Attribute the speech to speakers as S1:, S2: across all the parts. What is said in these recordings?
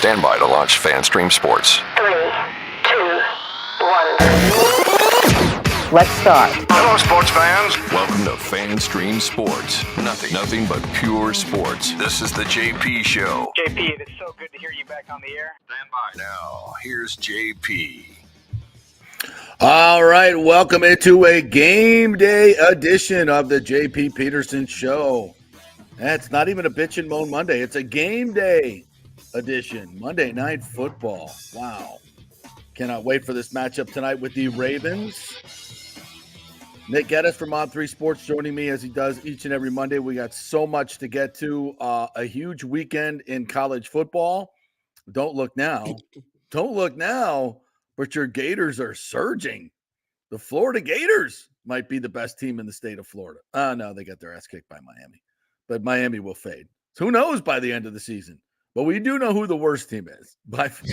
S1: Stand by to launch FanStream Sports.
S2: 3, 2, 1. Let's start.
S1: Hello, sports fans. Welcome to FanStream Sports. Nothing but pure sports. This is the JP Show.
S3: JP, it is so good to hear you back on the air.
S1: Stand by. Now, here's JP.
S4: All right, welcome into a game day edition of the JP Peterson Show. It's not even a bitch and moan Monday. It's a game day edition. Monday Night Football. Wow. Cannot wait for this matchup tonight with the Ravens. Nick Geddes from On3 Sports joining me as he does each and every Monday. We got so much to get to. A huge weekend in college football. Don't look now. But your Gators are surging. The Florida Gators might be the best team in the state of Florida. No, they got their ass kicked by Miami. But Miami will fade. So who knows by the end of the season? But we do know who the worst team is by far.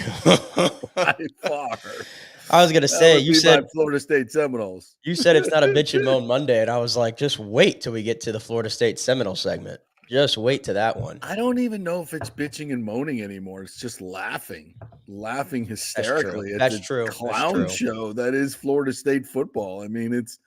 S5: I was going to say, you said
S4: Florida State Seminoles.
S5: You said it's not a bitch and moan Monday, and I was like, just wait till we get to the Florida State Seminole segment. Just wait to that one.
S4: I don't even know if it's bitching and moaning anymore. It's just laughing hysterically.
S5: That's
S4: it's
S5: true.
S4: A clown show that is Florida State football. I mean, it's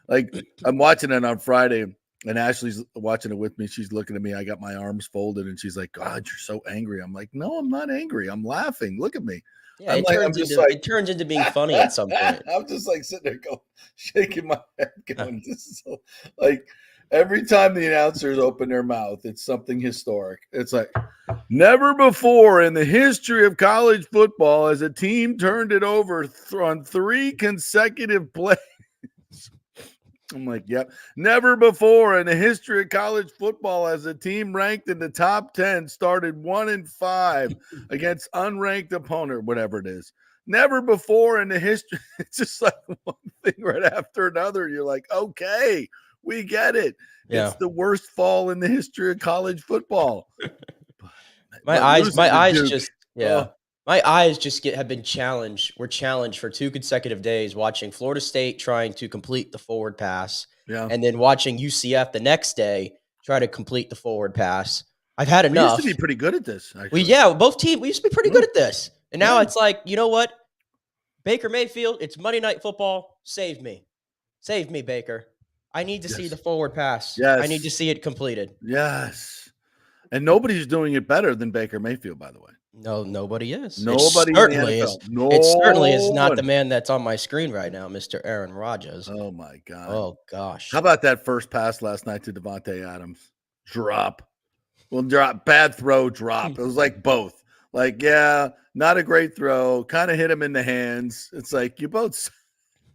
S4: like I'm watching it on Friday, and Ashley's watching it with me. She's looking at me. I got my arms folded, and she's like, "God, you're so angry." I'm like, "No, I'm not angry. I'm laughing. Look at me."
S5: Yeah, it turns into being funny at some point.
S4: I'm just like sitting there going, shaking my head, going, "This is so like." Every time the announcers open their mouth, it's something historic. It's like, never before in the history of college football has a team turned it over on 3 consecutive plays. I'm like, yep. Never before in the history of college football has a team ranked in the top 10 started 1-5 against unranked opponent, whatever it is. Never before in the history. It's just like one thing right after another. You're like, okay. We get it. Yeah. It's the worst fall in the history of college football.
S5: My eyes have been challenged. We're challenged for 2 consecutive days watching Florida State trying to complete the forward pass.
S4: Yeah.
S5: And then watching UCF the next day try to complete the forward pass. I've had enough.
S4: We used to be pretty good at this.
S5: We used to be pretty good at this. And now it's like, you know what? Baker Mayfield, it's Monday Night Football. Save me. Save me, Baker. I need to see the forward pass.
S4: Yes.
S5: I need to see it completed.
S4: Yes. And nobody's doing it better than Baker Mayfield, by the way.
S5: No, nobody is.
S4: Nobody
S5: It certainly is not the man that's on my screen right now, Mr. Aaron Rodgers.
S4: Oh, my God.
S5: Oh, gosh.
S4: How about that first pass last night to Devontae Adams? Drop. Well, drop. Bad throw, drop. It was like both. Like, yeah, not a great throw. Kind of hit him in the hands. It's like you both –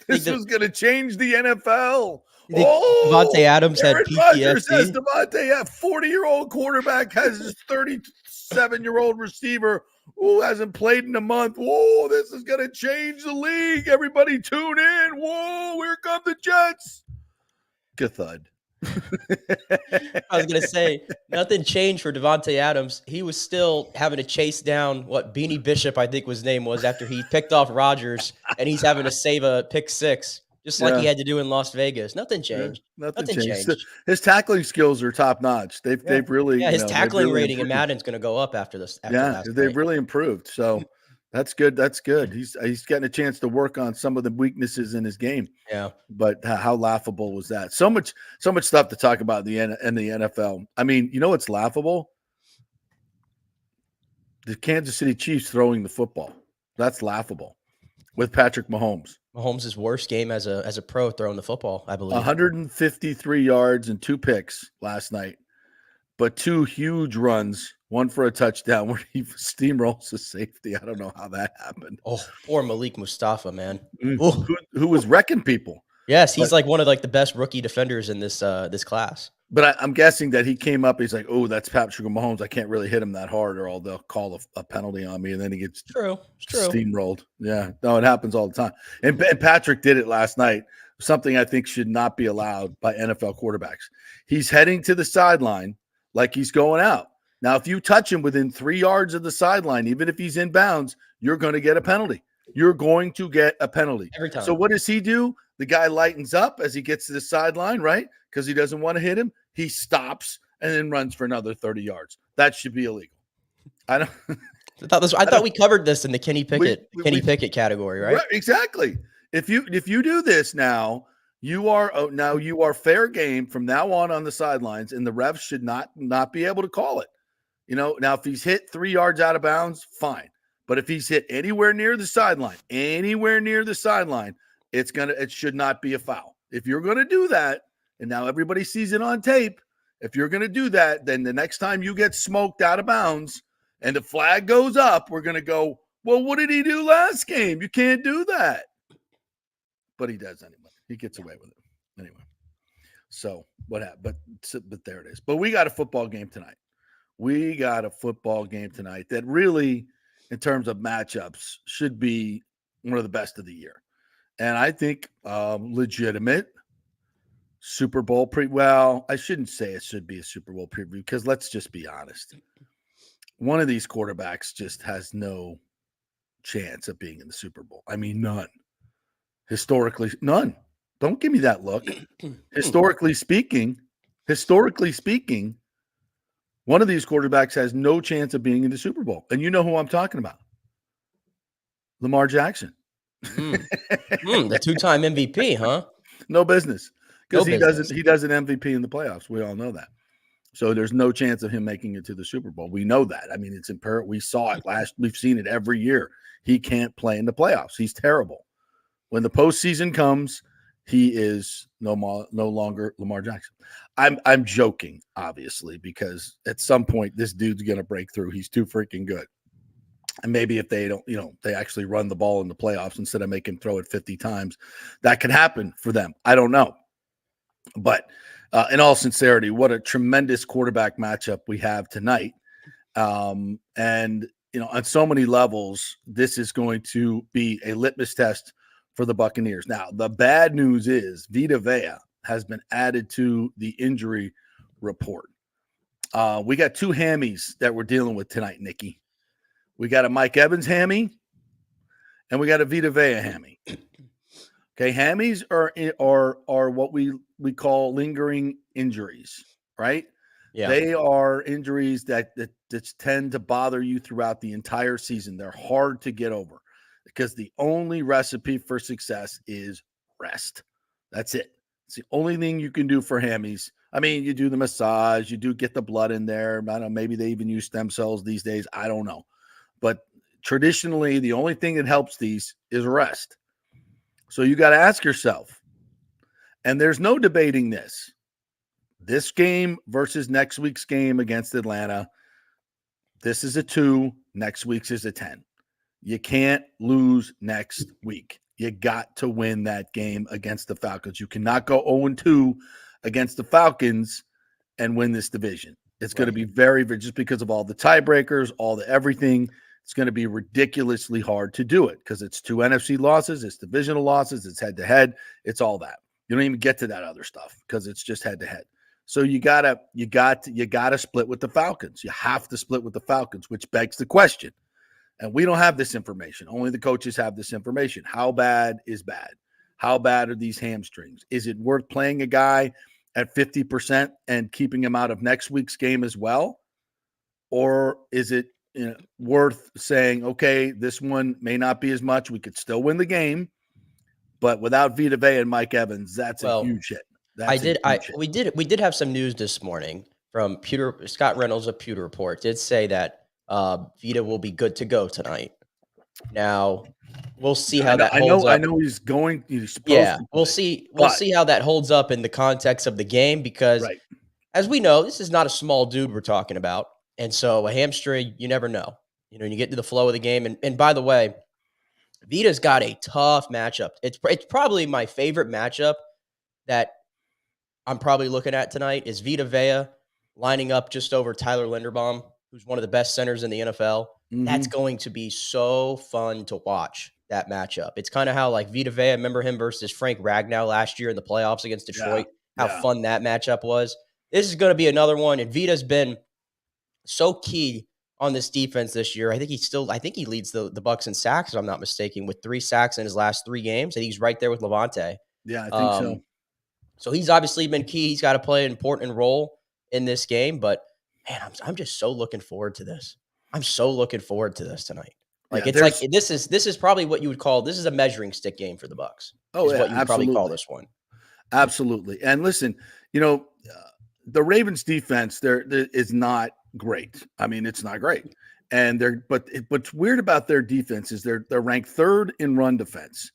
S4: this was going to change the NFL.
S5: Devontae Adams had PTSD.
S4: Rodgers says Devontae, a 40-year-old quarterback has his 37-year-old receiver who hasn't played in a month. Whoa, this is going to change the league. Everybody tune in. Whoa, here come the Jets. Gathud.
S5: I was going to say, nothing changed for Devontae Adams. He was still having to chase down what Beanie Bishop, I think his name was, after he picked off Rodgers, and he's having to save a pick 6, just like he had to do in Las Vegas. Nothing changed.
S4: Yeah, nothing changed. His tackling skills are top notch. They've really
S5: his tackling rating in Madden's going to go up after this.
S4: They've really improved. So that's good. That's good. He's getting a chance to work on some of the weaknesses in his game.
S5: Yeah.
S4: But how laughable was that? So much stuff to talk about in the NFL. I mean, you know what's laughable? The Kansas City Chiefs throwing the football. That's laughable with Patrick Mahomes.
S5: Mahomes' worst game as a pro throwing the football, I believe.
S4: 153 yards and 2 picks last night, but 2 huge runs, one for a touchdown where he steamrolls the safety. I don't know how that happened.
S5: Oh, poor Malik Mustafa, man.
S4: Who was wrecking people.
S5: Yes, he's like one of the best rookie defenders in this class.
S4: But I'm guessing that he came up. He's like, "Oh, that's Patrick Mahomes. I can't really hit him that hard, or they'll call a penalty on me." And then he gets steamrolled. Yeah, no, it happens all the time. And Patrick did it last night. Something I think should not be allowed by NFL quarterbacks. He's heading to the sideline like he's going out. Now, if you touch him within 3 yards of the sideline, even if he's in bounds, you're going to get a penalty. You're going to get a penalty
S5: every time.
S4: So what does he do? The guy lightens up as he gets to the sideline, right? Because he doesn't want to hit him. He stops and then runs for another 30 yards. That should be illegal. I don't.
S5: I thought we covered this in the Kenny Pickett Pickett category, right?
S4: Exactly. If you do this now, you are fair game from now on the sidelines, and the refs should not be able to call it. Now if he's hit 3 yards out of bounds, fine. But if he's hit anywhere near the sideline, it should not be a foul. If you're going to do that, and now everybody sees it on tape, if you're going to do that, then the next time you get smoked out of bounds and the flag goes up, we're going to go, well, what did he do last game? You can't do that. But he does anyway. He gets away with it anyway. So what happened? But there it is. But we got a football game tonight. That really, in terms of matchups, should be one of the best of the year. And I think legitimate Super Bowl I shouldn't say it should be a Super Bowl preview, because let's just be honest. One of these quarterbacks just has no chance of being in the Super Bowl. I mean, none. Historically, none. Don't give me that look. Historically speaking, one of these quarterbacks has no chance of being in the Super Bowl. And you know who I'm talking about. Lamar Jackson.
S5: The two-time MVP, huh?
S4: No business. Because he does an MVP in the playoffs. We all know that. So there's no chance of him making it to the Super Bowl. We know that. I mean, it's imperative. We saw it we've seen it every year. He can't play in the playoffs. He's terrible. When the postseason comes, he is no longer Lamar Jackson. I'm joking, obviously, because at some point this dude's going to break through. He's too freaking good. And maybe if they don't, they actually run the ball in the playoffs instead of making him throw it 50 times, that could happen for them. I don't know. But in all sincerity, what a tremendous quarterback matchup we have tonight. And, on so many levels, this is going to be a litmus test for the Buccaneers. Now, the bad news is Vita Vea has been added to the injury report. We got 2 hammies that we're dealing with tonight, Nikki. We got a Mike Evans hammy, and we got a Vita Vea hammy. Okay, hammies are what we call lingering injuries, right? Yeah. They are injuries that tend to bother you throughout the entire season. They're hard to get over because the only recipe for success is rest. That's it. It's the only thing you can do for hammies. I mean, you do the massage, you do get the blood in there. I don't know, maybe they even use stem cells these days. I don't know. But traditionally, the only thing that helps these is rest. So you got to ask yourself, and there's no debating this game versus next week's game against Atlanta, this is a 2, next week's is a 10. You can't lose next week. You got to win that game against the Falcons. You cannot go 0-2 against the Falcons and win this division. It's going to be very, just because of all the tiebreakers, all the everything. It's going to be ridiculously hard to do it because it's 2 NFC losses, it's divisional losses, it's head-to-head, it's all that. You don't even get to that other stuff because it's just head-to-head. So you gotta split with the Falcons. You have to split with the Falcons, which begs the question. And we don't have this information. Only the coaches have this information. How bad is bad? How bad are these hamstrings? Is it worth playing a guy at 50% and keeping him out of next week's game as well? Or is it worth saying, okay, this one may not be as much. We could still win the game, but without Vita Vea and Mike Evans, that's a huge hit.
S5: We did have some news this morning from Scott Reynolds of Pewter Report. Did say that Vita will be good to go tonight. Now we'll see how that holds up.
S4: I know he's going. He's supposed to.
S5: We'll see. We'll see how that holds up in the context of the game because, as we know, this is not a small dude we're talking about, and so a hamstring, you never know. You get into the flow of the game. And by the way, Vita's got a tough matchup. It's probably my favorite matchup that I'm probably looking at tonight is Vita Vea lining up just over Tyler Linderbaum, who's one of the best centers in the NFL. Mm-hmm. That's going to be so fun to watch, that matchup. It's kind of how like Vita Vea, remember him versus Frank Ragnow last year in the playoffs against Detroit, how fun that matchup was. This is going to be another one, and Vita's been so key on this defense this year. I think he leads the Bucs in sacks, if I'm not mistaken, with 3 sacks in his last 3 games. I think he's right there with Levante.
S4: Yeah, I think so.
S5: So he's obviously been key. He's got to play an important role in this game, but man, I'm just so looking forward to this. I'm so looking forward to this tonight. Like,
S4: Yeah,
S5: it's like this is probably what you would call this is a measuring stick game for the Bucs.
S4: oh
S5: Is
S4: yeah,
S5: what you would probably call
S4: absolutely,
S5: this one.
S4: absolutely. And listen, the Ravens defense there is not great. I mean, it's not great. And what's weird about their defense is they're ranked third in run defense.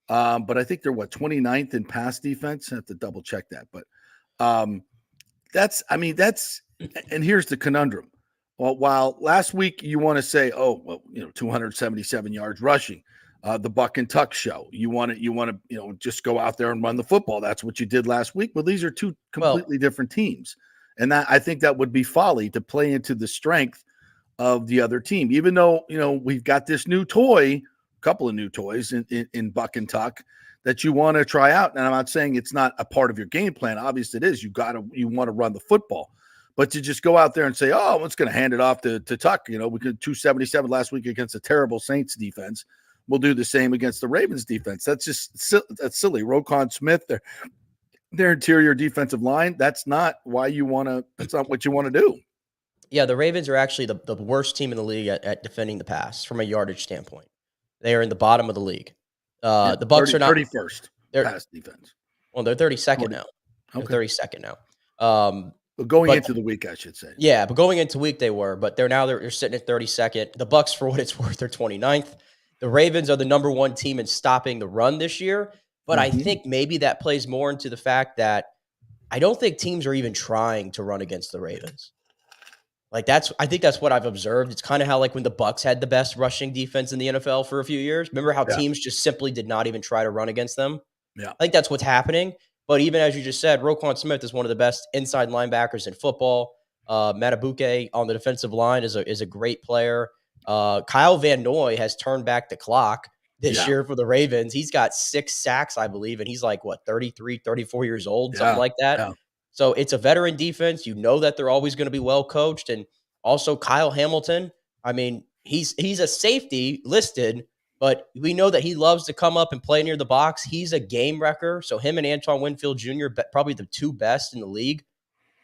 S4: But I think they're 29th in pass defense. I have to double check that. But and here's the conundrum. Well, while last week you want to say, 277 yards rushing, the Buck and Tuck show. You want to just go out there and run the football. That's what you did last week. Well, these are two completely different teams. And that I think that would be folly to play into the strength of the other team, even though, we've got this new toy, couple of new toys in Buck and Tuck that you want to try out. And I'm not saying it's not a part of your game plan. Obviously it is. You want to run the football, but to just go out there and say, oh, I'm just going to hand it off to Tuck. We could 277 last week against a terrible Saints defense. We'll do the same against the Ravens defense. That's silly. Roquan Smith, their interior defensive line. That's not what you want to do.
S5: Yeah, the Ravens are actually the worst team in the league at defending the pass from a yardage standpoint. They are in the bottom of the league. The Bucs are not
S4: 31st pass defense.
S5: Well, they're 32nd now.
S4: Okay.
S5: They're 32nd now.
S4: But going into the week, I should say.
S5: Yeah, but going into week they were, but they're sitting at 32nd. The Bucs, for what it's worth, are 29th. The Ravens are the number one team in stopping the run this year, but I think maybe that plays more into the fact that I don't think teams are even trying to run against the Ravens. I think that's what I've observed. It's kind of how when the Bucs had the best rushing defense in the NFL for a few years. Remember how teams just simply did not even try to run against them?
S4: Yeah.
S5: I think that's what's happening. But even as you just said, Roquan Smith is one of the best inside linebackers in football. Matabuke on the defensive line is a great player. Kyle Van Noy has turned back the clock this year for the Ravens. He's got 6 sacks, I believe, and he's 33, 34 years old, something like that. Yeah. So it's a veteran defense. You know that they're always going to be well coached. And also Kyle Hamilton, I mean, he's a safety listed, but we know that he loves to come up and play near the box. He's a game wrecker. So him and Antoine Winfield Jr., probably the 2 best in the league,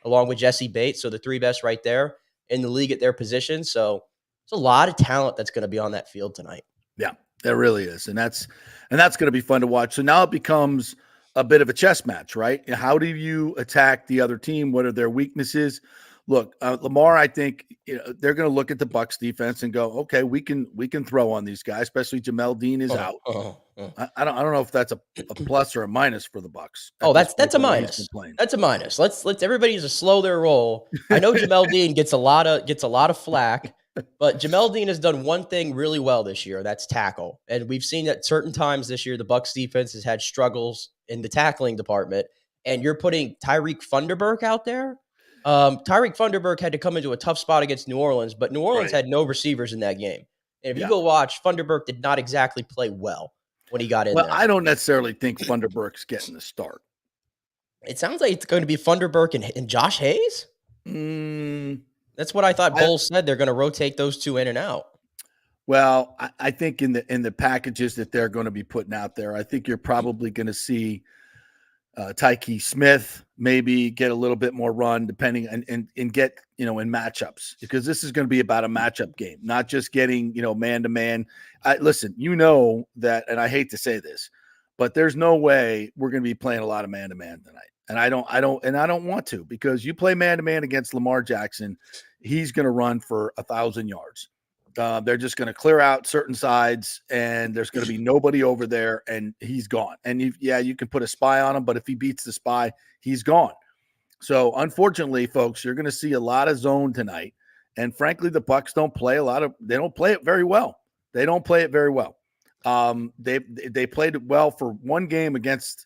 S5: along with Jesse Bates. So the 3 best right there in the league at their position. So it's a lot of talent that's going to be on that field tonight.
S4: Yeah, there really is. And that's going to be fun to watch. So now it becomes a bit of a chess match, right? How do you attack the other team? What are their weaknesses? Look, Lamar, I think they're going to look at the Bucs defense and go, okay, we can throw on these guys, especially Jamel Dean is out. I don't know if that's a plus or a minus for the Bucs.
S5: That's a minus. That's a minus. Let's everybody just slow their roll. I know Jamel Dean gets a lot of flack, but Jamel Dean has done one thing really well this year. That's tackle, and we've seen that certain times this year the Bucs defense has had struggles in the tackling department. And you're putting Tyreek Funderburk out there. Tyreek Funderburk had to come into a tough spot against New Orleans, but New Orleans had no receivers in that game. And if you go watch, Funderburk did not exactly play well when he got in there.
S4: I don't necessarily think Funderburk's getting the start.
S5: It sounds like it's going to be Funderburk and Josh Hayes. That's what I thought Bowles said. They're going to rotate those 2 in and out.
S4: Well, I think in the packages that they're going to be putting out there, I think you're probably going to see Tyke Smith maybe get a little bit more run depending and get, in matchups, because this is going to be about a matchup game, not just getting, man to man. Listen, that, and I hate to say this, but there's no way we're going to be playing a lot of man to man tonight. And I don't want to, because you play man to man against Lamar Jackson, he's going to run for 1,000 yards. They're just going to clear out certain sides, and there's going to be nobody over there, and he's gone. And you can put a spy on him, but if he beats the spy, he's gone. So unfortunately, folks, you're going to see a lot of zone tonight. And frankly, the Bucs don't play they don't play it very well. They don't play it very well. They played it well for one game against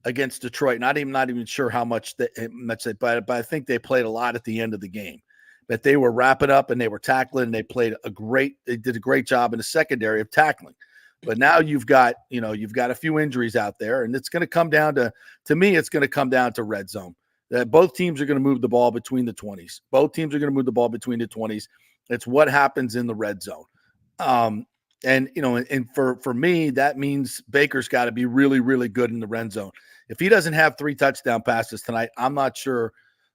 S4: Detroit. Not even sure how much but I think they played a lot at the end of the game. That they were wrapping up and they were tackling, and they did a great job in the secondary of tackling. But now you've got a few injuries out there, and it's going to come down to me, it's going to come down to red zone. That both teams are going to move the ball between the 20s. Both teams are going to move the ball between the 20s. It's what happens in the red zone. And for me, that means Baker's got to be really, really good in the red zone. If he doesn't have 3 touchdown passes tonight, I'm not sure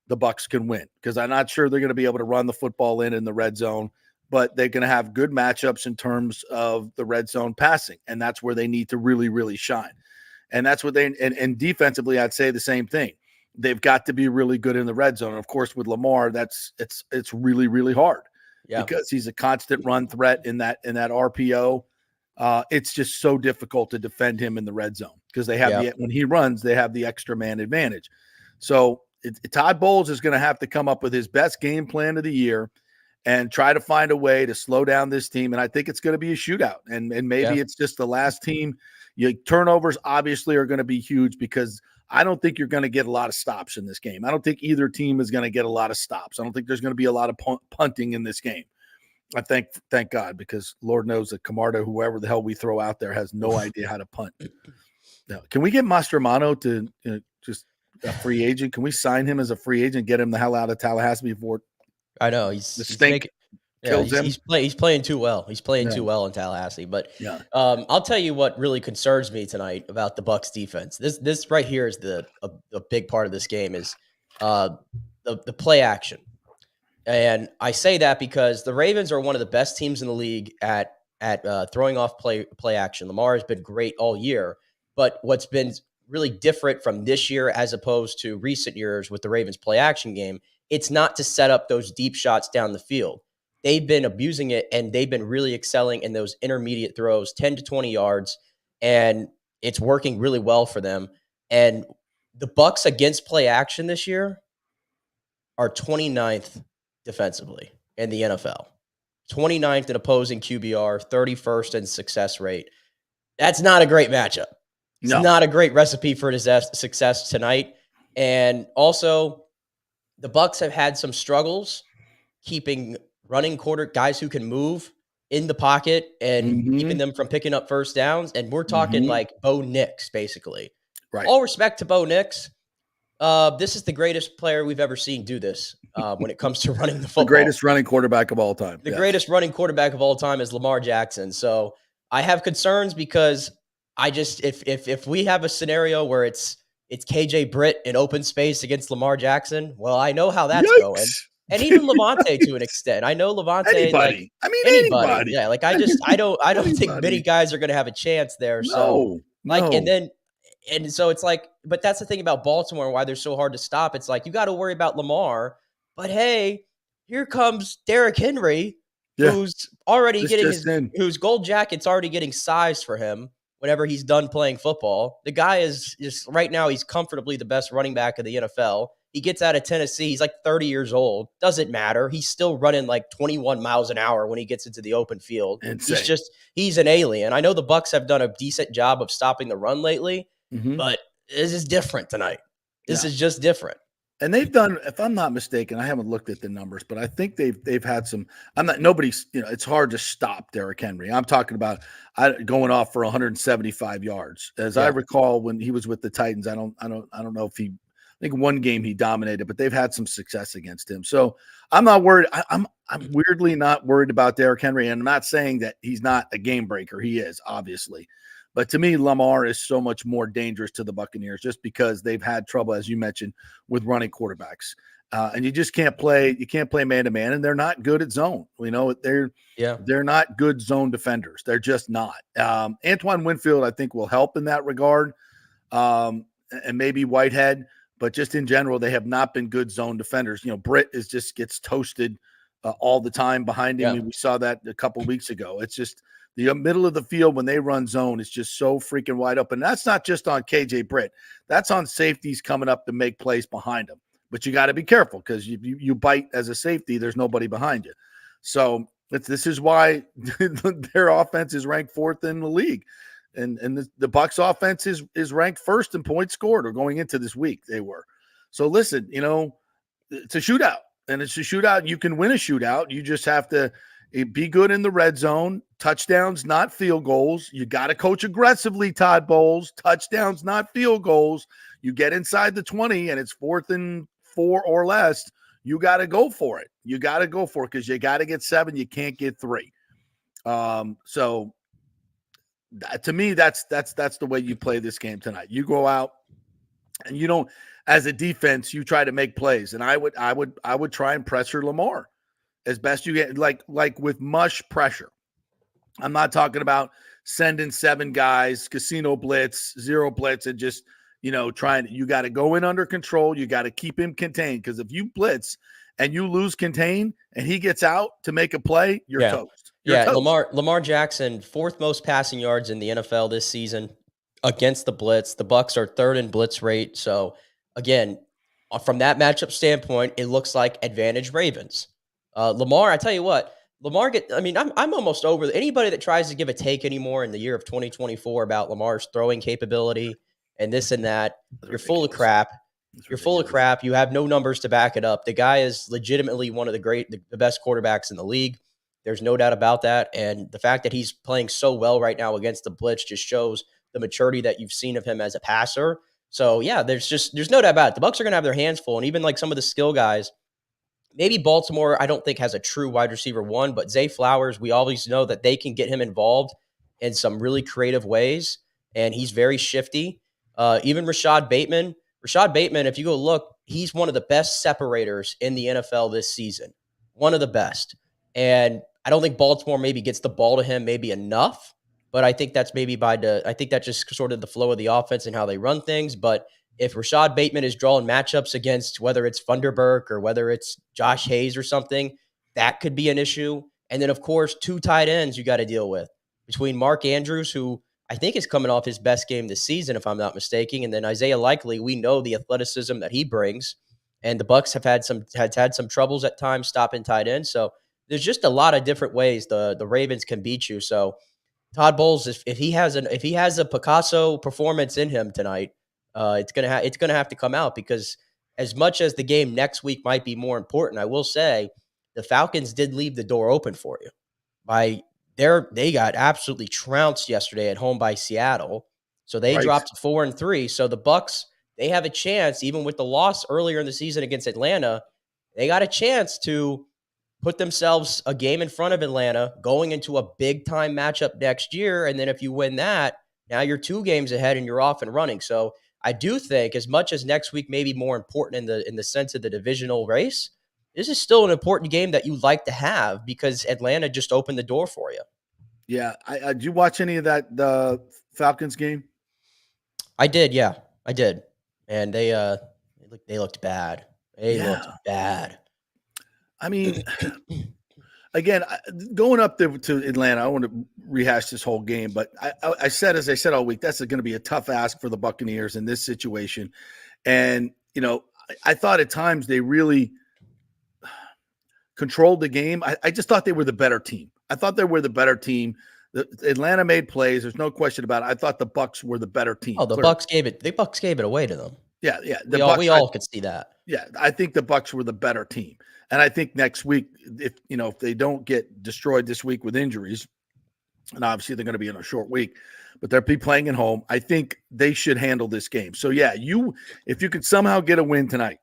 S4: the Bucs can win, because I'm not sure they're going to be able to run the football in the red zone, but they're going to have good matchups in terms of the red zone passing, and that's where they need to really, really shine. And that's what and defensively, I'd say the same thing. They've got to be really good in the red zone. And of course, with Lamar, it's really, really hard because he's a constant run threat in that RPO. It's just so difficult to defend him in the red zone because they have when he runs, they have the extra man advantage. So Todd Bowles is going to have to come up with his best game plan of the year and try to find a way to slow down this team. And I think it's going to be a shootout. And maybe it's just the last team. Turnovers obviously are going to be huge because I don't think you're going to get a lot of stops in this game. I don't think either team is going to get a lot of stops. I don't think there's going to be a lot of punting in this game. I thank God, because Lord knows that Camardo, whoever the hell we throw out there, has no idea how to punt. Now, can we get Mastromano to just a free agent? Can we sign him as a free agent, get him the hell out of Tallahassee before?
S5: I know he's playing too well. He's playing too well in Tallahassee. But I'll tell you what really concerns me tonight about the Bucs defense. This right here is a big part of this game is the play action. And I say that because the Ravens are one of the best teams in the league at throwing off play action. Lamar has been great all year, but what's been really different from this year as opposed to recent years with the Ravens play action game, it's not to set up those deep shots down the field. They've been abusing it, and they've been really excelling in those intermediate throws, 10 to 20 yards, and it's working really well for them. And the Bucs against play action this year are 29th defensively in the NFL. 29th in opposing QBR, 31st in success rate. That's not a great matchup. It's not a great recipe for success tonight. And also, the Bucs have had some struggles keeping running guys who can move in the pocket and keeping them from picking up first downs. And we're talking like Bo Nix, basically.
S4: Right.
S5: All respect to Bo Nix. This is the greatest player we've ever seen do this when it comes to running the football.
S4: The greatest running quarterback of all time.
S5: The greatest running quarterback of all time is Lamar Jackson. So I have concerns because if we have a scenario where it's KJ Britt in open space against Lamar Jackson, well, I know how that's going. And even Levante to an extent. I know Levante.
S4: Anybody. Anybody.
S5: Yeah, I don't think many guys are going to have a chance there. So and so it's like, but that's the thing about Baltimore and why they're so hard to stop. It's like you got to worry about Lamar, but hey, here comes Derrick Henry, who's already whose gold jacket's already getting sized for him whenever he's done playing football. The guy is just right now, he's comfortably the best running back of the NFL. He gets out of Tennessee. He's like 30 years old. Doesn't matter. He's still running like 21 miles an hour when he gets into the open field.
S4: Insane.
S5: He's an alien. I know the Bucs have done a decent job of stopping the run lately, but this is different tonight. This is just different.
S4: And they've done, if I'm not mistaken, I haven't looked at the numbers, but I think they've had some. It's hard to stop Derrick Henry. I'm talking about going off for 175 yards. As I recall, when he was with the Titans, I don't know if I think one game he dominated, but they've had some success against him. So I'm not worried. I'm weirdly not worried about Derrick Henry. And I'm not saying that he's not a game breaker. He is, obviously. But to me, Lamar is so much more dangerous to the Buccaneers just because they've had trouble, as you mentioned, with running quarterbacks. And you just can't play. You can't play man-to-man, and they're not good at zone. They're not good zone defenders. They're just not. Antoine Winfield, I think, will help in that regard, and maybe Whitehead. But just in general, they have not been good zone defenders. Britt just gets toasted all the time behind him. Yeah. We saw that a couple of weeks ago. It's just the middle of the field when they run zone is just so freaking wide open. That's not just on KJ Britt. That's on safeties coming up to make plays behind them. But you got to be careful because you bite as a safety, there's nobody behind you. So this is why their offense is ranked 4th in the league. And the Bucs offense is ranked 1st in points scored, or going into this week they were. So listen, it's a shootout, and it's a shootout. You can win a shootout. You just have to be good in the red zone. Touchdowns, not field goals. You got to coach aggressively, Todd Bowles. Touchdowns, not field goals. You get inside the 20 and it's 4th and 4 or less. You got to go for it. You got to go for it because you got to get 7. You can't get 3. So to me, that's the way you play this game tonight. You go out and you don't. as a defense, you try to make plays, and I would try and pressure Lamar as best you get, like with mush pressure. I'm not talking about sending 7 guys, casino blitz, 0 blitz, and just, trying. You got to go in under control. You got to keep him contained, because if you blitz and you lose contain and he gets out to make a play, you're toast. You're toast.
S5: Lamar Jackson, 4th most passing yards in the NFL this season against the blitz. The Bucs are 3rd in blitz rate. So again, from that matchup standpoint, it looks like advantage Ravens. Lamar, I tell you what, I'm almost over anybody that tries to give a take anymore in the year of 2024 about Lamar's throwing capability and this and that. You're full of crap. You're full of crap. You have no numbers to back it up. The guy is legitimately one of the best quarterbacks in the league. There's no doubt about that. And the fact that he's playing so well right now against the blitz just shows the maturity that you've seen of him as a passer. So yeah, there's no doubt about it. The Bucs are going to have their hands full. And even like some of the skill guys, maybe Baltimore, I don't think has a true wide receiver 1, but Zay Flowers, we always know that they can get him involved in some really creative ways. And he's very shifty. Even Rashad Bateman, if you go look, he's one of the best separators in the NFL this season. One of the best. And I don't think Baltimore maybe gets the ball to him maybe enough, but I think that's maybe I think that's just sort of the flow of the offense and how they run things. But if Rashad Bateman is drawing matchups against whether it's Funderburk or whether it's Josh Hayes or something, that could be an issue. And then, of course, 2 tight ends you got to deal with between Mark Andrews, who I think is coming off his best game this season, if I'm not mistaken, and then Isaiah Likely. We know the athleticism that he brings, and the Bucs have had some troubles at times stopping tight ends. So there's just a lot of different ways the Ravens can beat you. So Todd Bowles, if he has a Picasso performance in him tonight, it's gonna have to come out, because as much as the game next week might be more important, I will say the Falcons did leave the door open for you. They got absolutely trounced yesterday at home by Seattle, so they dropped to 4-3. So the Bucs, they have a chance, even with the loss earlier in the season against Atlanta, they got a chance to put themselves a game in front of Atlanta going into a big time matchup next year. And then if you win that, now you're 2 games ahead and you're off and running. So I do think, as much as next week may be more important in the sense of the divisional race, this is still an important game that you'd like to have, because Atlanta just opened the door for you.
S4: Yeah. Did you watch any of the Falcons game?
S5: I did. Yeah, I did. And they looked bad. They looked bad. I
S4: mean, again, going up there to Atlanta, I don't want to rehash this whole game, but I said, as I said all week, that's going to be a tough ask for the Buccaneers in this situation. And, I thought at times they really controlled the game. I just thought they were the better team. I thought they were the better team. Atlanta made plays. There's no question about it. I thought the Bucs were the better team.
S5: Oh, the Bucs gave it away to them.
S4: Yeah.
S5: We all could see that.
S4: Yeah, I think the Bucs were the better team. And I think next week, if they don't get destroyed this week with injuries, and obviously they're going to be in a short week, but they'll be playing at home, I think they should handle this game. So yeah, if you could somehow get a win tonight,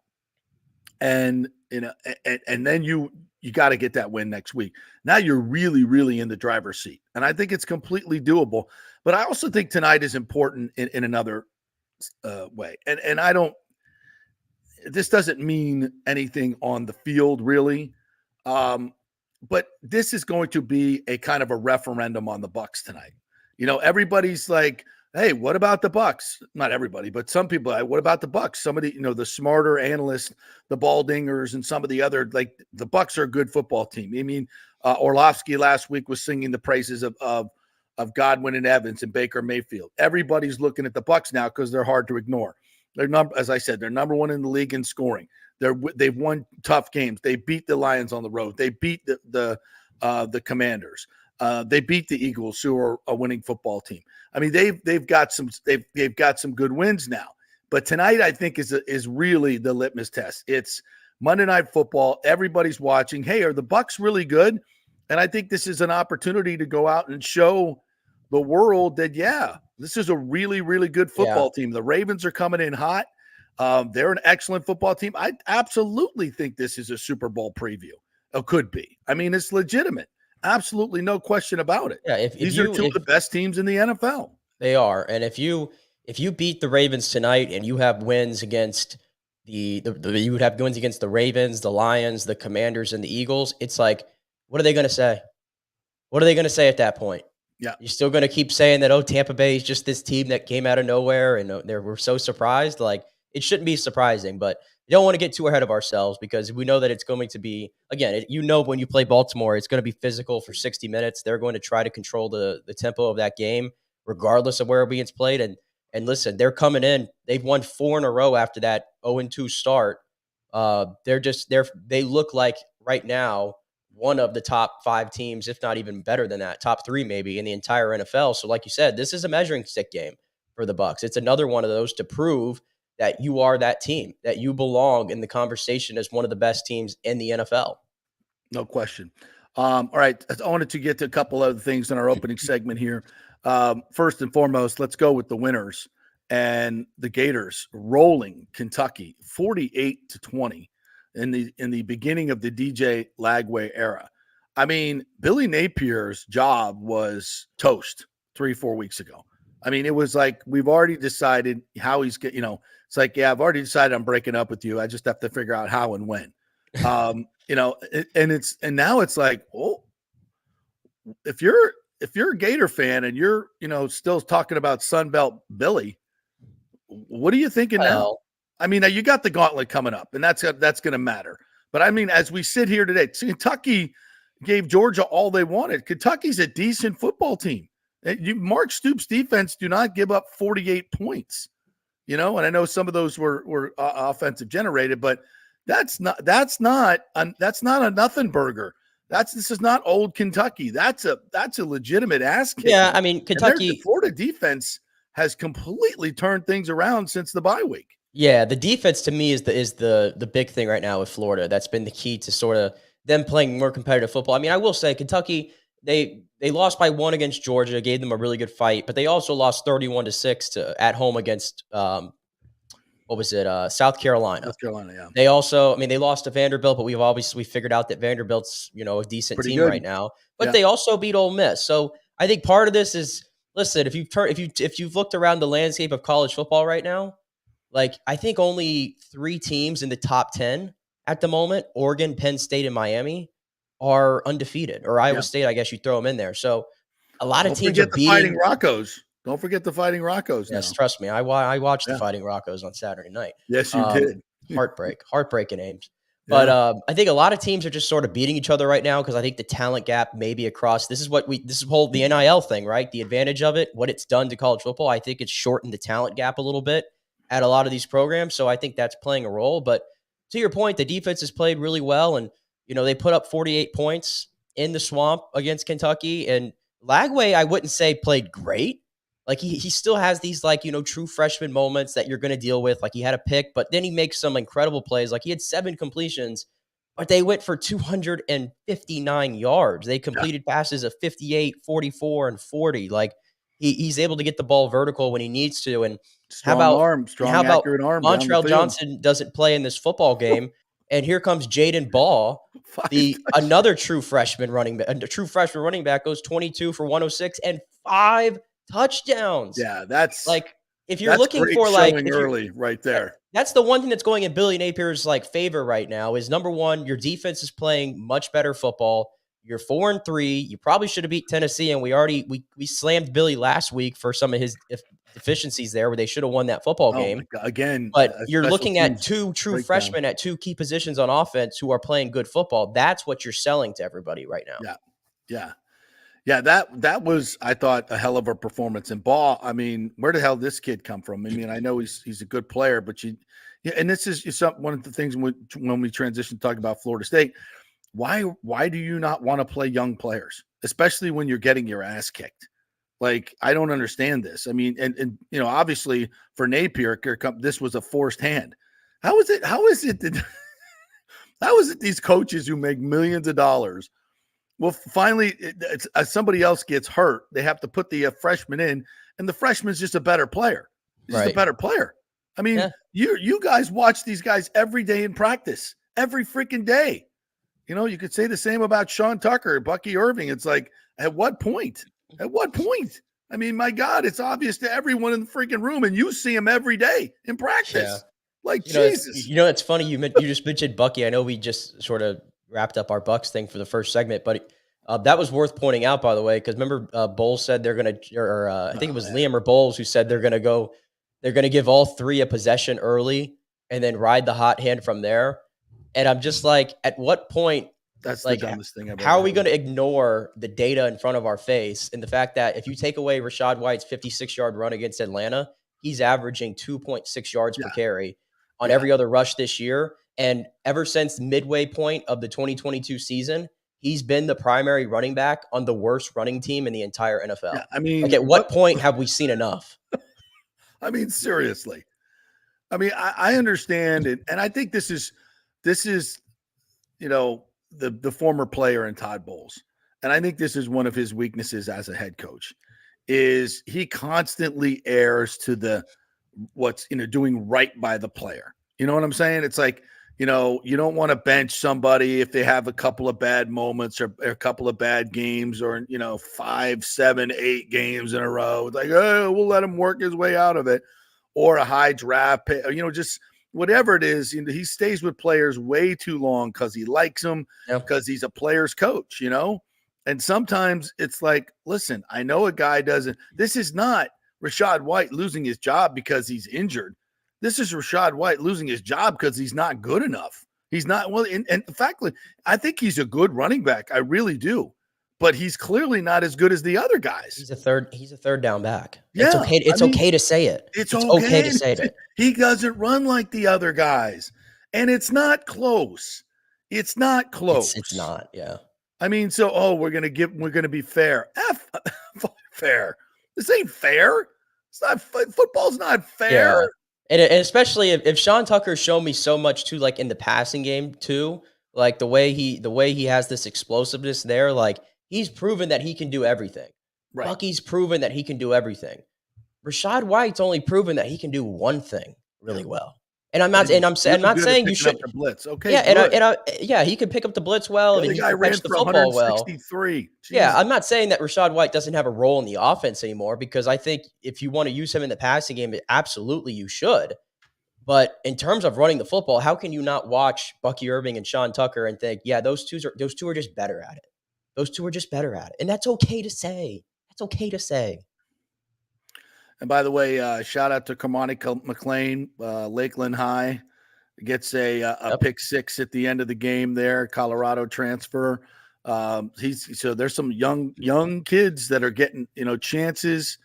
S4: and then you got to get that win next week. Now you're really, really in the driver's seat, and I think it's completely doable. But I also think tonight is important in another way, and I don't. This doesn't mean anything on the field, really. But this is going to be a kind of a referendum on the Bucs tonight. Everybody's like, hey, what about the Bucs? Not everybody, but some people, what about the Bucs? Somebody, the smarter analysts, the Baldingers, and some of the other, like, the Bucs are a good football team. I mean, Orlovsky last week was singing the praises of Godwin and Evans and Baker Mayfield. Everybody's looking at the Bucs now because they're hard to ignore. As I said, they're number 1 in the league in scoring. They've won tough games. They beat the Lions on the road. They beat the Commanders. They beat the Eagles, who are a winning football team. I mean, they've got some good wins now. But tonight, I think, is really the litmus test. It's Monday Night Football. Everybody's watching. Hey, are the Bucs really good? And I think this is an opportunity to go out and show the world that, yeah, this is a really, really good football team. The Ravens are coming in hot. They're an excellent football team. I absolutely think this is a Super Bowl preview. It could be. I mean, it's legitimate. Absolutely no question about it.
S5: Yeah,
S4: these are two of the best teams in the NFL.
S5: They are. And if you beat the Ravens tonight and you have wins against you would have wins against the Ravens, the Lions, the Commanders, and the Eagles. It's like, what are they going to say? What are they going to say at that point?
S4: Yeah.
S5: You're still going to keep saying that, oh, Tampa Bay is just this team that came out of nowhere and we're so surprised. Like, it shouldn't be surprising, but you don't want to get too ahead of ourselves because we know that it's going to be, again, when you play Baltimore, it's going to be physical for 60 minutes. They're going to try to control the tempo of that game, regardless of where it being played. And listen, they're coming in. They've won 4 in a row after that 0-2 start. They look like right now one of the top 5 teams, if not even better than that, top 3 maybe in the entire NFL. So like you said, this is a measuring stick game for the Bucs. It's another one of those to prove that you are that team, that you belong in the conversation as one of the best teams in the NFL.
S4: No question. All right. I wanted to get to a couple other things in our opening segment here. First and foremost, let's go with the winners and the Gators rolling Kentucky 48-20 in the beginning of the DJ Lagway era. I mean, Billy Napier's job was toast 3-4 weeks ago. I mean, it was like, we've already decided how he's get, it's like, yeah, I've already decided I'm breaking up with you. I just have to figure out how and when. And now it's like, oh, if you're a Gator fan and you're, still talking about Sunbelt Billy, what are you thinking now? I mean, you got the gauntlet coming up, and that's going to matter. But I mean, as we sit here today, Kentucky gave Georgia all they wanted. Kentucky's a decent football team. Mark Stoops' defense do not give up 48 points, and I know some of those were offensive generated, but that's not a nothing burger. This is not old Kentucky. That's a legitimate ass kick.
S5: Yeah, I mean, Kentucky,
S4: Florida defense has completely turned things around since the bye week.
S5: Yeah, the defense to me is the big thing right now with Florida. That's been the key to sort of them playing more competitive football. I mean, I will say Kentucky, they lost by 1 against Georgia, gave them a really good fight, but they also lost 31-6 at home against South Carolina.
S4: South Carolina, yeah.
S5: They also, they lost to Vanderbilt, but we figured out that Vanderbilt's, a decent
S4: Pretty
S5: team
S4: good
S5: right now. But they also beat Ole Miss. So I think part of this is, listen, if you've looked around the landscape of college football right now, like, I think only 3 teams in the top 10 at the moment, Oregon, Penn State, and Miami, are undefeated. Or Iowa State, I guess you throw them in there. So a lot of teams are beating.
S4: Fighting Roccos. Don't forget the Fighting Roccos.
S5: Yes, trust me. I watched the Fighting Roccos on Saturday night.
S4: Yes, you did.
S5: Heartbreaking names. But I think a lot of teams are just sort of beating each other right now because I think the talent gap may be across. This is the NIL thing, right? The advantage of it, what it's done to college football. I think it's shortened the talent gap a little bit at a lot of these programs. So I think that's playing a role. But to your point, the defense has played really well. And, they put up 48 points in the swamp against Kentucky. And Lagway, I wouldn't say played great. Like, he still has these, true freshman moments that you're going to deal with. Like, he had a pick, but then he makes some incredible plays. Like, he had 7 completions, but they went for 259 yards. They completed passes of 58, 44, and 40. Like, he's able to get the ball vertical when he needs to. And
S4: accurate arm.
S5: Montreal Johnson doesn't play in this football game, and here comes Jaden Ball, another true freshman running back, goes 22 for 106 and 5 touchdowns.
S4: Yeah, that's
S5: like, if you're looking for
S4: early right there.
S5: That's the one thing that's going in Billy Napier's favor right now is, number one, your defense is playing much better football. You're 4-3. You probably should have beat Tennessee, and we slammed Billy last week for some of his deficiencies there, where they should have won that football game.
S4: Again,
S5: but you're looking at 2 true freshmen at 2 key positions on offense who are playing good football. That's what you're selling to everybody right now.
S4: Yeah. That was, I thought, a hell of a performance. And Ball, I mean, where the hell did this kid come from? I mean, I know he's a good player, but and this is one of the things when we transition to talk about Florida State. Why do you not want to play young players, especially when you're getting your ass kicked? Like, I don't understand this. I mean, and obviously for Napier, this was a forced hand. How is it these coaches who make millions of dollars, well, finally, somebody else gets hurt, they have to put the freshman in, and the freshman's just a better player. He's just a better player. I mean, you guys watch these guys every day in practice, every freaking day. You could say the same about Sean Tucker, Bucky Irving. It's like, at what point? At what point? I mean, my God, it's obvious to everyone in the freaking room, and you see them every day in practice. Like,
S5: You know,
S4: Jesus.
S5: it's funny you just mentioned Bucky. I know we just sort of wrapped up our Bucks thing for the first segment, but that was worth pointing out, by the way, because remember Bowles said they're going to, or I think it was Liam or Bowles who said they're going to give all three a possession early and then ride the hot hand from there. And I'm just like, at what point?
S4: That's
S5: Like,
S4: the dumbest thing I've
S5: how
S4: ever
S5: are we
S4: heard.
S5: going to ignore the data in front of our face and the fact that if you take away Rachaad White's 56-yard run against Atlanta, he's averaging 2.6 yards per carry on every other rush this year. And ever since midway point of the 2022 season, he's been the primary running back on the worst running team in the entire NFL.
S4: Yeah, I mean,
S5: like, at what point have we seen enough?
S4: I mean, seriously. I mean, I understand it, and I think this is, you know, the former player in Todd Bowles, and I think this is one of his weaknesses as a head coach, is he constantly errs to the what's, you know, doing right by the player. You know what I'm saying? It's like, you know, you don't want to bench somebody if they have a couple of bad moments or a couple of bad games, or, you know, 5, 7, 8 games in a row. It's like, oh, we'll let him work his way out of it, or a high draft pick, you know, just whatever it is. You know, he stays with players way too long because he likes them, because he's a player's coach, you know. And sometimes it's like, listen, I know a guy doesn't. This is not Rachaad White losing his job because he's injured. This is Rachaad White losing his job because he's not good enough. He's not, well, and in fact, I think he's a good running back. I really do. But he's clearly not as good as the other guys.
S5: He's a third down back.
S4: Yeah,
S5: it's okay to say it.
S4: It's okay to say it. He doesn't run like the other guys. And it's not close. It's not close.
S5: It's not, yeah.
S4: I mean, so, we're going to be fair. Fair. This ain't fair. It's not, football's not fair.
S5: Yeah. And especially if Sean Tucker's shown me so much too, like in the passing game too, like the way he has this explosiveness there, like he's proven that he can do everything.
S4: Right.
S5: Bucky's proven that he can do everything. Rachaad White's only proven that he can do one thing really well. And I'm not saying you should
S4: the blitz. Okay.
S5: Yeah, he can pick up the blitz well, and
S4: the
S5: he
S4: guy
S5: can
S4: ran
S5: catch the
S4: for
S5: football well.
S4: 163.
S5: Yeah, I'm not saying that Rachaad White doesn't have a role in the offense anymore, because I think if you want to use him in the passing game, absolutely you should. But in terms of running the football, how can you not watch Bucky Irving and Sean Tucker and think, yeah, those two are just better at it. Those two are just better at it. And that's okay to say. That's okay to say.
S4: And by the way, shout out to Kamani McLean, Lakeland High. Gets a pick six at the end of the game there, Colorado transfer. So there's some young kids that are getting, you know, chances,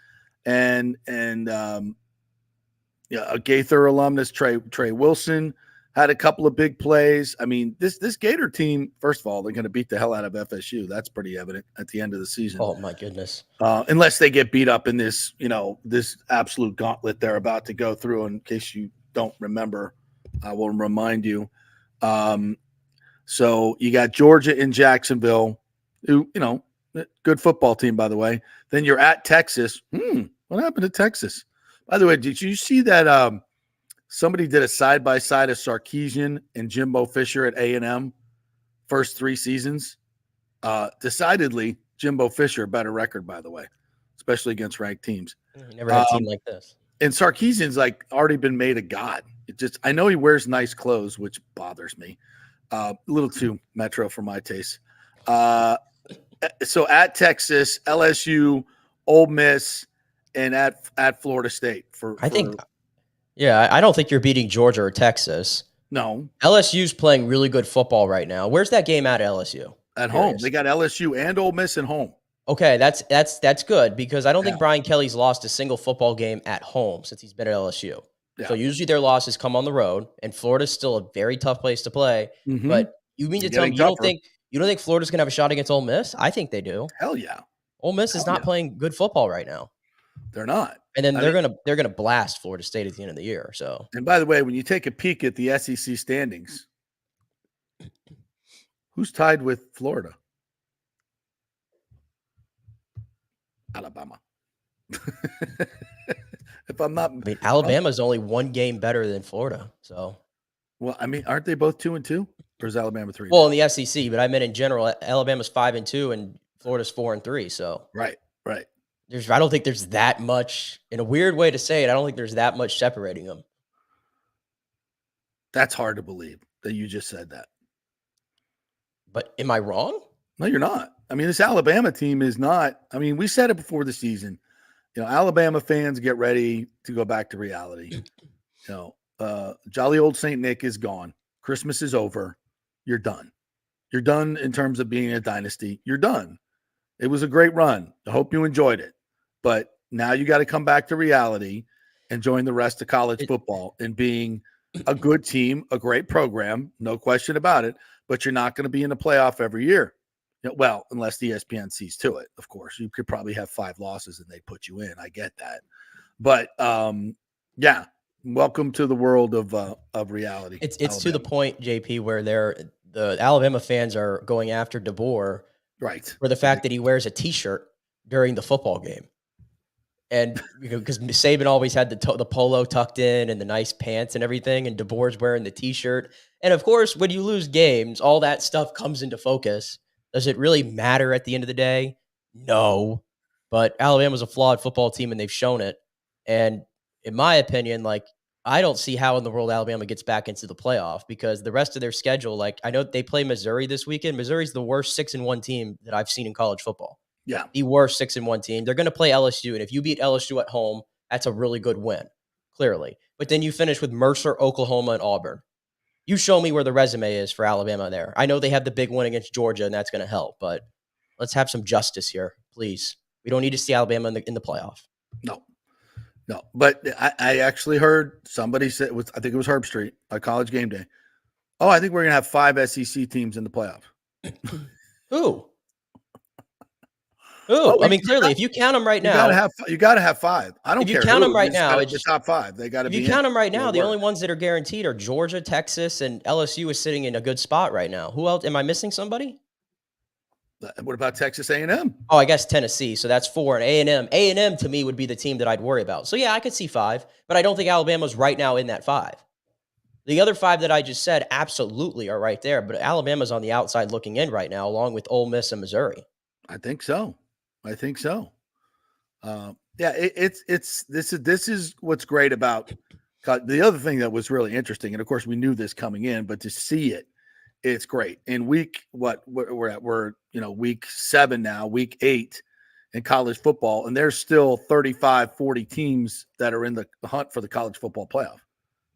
S4: and a Gaither alumnus, Trey Wilson, had a couple of big plays. I mean, this Gator team, first of all, they're going to beat the hell out of FSU. That's pretty evident at the end of the season.
S5: Oh my goodness!
S4: Unless they get beat up in this, you know, this absolute gauntlet they're about to go through. In case you don't remember, I will remind you. So you got Georgia in Jacksonville, who, you know, good football team, by the way. Then you're at Texas. What happened to Texas? By the way, did you see that somebody did a side-by-side of Sarkisian and Jimbo Fisher at A&M first 3 seasons? Decidedly, Jimbo Fisher, better record, by the way, especially against ranked teams.
S5: He never had a team like this.
S4: And Sarkisian's like already been made a god. I know he wears nice clothes, which bothers me. A little too metro for my taste. So at Texas, LSU, Ole Miss, and at Florida State. I
S5: don't think you're beating Georgia or Texas.
S4: No.
S5: LSU's playing really good football right now. Where's that game at LSU?
S4: At home. They got LSU and Ole Miss at home.
S5: Okay, that's good, because I don't think Brian Kelly's lost a single football game at home since he's been at LSU. Yeah. So usually their losses come on the road, and Florida's still a very tough place to play. Mm-hmm. But you mean to tell me you don't think Florida's gonna have a shot against Ole Miss? I think they do.
S4: Hell yeah.
S5: Ole Miss is not playing good football right now.
S4: They're not.
S5: And then they're gonna blast Florida State at the end of the year. So,
S4: and by the way, when you take a peek at the SEC standings, who's tied with Florida? Alabama. If I'm not,
S5: Alabama's only one game better than Florida. So,
S4: well, I mean, aren't they both 2-2, or is Alabama 3?
S5: Well, in the SEC, but I meant in general, Alabama's 5-2 and Florida's 4-3. So,
S4: right.
S5: I don't think there's that much, in a weird way to say it, I don't think there's that much separating them.
S4: That's hard to believe that you just said that.
S5: But am I wrong?
S4: No, you're not. I mean, this Alabama team is not. I mean, we said it before the season. Alabama fans, get ready to go back to reality. Jolly old St. Nick is gone. Christmas is over. You're done. You're done in terms of being a dynasty. You're done. It was a great run. I hope you enjoyed it. But now you got to come back to reality and join the rest of college football and being a good team, a great program, no question about it. But you're not going to be in the playoff every year. Well, unless the ESPN sees to it, of course. You could probably have 5 losses and they put you in. I get that. But, yeah, welcome to the world of reality.
S5: It's to the point, JP, where the Alabama fans are going after DeBoer
S4: right
S5: for the fact that he wears a T-shirt during the football game. And because Saban always had the polo tucked in and the nice pants and everything, and DeBoer's wearing the T-shirt. And of course, when you lose games, all that stuff comes into focus. Does it really matter at the end of the day? No. But Alabama's a flawed football team, and they've shown it. And in my opinion, I don't see how in the world Alabama gets back into the playoff, because the rest of their schedule, I know they play Missouri this weekend. Missouri's the worst 6-1 team that I've seen in college football.
S4: Yeah.
S5: The worst 6-1 team. They're going to play LSU, and if you beat LSU at home, that's a really good win, clearly. But then you finish with Mercer, Oklahoma, and Auburn. You show me where the resume is for Alabama there. I know they have the big win against Georgia, and that's going to help, but let's have some justice here, please. We don't need to see Alabama in the playoff.
S4: No. But I actually heard somebody say, I think it was Herb Street, on College Game Day. Oh, I think we're going to have 5 SEC teams in the playoff.
S5: Who? I mean, clearly, if you count them right now,
S4: you got to have 5. I don't care.
S5: If you count them right now,
S4: it's the top 5. They got to be.
S5: If you count them right now, the only ones that are guaranteed are Georgia, Texas, and LSU is sitting in a good spot right now. Who else? Am I missing somebody?
S4: What about Texas A&M?
S5: Oh, I guess Tennessee. So that's 4. And A&M. A&M to me would be the team that I'd worry about. So yeah, I could see 5, but I don't think Alabama's right now in that 5. The other 5 that I just said absolutely are right there, but Alabama's on the outside looking in right now, along with Ole Miss and Missouri.
S4: I think so. Yeah, this is what's great about the other thing that was really interesting, and of course we knew this coming in, but to see it, it's great. In week we're week 7 now, week 8 in college football, and there's still 35, 40 teams that are in the hunt for the college football playoff.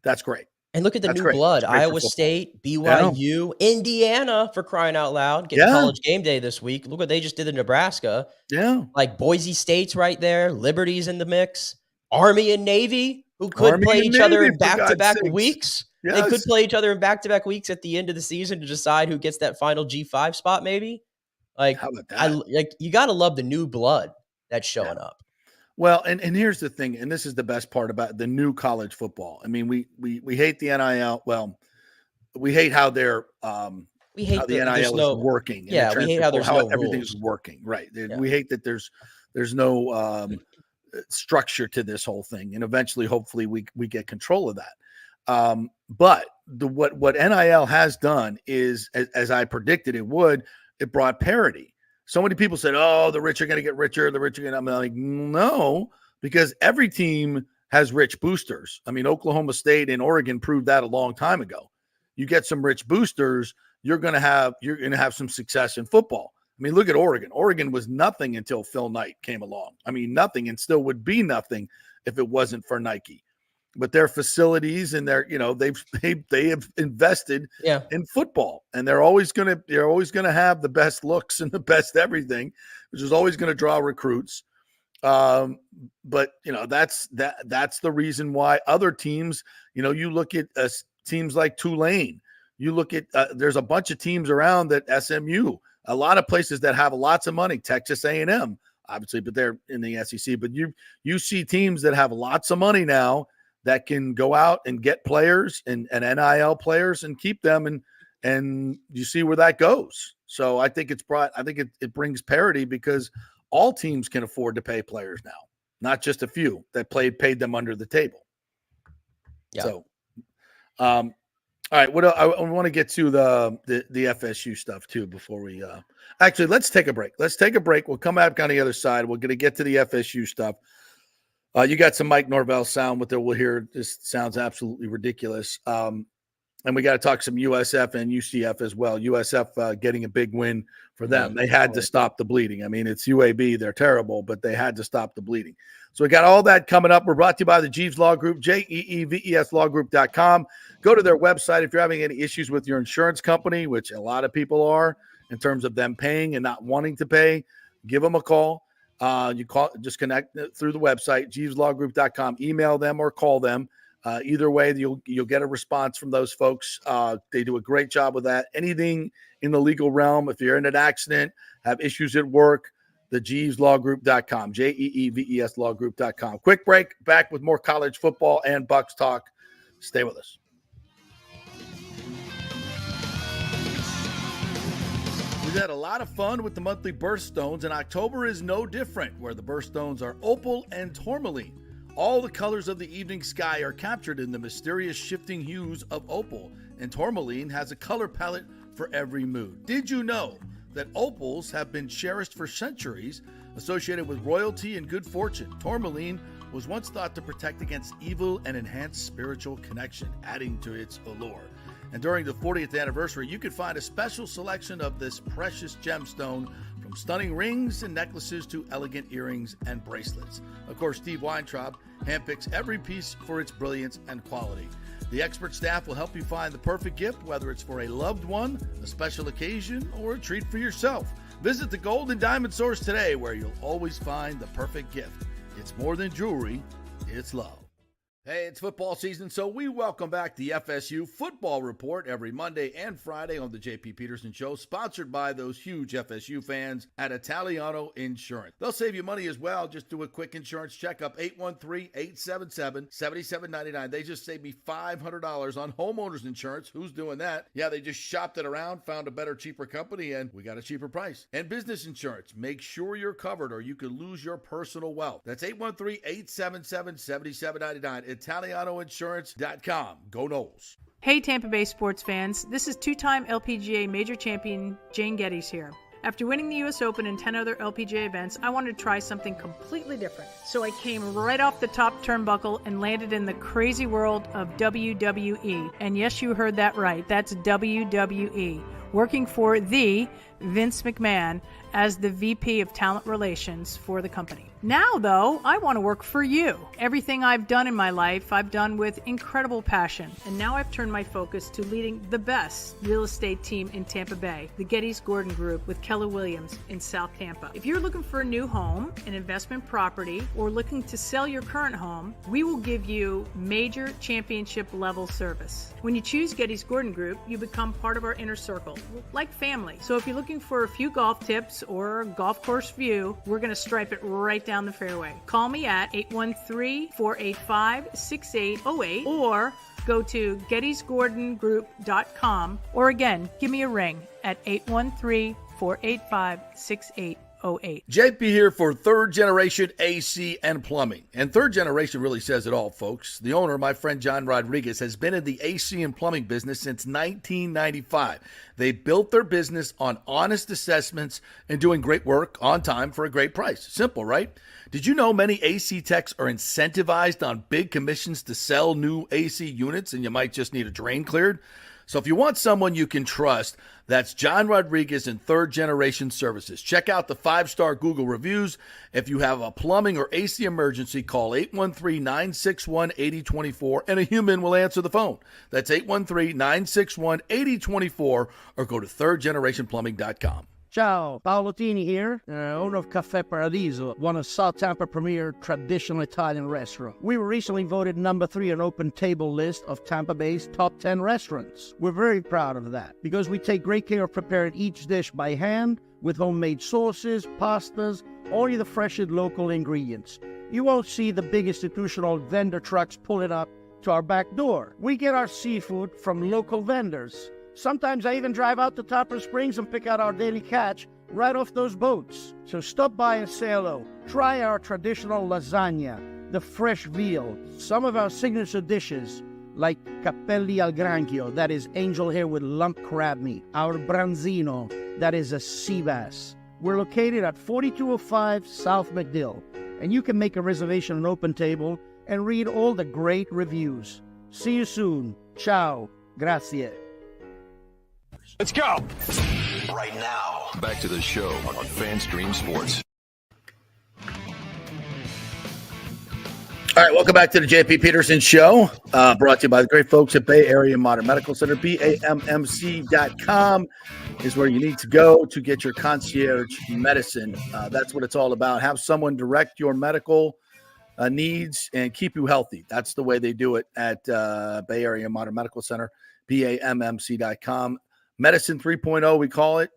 S4: That's great.
S5: And look at the new blood. Iowa State, BYU, Indiana, for crying out loud, getting College Game Day this week. Look what they just did in Nebraska.
S4: Yeah.
S5: Boise State's right there. Liberty's in the mix. Army and Navy, who could play each other in back-to-back weeks. Yes. They could play each other in back-to-back weeks at the end of the season to decide who gets that final G5 spot, maybe. How about that? You got to love the new blood that's showing up.
S4: Well, and here's the thing, and this is the best part about the new college football. I mean, we hate the NIL. Well, we hate how they're
S5: we hate
S4: how the NIL is working.
S5: Yeah, we hate how there's no
S4: everything's working. Right. Yeah. We hate that there's no structure to this whole thing, and eventually, hopefully, we get control of that. But what NIL has done is, as I predicted it would, it brought parity. So many people said, oh, the rich are going to get richer. The rich are going to, I'm like, no, because every team has rich boosters. I mean, Oklahoma State and Oregon proved that a long time ago. You get some rich boosters, you're going to have some success in football. I mean, look at Oregon. Oregon was nothing until Phil Knight came along. I mean, nothing, and still would be nothing if it wasn't for Nike. But their facilities and their, they have invested in football, and they're always going to have the best looks and the best everything, which is always going to draw recruits. But that's the reason why other teams, you look at teams like Tulane, you look at there's a bunch of teams around that SMU, a lot of places that have lots of money, Texas A&M, obviously, but they're in the SEC. But you see teams that have lots of money now that can go out and get players and NIL players and keep them, and you see where that goes. So I think it brings parity, because all teams can afford to pay players now, not just a few that paid them under the table. Yeah. So, all right. What I want to get to the FSU stuff too before we actually let's take a break. We'll come back on the other side. We're going to get to the FSU stuff. You got some Mike Norvell sound, what we'll hear. This sounds absolutely ridiculous. And we got to talk some USF and UCF as well. USF getting a big win for them. They had to stop the bleeding. I mean, it's UAB. They're terrible, but they had to stop the bleeding. So we got all that coming up. We're brought to you by the Jeeves Law Group, JEEVESLawgroup.com. Go to their website if you're having any issues with your insurance company, which a lot of people are in terms of them paying and not wanting to pay. Give them a call. Just connect through the website, JeevesLawGroup.com. Email them or call them. Either way, you'll get a response from those folks. They do a great job with that. Anything in the legal realm, if you're in an accident, have issues at work, the JeevesLawGroup.com, JEEVESLawgroup.com. Quick break, back with more college football and Bucs talk. Stay with us. We've had a lot of fun with the monthly birthstones, and October is no different, where the birthstones are opal and tourmaline. All the colors of the evening sky are captured in the mysterious shifting hues of opal, and tourmaline has a color palette for every mood. Did you know that opals have been cherished for centuries, associated with royalty and good fortune? Tourmaline was once thought to protect against evil and enhance spiritual connection, adding to its allure. And during the 40th anniversary, you could find a special selection of this precious gemstone, from stunning rings and necklaces to elegant earrings and bracelets. Of course, Steve Weintraub handpicks every piece for its brilliance and quality. The expert staff will help you find the perfect gift, whether it's for a loved one, a special occasion, or a treat for yourself. Visit the Gold and Diamond Source today, where you'll always find the perfect gift. It's more than jewelry, it's love. Hey, it's football season, so we welcome back the FSU Football Report every Monday and Friday on the J.P. Peterson Show, sponsored by those huge FSU fans at Italiano Insurance. They'll save you money as well. Just do a quick insurance checkup, 813-877-7799. They just saved me $500 on homeowners insurance. Who's doing that? Yeah, they just shopped it around, found a better, cheaper company, and we got a cheaper price. And business insurance. Make sure you're covered or you could lose your personal wealth. That's 813-877-7799. ItalianoInsurance.com. Go Noles.
S6: Hey Tampa Bay sports fans, this is two-time LPGA major champion Jane Geddes here. After winning the US Open and 10 other LPGA events, I wanted to try something completely different. So I came right off the top turnbuckle and landed in the crazy world of WWE. And yes, you heard that right, that's WWE. Working for the Vince McMahon as the VP of Talent Relations for the company. Now, though, I want to work for you. Everything I've done in my life, I've done with incredible passion. And now I've turned my focus to leading the best real estate team in Tampa Bay, the Geddes Gordon Group with Keller Williams in South Tampa. If you're looking for a new home, an investment property, or looking to sell your current home, we will give you major championship level service. When you choose Geddes Gordon Group, you become part of our inner circle, like family. So if you're looking for a few golf tips or a golf course view, we're going to stripe it right down the fairway. Call me at 813-485-6808 or go to GettysGordonGroup.com, or again, give me a ring at 813-485-6808.
S4: JP here for Third Generation AC and Plumbing. And Third Generation really says it all, folks. The owner, my friend John Rodriguez, has been in the AC and plumbing business since 1995. They built their business on honest assessments and doing great work on time for a great price. Simple, right? Did you know many AC techs are incentivized on big commissions to sell new AC units, and you might just need a drain cleared? So if you want someone you can trust, that's John Rodriguez and Third Generation Services. Check out the 5-star Google reviews. If you have a plumbing or AC emergency, call 813-961-8024 and a human will answer the phone. That's 813-961-8024 or go to thirdgenerationplumbing.com.
S7: Ciao, Paolo Tini here, owner of Caffè Paradiso, one of South Tampa premier traditional Italian restaurant. We were recently voted number 3 on Open Table list of Tampa Bay's top 10 restaurants. We're very proud of that because we take great care of preparing each dish by hand with homemade sauces, pastas, only the freshest local ingredients. You won't see the big institutional vendor trucks pulling up to our back door. We get our seafood from local vendors. Sometimes I even drive out to Topper Springs and pick out our daily catch right off those boats. So stop by and say hello. Try our traditional lasagna, the fresh veal, some of our signature dishes like capelli al granchio, that is angel hair with lump crab meat, our branzino, that is a sea bass. We're located at 4205 South McDill, and you can make a reservation on Open Table and read all the great reviews. See you soon. Ciao. Grazie.
S3: Let's go.
S1: Right now, back to the show on FanStream Sports.
S4: All right, welcome back to the JP Peterson Show, brought to you by the great folks at Bay Area Modern Medical Center. BAMMC.com is where you need to go to get your concierge medicine. That's what it's all about. Have someone direct your medical needs and keep you healthy. That's the way they do it at Bay Area Modern Medical Center, BAMMC.com. Medicine 3.0, we call it,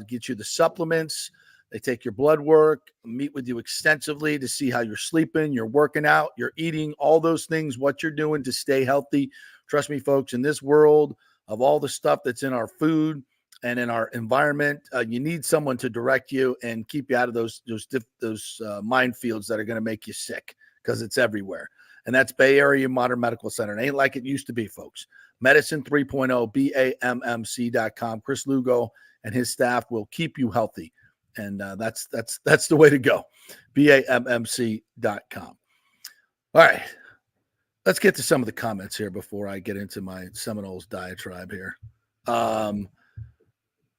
S4: get you the supplements. They take your blood work, meet with you extensively to see how you're sleeping, you're working out, you're eating, all those things, what you're doing to stay healthy. Trust me, folks, in this world of all the stuff that's in our food and in our environment, you need someone to direct you and keep you out of those minefields that are going to make you sick, because it's everywhere. And that's Bay Area Modern Medical Center. It ain't like it used to be, folks. Medicine 3.0, BAMMC.com. Chris Lugo and his staff will keep you healthy. And that's the way to go. BAMMC.com. All right. Let's get to some of the comments here before I get into my Seminoles diatribe here.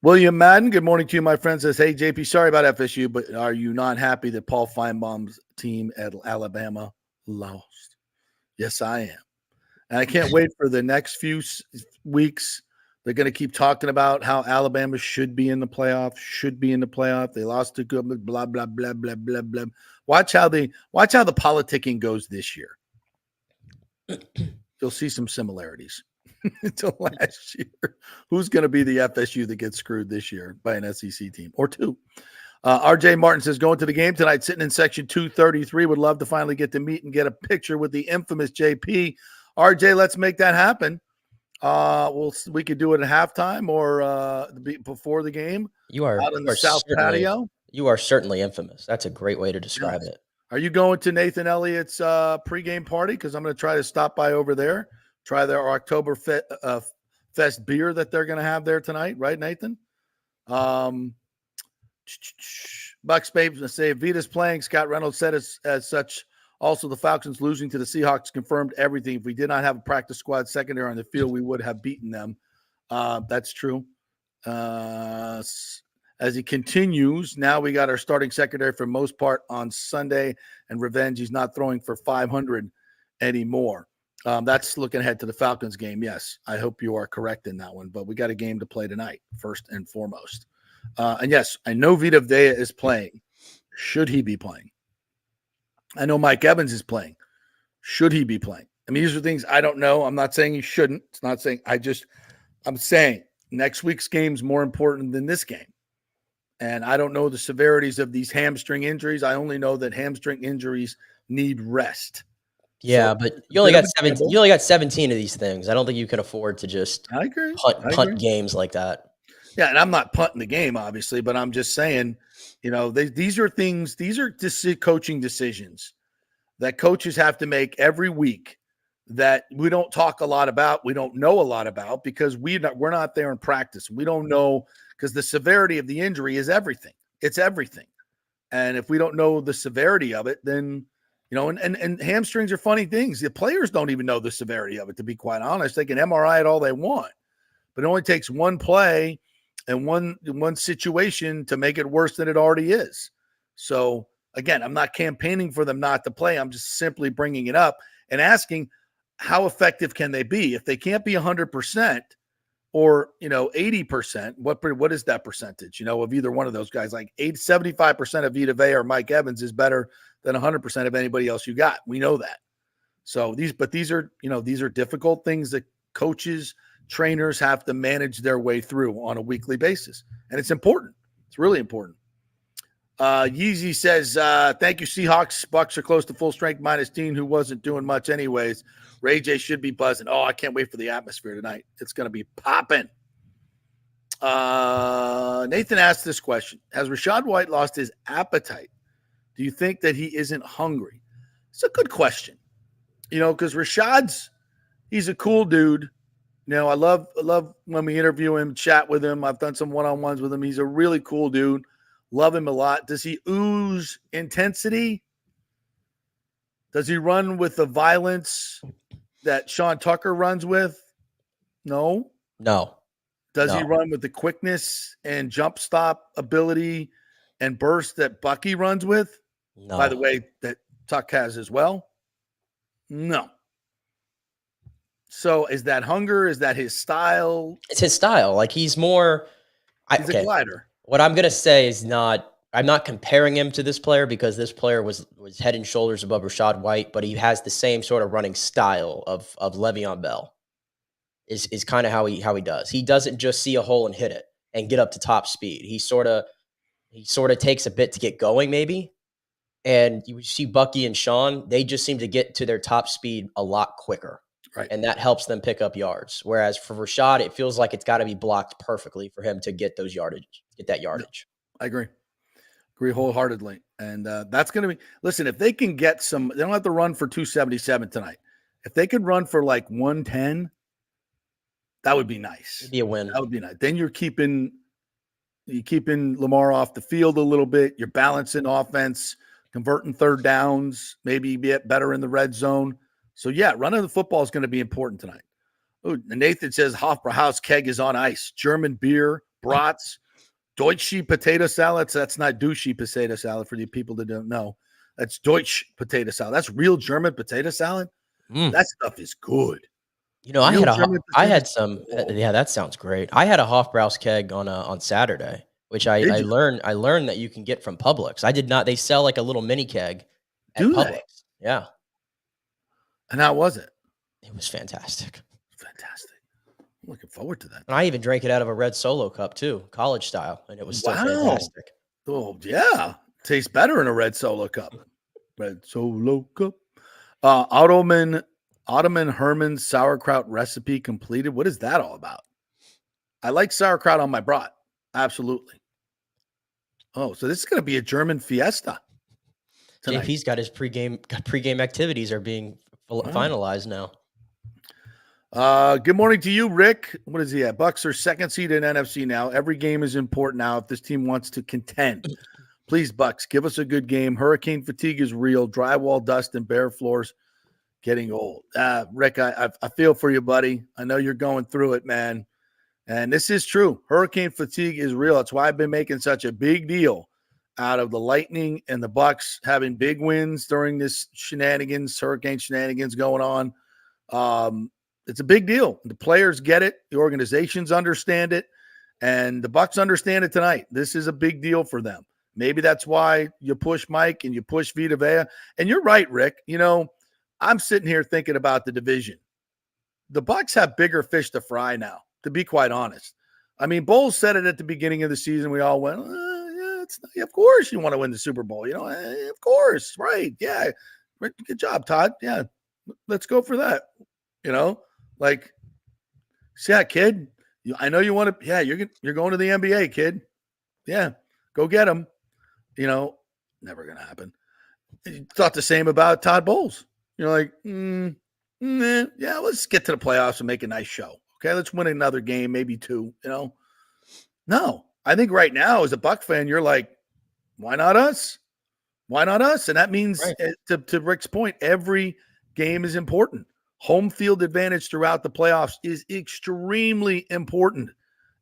S4: William Madden, good morning to you, my friend, says, hey, JP, sorry about FSU, but are you not happy that Paul Feinbaum's team at Alabama lost? Yes, I am. And I can't wait for the next few weeks. They're going to keep talking about how Alabama should be in the playoff. They lost to good, blah, blah, blah, blah, blah, blah. Watch how the politicking goes this year. You'll see some similarities to last year. Who's going to be the FSU that gets screwed this year by an SEC team or two? RJ Martin says, going to the game tonight, sitting in section 233. Would love to finally get to meet and get a picture with the infamous JP. RJ, let's make that happen. We could do it at halftime or before the game.
S5: You are
S4: out on the south patio.
S5: You are certainly infamous. That's a great way to describe it.
S4: Are you going to Nathan Elliott's pregame party? Because I'm going to try to stop by over there, try their October Fest beer that they're going to have there tonight, right, Nathan? Bucs Babes say Vita's playing. Scott Reynolds said as such. Also, the Falcons losing to the Seahawks confirmed everything. If we did not have a practice squad secondary on the field, we would have beaten them. That's true. As he continues, now we got our starting secondary for most part on Sunday, and revenge. He's not throwing for 500 anymore. That's looking ahead to the Falcons game. Yes, I hope you are correct in that one, but we got a game to play tonight, first and foremost. And yes, I know Vita Vea is playing. Should he be playing? I know Mike Evans is playing. Should he be playing? I mean, these are things I don't know. I'm not saying he shouldn't. It's not saying I'm saying next week's game is more important than this game. And I don't know the severities of these hamstring injuries. I only know that hamstring injuries need rest.
S5: Yeah,
S4: So,
S5: but you only got 17. You only got 17 of these things. I don't think you can afford to just
S4: I agree.
S5: punt games like that.
S4: Yeah, and I'm not punting the game, obviously, but I'm just saying, these are coaching decisions that coaches have to make every week that we don't talk a lot about, we don't know a lot about, because we're not there in practice. We don't know, because the severity of the injury is everything. It's everything. And if we don't know the severity of it, then, and hamstrings are funny things. The players don't even know the severity of it, to be quite honest. They can MRI it all they want, but it only takes one play and one situation to make it worse than it already is. So again, I'm not campaigning for them not to play. I'm just simply bringing it up and asking, how effective can they be? If they can't be 100% or 80%, what is that percentage? Of either one of those guys, like 75% of Vita Vea or Mike Evans is better than 100% of anybody else you got. We know that. So these are difficult things that coaches, trainers have to manage their way through on a weekly basis. And it's important. It's really important. Yeezy says, thank you, Seahawks. Bucs are close to full strength minus Dean, who wasn't doing much anyways. Ray J should be buzzing. Oh, I can't wait for the atmosphere tonight. It's going to be popping. Nathan asked this question. Has Rachaad White lost his appetite? Do you think that he isn't hungry? It's a good question. Because he's a cool dude. I love when we interview him, chat with him. I've done some one-on-ones with him. He's a really cool dude. Love him a lot. Does he ooze intensity? Does he run with the violence that Sean Tucker runs with? No.
S5: No.
S4: Does he
S5: No.
S4: run with the quickness and jump stop ability and burst that Bucky runs with?
S5: No.
S4: By the way, that Tuck has as well? No. So is that hunger? Is that his style?
S5: It's his style. Like he's more.
S4: He's a glider.
S5: What I'm gonna say is not. I'm not comparing him to this player because this player was head and shoulders above Rashad White, but he has the same sort of running style of Le'Veon Bell. Is kind of how he does. He doesn't just see a hole and hit it and get up to top speed. He sort of takes a bit to get going, maybe. And you see Bucky and Sean, they just seem to get to their top speed a lot quicker.
S4: Right.
S5: And that helps them pick up yards. Whereas for Rashad, it feels like it's got to be blocked perfectly for him to get that yardage.
S4: I agree. Agree wholeheartedly. And that's going to be, listen, if they can get some, they don't have to run for 277 tonight. If they could run for like 110, that would be nice.
S5: It'd be a win.
S4: That would be nice. Then you're keeping Lamar off the field a little bit. You're balancing offense, converting third downs, maybe get better in the red zone. So, yeah, running the football is going to be important tonight. Ooh, Nathan says Hofbrauhaus keg is on ice. German beer, brats, Deutsche potato salads. That's not douchey potato salad for the people that don't know. That's Deutsch potato salad. That's real German potato salad. That stuff is good.
S5: You know, I had some. Yeah, that sounds great. I had a Hofbrauhaus keg on Saturday, which I learned that you can get from Publix. I did not. They sell like a little mini keg at Publix. Yeah.
S4: And how was it?
S5: It was fantastic.
S4: Fantastic. I'm looking forward to that.
S5: And I even drank it out of a red Solo cup too, college style, and it was still fantastic.
S4: Oh yeah, tastes better in a red Solo cup. Red Solo cup. Ottoman Herman's sauerkraut recipe completed. What is that all about? I like sauerkraut on my brat. Absolutely. Oh, so this is going to be a German fiesta tonight.
S5: JP's got his pregame activities are being finalized now.
S4: Good morning to you, Rick. What is he at? Bucs are second seed in NFC now. Every game is important now if this team wants to contend. Please, Bucs, give us a good game. Hurricane fatigue is real. Drywall dust and bare floors getting old. Rick, I feel for you, buddy. I know you're going through it, man. And this is true. Hurricane fatigue is real. That's why I've been making such a big deal out of the Lightning and the Bucs having big wins during this hurricane shenanigans going on. It's a big deal. The players get it. The organizations understand it. And the Bucs understand it tonight. This is a big deal for them. Maybe that's why you push Mike and you push Vita Vea. And you're right, Rick. You know, I'm sitting here thinking about the division. The Bucs have bigger fish to fry now, to be quite honest. I mean, Bowles said it at the beginning of the season. We all went, yeah, of course you want to win the Super Bowl. You know, of course, right. Yeah, good job, Todd. Yeah, let's go for that. You know, like, yeah, kid, I know you want to, yeah, you're going to the NBA, kid. Yeah, go get him. You know, never going to happen. You thought the same about Todd Bowles. You're like, yeah, let's get to the playoffs and make a nice show. Okay, let's win another game, maybe two, you know. No, I think right now as a Buck fan, you're like, why not us? Why not us? And that means, right, to Rick's point, every game is important. Home field advantage throughout the playoffs is extremely important,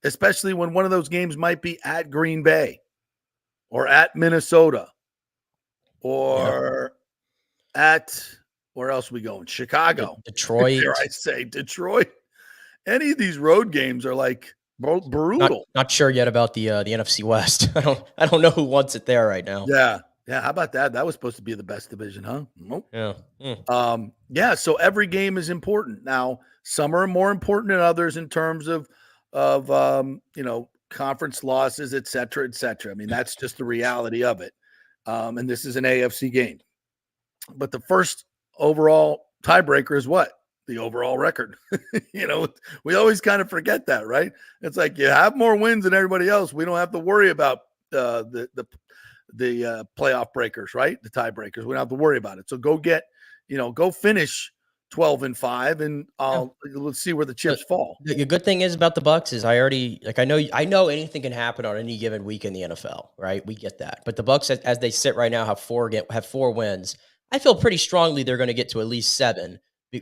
S4: especially when one of those games might be at Green Bay or at Minnesota or at, where else are we going? Chicago.
S5: Detroit.
S4: Dare I say Detroit. Any of these road games are like brutal.
S5: Not sure yet about the NFC West. I don't know who wants it there right now.
S4: Yeah. How about that? That was supposed to be the best division, huh? Nope.
S5: Yeah.
S4: So every game is important. Now, some are more important than others in terms of conference losses, et cetera, et cetera. I mean, that's just the reality of it. And this is an AFC game. But the first overall tiebreaker is what? The overall record. We always kind of forget that, right? It's like you have more wins than everybody else. We don't have to worry about the playoff breakers, right? The tiebreakers. We don't have to worry about it. So go finish 12-5, and let's see where the chips fall.
S5: The good thing is about the Bucs is I know anything can happen on any given week in the NFL, right? We get that, but the Bucs, as they sit right now, have four wins. I feel pretty strongly they're going to get to at least 7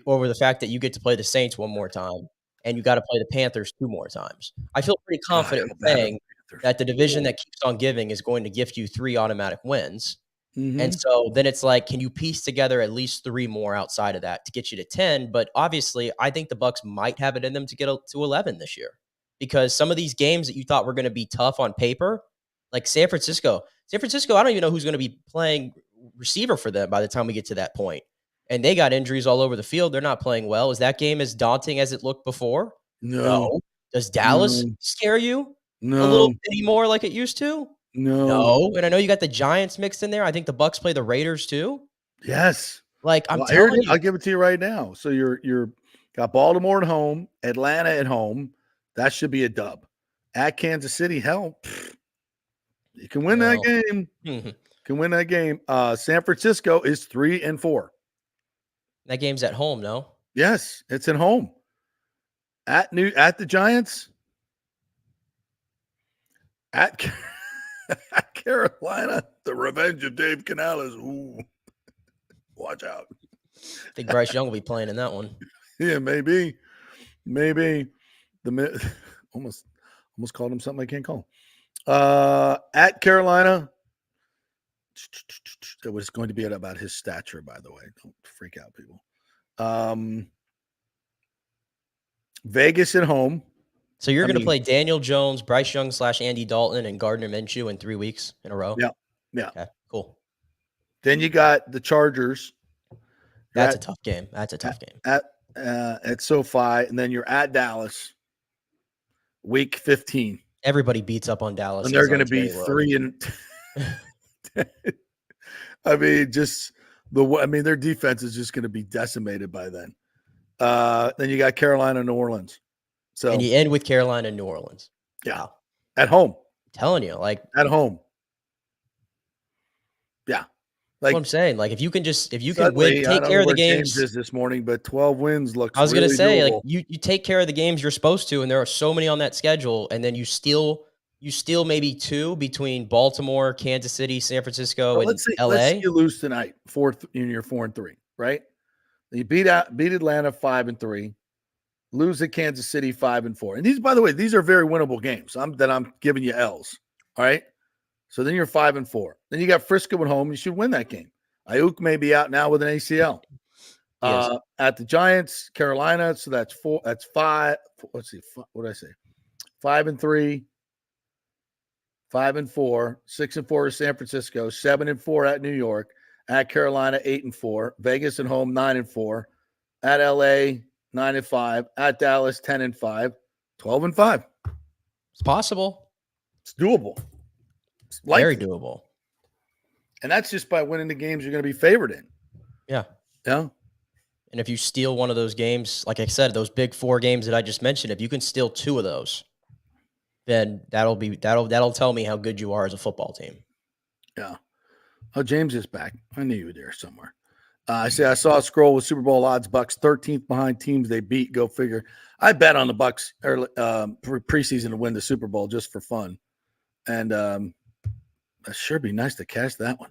S5: over the fact that you get to play the Saints one more time. and you got to play the Panthers 2 more times. I feel pretty confident
S4: how
S5: in
S4: bad are
S5: saying
S4: the Panthers?
S5: that the division that keeps on giving is going to gift you 3 automatic wins.
S4: Mhm.
S5: And so then it's like, can you piece together at least 3 more outside of that to get you to 10? But obviously, I think the Bucs might have it in them to get to 11 this year, because some of these games that you thought were going to be tough on paper, like San Francisco, I don't even know who's going to be playing receiver for them by the time we get to that point. And they got injuries all over the field. They're not playing well. Is that game as daunting as it looked before?
S4: No.
S5: Does Dallas
S4: No.
S5: scare you a
S4: No.
S5: little bit anymore like it used to?
S4: No.
S5: No. And I know you got the Giants mixed in there. I think the Bucs play the Raiders too.
S4: Yes.
S5: Like, I'm
S4: Well, here it
S5: telling
S4: is.
S5: you.
S4: I'll give it to you right now. So you're got Baltimore at home, Atlanta at home. That should be a dub. At Kansas City, hell, you can win that game.
S5: Mhm.
S4: Can win that game. San Francisco is 3-4.
S5: That game's at home, no?
S4: Yes, it's at home. At the Giants. At Carolina, the revenge of Dave Canales. Ooh, watch out.
S5: I think Bryce Young will be playing in that one.
S4: Yeah, maybe. Almost called him something I can't call. At Carolina, it was going to be about his stature, by the way. Don't freak out, people. Vegas at home.
S5: So you're going to play Daniel Jones, Bryce Young / Andy Dalton, and Gardner Minshew in 3 weeks in a row?
S4: Yeah.
S5: Okay, cool.
S4: Then you got the Chargers.
S5: That's a tough game.
S4: At SoFi, and then you're at Dallas. Week 15.
S5: Everybody beats up on Dallas.
S4: And they're going to be 3 and I mean, their defense is just going to be decimated by then. Then you got Carolina, New Orleans. So
S5: and you end with Carolina and New Orleans.
S4: Yeah.
S5: Wow.
S4: At home.
S5: I'm telling you, like
S4: at home. Yeah.
S5: Like what I'm saying, like if you can win, take care of the games.
S4: James is this morning, but 12 wins looks.
S5: I was
S4: really
S5: gonna say,
S4: doable.
S5: like you take care of the games you're supposed to, and there are so many on that schedule, and then you steal maybe 2 between Baltimore, Kansas City, San Francisco, and LA.
S4: Let's say you lose tonight, 4-3, right? You beat Atlanta 5-3, lose at Kansas City 5-4, and these, by the way, these are very winnable games. I'm giving you L's. All right. So then you're 5-4. Then you got Frisco at home. You should win that game. Ayuk may be out now with an ACL.
S5: Yes.
S4: At the Giants, Carolina. So that's 4. That's 5. Let's see. What did I say? 5-3, 5-4, 6-4 at San Francisco, 7-4 at New York, at Carolina 8-4, Vegas at home 9-4, at LA 9-5, at Dallas 10-5, 12-5.
S5: It's possible.
S4: It's doable.
S5: Very doable.
S4: And that's just by winning the games you're going to be favored in.
S5: Yeah.
S4: Yeah.
S5: And if you steal one of those games, like I said, those big 4 games that I just mentioned, if you can steal 2 of those, then that'll tell me how good you are as a football team.
S4: Yeah. Oh, James is back. I knew you were there somewhere. I saw a scroll with Super Bowl odds. Bucs 13th behind teams they beat. Go figure. I bet on the Bucs early preseason to win the Super Bowl just for fun, and that sure be nice to cash that one.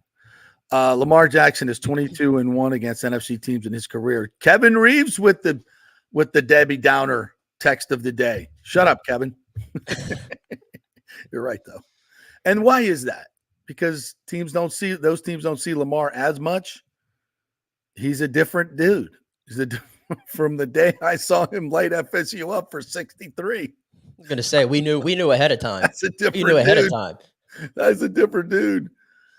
S4: Lamar Jackson is 22-1 against NFC teams in his career. Kevin Reeves with the Debbie Downer text of the day. Shut up, Kevin. You're right though. And why is that? Because those teams don't see Lamar as much. He's a different dude. From the day I saw him light FSU up for 63.
S5: I'm gonna say we knew ahead of time.
S4: That's a different
S5: we knew ahead
S4: dude.
S5: of time.
S4: That's a different dude.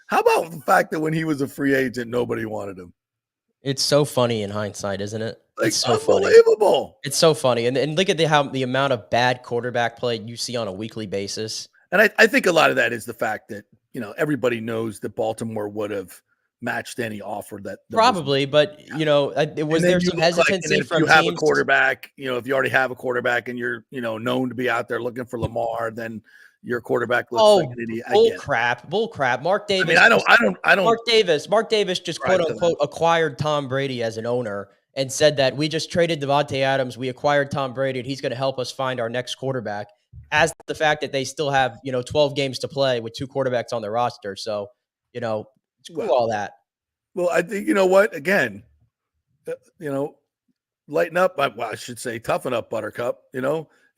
S4: How about the fact that when he was a free agent, nobody wanted him?
S5: It's so funny in hindsight, isn't it?
S4: Like,
S5: it's so
S4: unbelievable.
S5: Funny. It's so funny. And look at the amount of bad quarterback play you see on a weekly basis.
S4: And I think a lot of that is the fact that, everybody knows that Baltimore would have matched any offer that
S5: probably, but there's some hesitancy from
S4: you have
S5: teams.
S4: A quarterback, if you already have a quarterback and you're, known to be out there looking for Lamar, then your quarterback looks like an idiot.
S5: Bull crap. Mark Davis.
S4: I mean, I don't.
S5: Mark Davis just quote unquote acquired Tom Brady as an owner and said that we just traded Devontae Adams. We acquired Tom Brady and he's going to help us find our next quarterback. As the fact that they still have, 12 games to play with 2 quarterbacks on their roster. So, screw all that.
S4: Well, I think, you know what, again, lighten up. Well, I should say toughen up, Buttercup.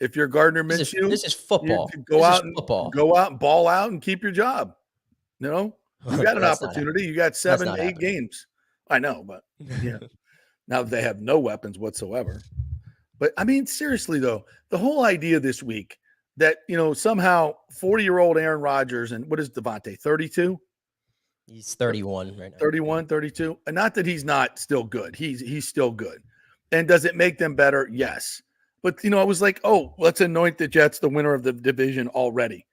S4: If you're Gardner Minshew,
S5: This is football.
S4: Go
S5: This is
S4: out and
S5: football.
S4: go out and ball out and keep your job. You got an
S5: That's not
S4: opportunity. You got 7-8
S5: happening.
S4: games. I know, but yeah. Now they have no weapons whatsoever. But I mean, seriously though, the whole idea this week that somehow 40-year-old Aaron Rodgers and what is Devontae, 32?
S5: He's 31 right now.
S4: 31, 32. And not that he's not still good. He's still good. And does it make them better? Yes. But I was like, oh, let's anoint the Jets the winner of the division already.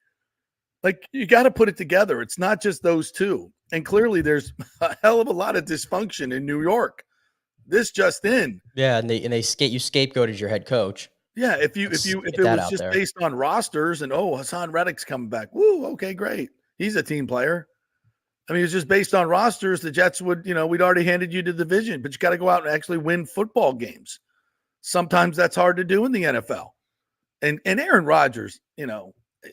S4: Like, you got to put it together. It's not just those two. And clearly there's a hell of a lot of dysfunction in New York. This just in.
S5: Yeah, and you scapegoated your head coach.
S4: Yeah, if it was just based on rosters and Hassan Reddick's coming back. Woo, okay, great. He's a team player. I mean, it's just based on rosters. The Jets would, we'd already handed you the division, but you got to go out and actually win football games. Sometimes that's hard to do in the NFL. And Aaron Rodgers,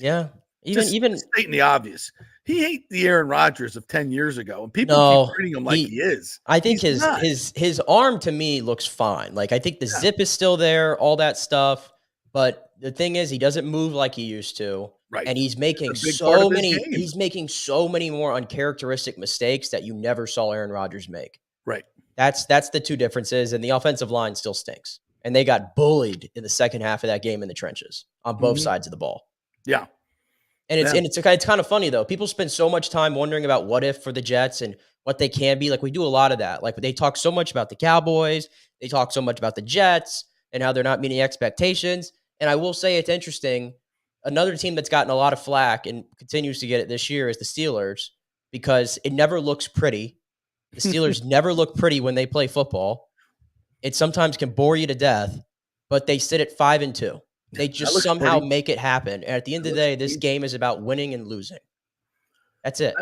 S5: Yeah. Even
S4: stating the obvious. He ain't the Aaron Rodgers of 10 years ago, and people keep treating him like he is.
S5: I think his arm to me looks fine. Like, I think the zip is still there, all that stuff. But the thing is, he doesn't move like he used to.
S4: Right.
S5: And he's making so many more uncharacteristic mistakes that you never saw Aaron Rodgers make.
S4: Right.
S5: That's the two differences. And the offensive line still stinks. And they got bullied in the second half of that game in the trenches on both sides of the ball.
S4: Yeah.
S5: And it's kind of funny though. People spend so much time wondering about what if for the Jets and what they can be. Like, we do a lot of that. Like, they talk so much about the Cowboys. They talk so much about the Jets and how they're not meeting expectations. And I will say it's interesting. Another team that's gotten a lot of flack and continues to get it this year is the Steelers, because it never looks pretty. The Steelers never look pretty when they play football. It sometimes can bore you to death, but they sit at 5-2. They just somehow make it happen. And at the end of the day, this game is about winning and losing. That's it.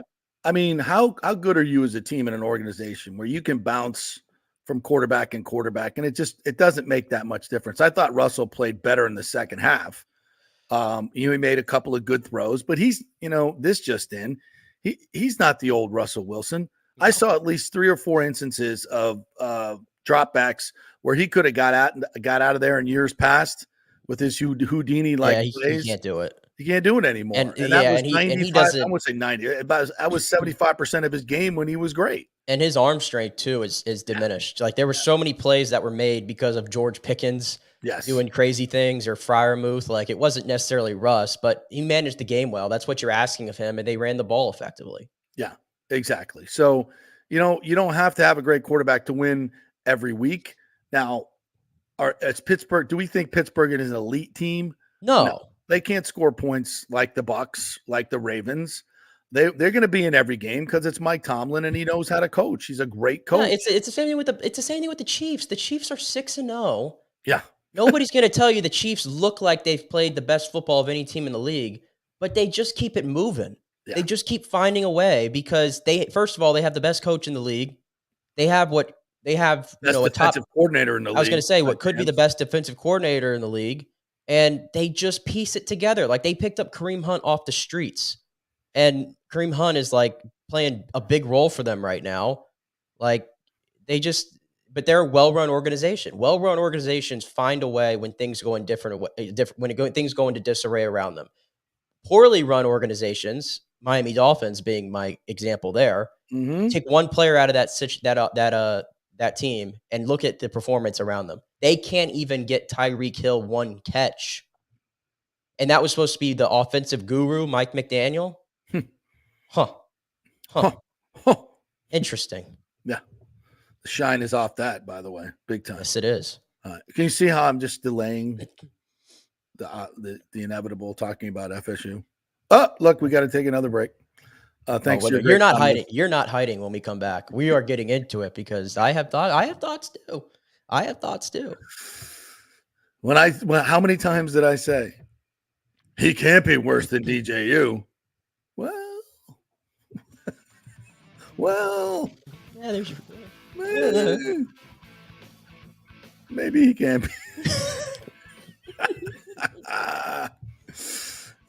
S4: I mean, how good are you as a team and an organization where you can bounce from quarterback and quarterback, and it doesn't make that much difference. I thought Russell played better in the second half. He made a couple of good throws, but he's not the old Russell Wilson. No. I saw at least 3 or 4 instances of dropbacks where he could have got out of there in years past with his Houdini plays.
S5: He can't do it.
S4: He can't do it anymore. And that was 95. I would say 90. I was 75% of his game when he was great.
S5: And his arm strength too is diminished. Like, there were so many plays that were made because of George Pickens doing crazy things, or Freiermuth. Like, it wasn't necessarily Russ, but he managed the game well. That's what you're asking of him, and they ran the ball effectively.
S4: Yeah, exactly. So, you don't have to have a great quarterback to win every week. Now, as Pittsburgh, do we think Pittsburgh is an elite team?
S5: No.
S4: They can't score points like the Bucs, like the Ravens. They're going to be in every game because it's Mike Tomlin and he knows how to coach. He's a great coach.
S5: Yeah, it's the same thing with the Chiefs. The Chiefs are 6-0.
S4: Yeah.
S5: Nobody's going to tell you the Chiefs look like they've played the best football of any team in the league, but they just keep it moving. Yeah. They just keep finding a way because first of all, they have the best coach in the league. They have a top
S4: coordinator in the league.
S5: I was going to say what could be the best defensive coordinator in the league. And they just piece it together. Like, they picked up Kareem Hunt off the streets, and Kareem Hunt is like playing a big role for them right now. Like, but they're a well-run organization. Well-run organizations find a way when things go in things go into disarray around them. Poorly run organizations, Miami Dolphins being my example there, take one player out of that team and look at the performance around them. They can't even get Tyreek Hill one catch. And that was supposed to be the offensive guru, Mike McDaniel. Huh. Interesting.
S4: Yeah. The shine is off that, by the way. Big time.
S5: Yes, it is.
S4: Can you see how I'm just delaying the inevitable, talking about FSU? Oh, look, we got to take another break. Thanks.
S5: You're not hiding. You're not hiding when we come back. We are getting into it because I have thoughts too.
S4: How many times did I say he can't be worse than DJU? Well,
S5: yeah,
S4: maybe he can be.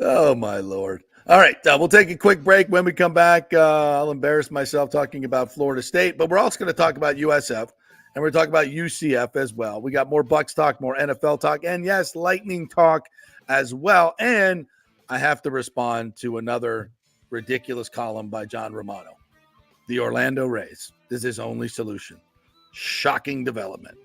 S4: Oh my Lord. All right, we'll take a quick break. When we come back, I'll embarrass myself talking about Florida State, but we're also going to talk about USF And we're talking about UCF as well. We got more Bucs talk, more NFL talk, and yes, Lightning talk as well. And I have to respond to another ridiculous column by John Romano. The Orlando Rays is his only solution. Shocking development.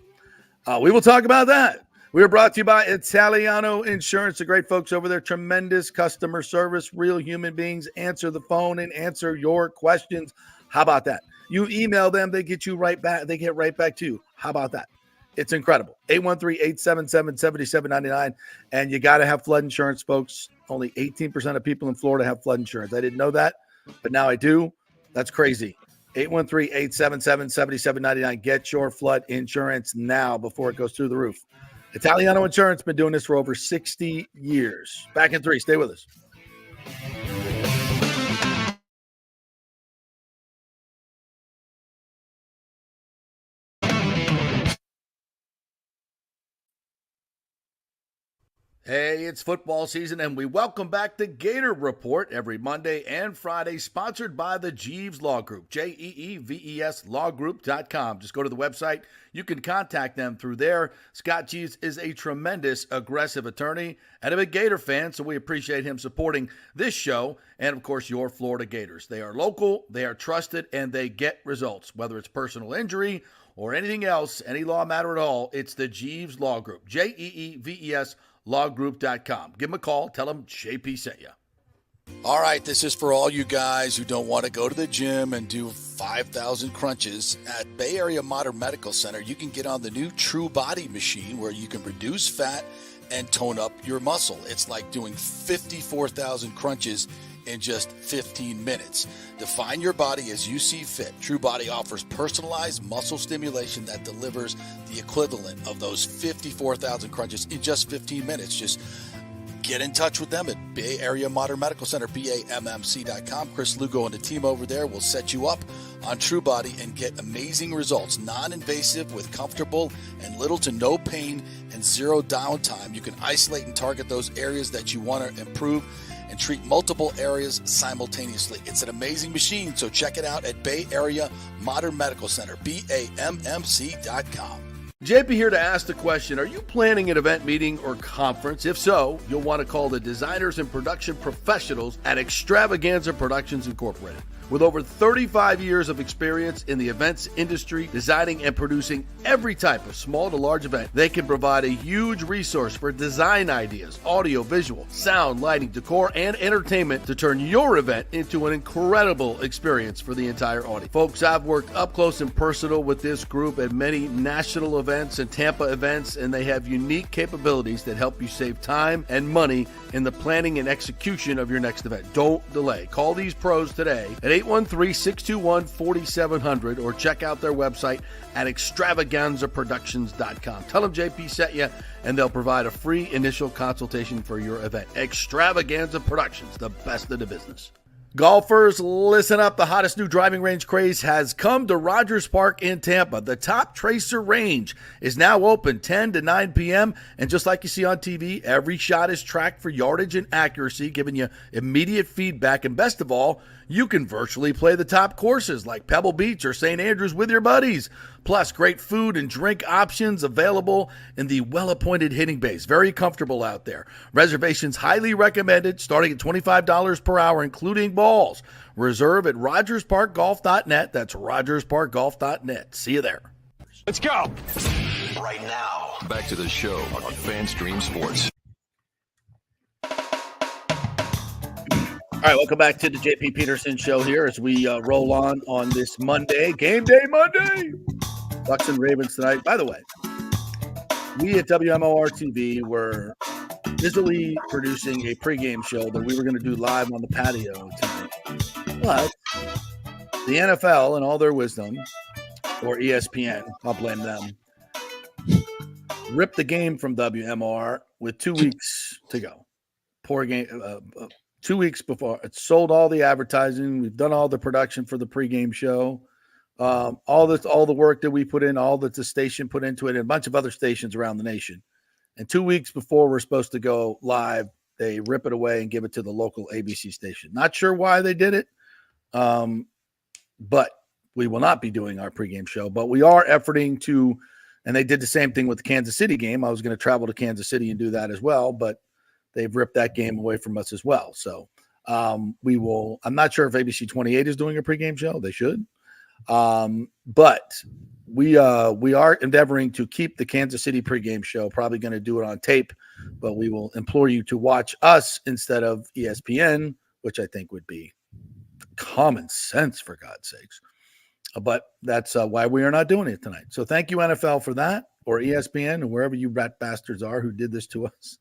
S4: We will talk about that. We are brought to you by Italiano Insurance, the great folks over there. Tremendous customer service, real human beings. Answer the phone and answer your questions. How about that? You email them, they get you right back. They get right back to you. How about that? It's incredible. 813-877-7799. And you got to have flood insurance, folks. Only 18% of people in Florida have flood insurance. I didn't know that, but now I do. That's crazy. 813-877-7799. Get your flood insurance now before it goes through the roof. Italiano Insurance, been doing this for over 60 years. Back in 3. Stay with us. Hey, it's football season, and we welcome back the Gator Report every Monday and Friday, sponsored by the Jeeves Law Group, Jeeves lawgroup.com. Just go to the website. You can contact them through there. Scott Jeeves is a tremendous, aggressive attorney and a big Gator fan, so we appreciate him supporting this show and, of course, your Florida Gators. They are local, they are trusted, and they get results, whether it's personal injury or anything else, any law matter at all. It's the Jeeves Law Group, Jeeves lawgroup.com. Give them a call. Tell them JP sent you.
S8: All right, this is for all you guys who don't want to go to the gym and do 5,000 crunches. At Bay Area Modern Medical Center, you can get on the new True Body machine where you can reduce fat and tone up your muscle. It's like doing 54,000 crunches in just 15 minutes. Define your body as you see fit. True Body offers personalized muscle stimulation that delivers the equivalent of those 54,000 crunches in just 15 minutes. Just get in touch with them at Bay Area Modern Medical Center, BAMMC.com. Chris Lugo and the team over there will set you up on True Body and get amazing results. Non-invasive with comfortable and little to no pain and zero downtime. You can isolate and target those areas that you want to improve and treat multiple areas simultaneously. It's an amazing machine, so check it out at Bay Area Modern Medical Center, BAMMC.com.
S4: JP here to ask the question, are you planning an event, meeting, or conference? If so, you'll want to call the designers and production professionals at Extravaganza Productions Incorporated. With over 35 years of experience in the events industry, designing and producing every type of small to large event, they can provide a huge resource for design ideas, audio, visual, sound, lighting, decor, and entertainment to turn your event into an incredible experience for the entire audience. Folks, I've worked up close and personal with this group at many national events and Tampa events, and they have unique capabilities that help you save time and money in the planning and execution of your next event. Don't delay. Call these pros today at 813-621-4700 or check out their website at extravaganzaproductions.com. Tell them JP sent you, and they'll provide a free initial consultation for your event. Extravaganza Productions, the best of the business. Golfers, listen up. The hottest new driving range craze has come to Rogers Park in Tampa. The Top Tracer range is now open 10 to 9 p.m. And just like you see on TV, every shot is tracked for yardage and accuracy, giving you immediate feedback. And best of all, you can virtually play the top courses like Pebble Beach or St. Andrews with your buddies. Plus, great food and drink options available in the well-appointed hitting bays. Very comfortable out there. Reservations highly recommended, starting at $25 per hour, including balls. Reserve at RogersParkGolf.net. That's RogersParkGolf.net. See you there.
S3: Let's go.
S1: Right now, back to the show on FanStream Sports.
S4: All right, welcome back to the JP Peterson Show here as we roll on this Monday, Game Day Monday. Bucs and Ravens tonight. By the way, we at WMOR TV were busily producing a pregame show that we were going to do live on the patio tonight. But the NFL, in all their wisdom, or ESPN, I'll blame them, ripped the game from WMOR with 2 weeks to go. Poor game. 2 weeks before. It sold all the advertising. We've done all the production for the pregame show. All the work that we put in, all that the station put into it, and a bunch of other stations around the nation. And 2 weeks before we're supposed to go live, they rip it away and give it to the local ABC station. Not sure why they did it, but we will not be doing our pregame show, but we are efforting to, and they did the same thing with the Kansas City game. I was going to travel to Kansas City and do that as well, but they've ripped that game away from us as well. So we will, I'm not sure if ABC 28 is doing a pregame show. They should. But we are endeavoring to keep the Kansas City pregame show, probably going to do it on tape, but we will implore you to watch us instead of ESPN, which I think would be common sense, for God's sakes. But that's why we are not doing it tonight. So thank you, NFL, for that, or ESPN, and wherever you rat bastards are who did this to us.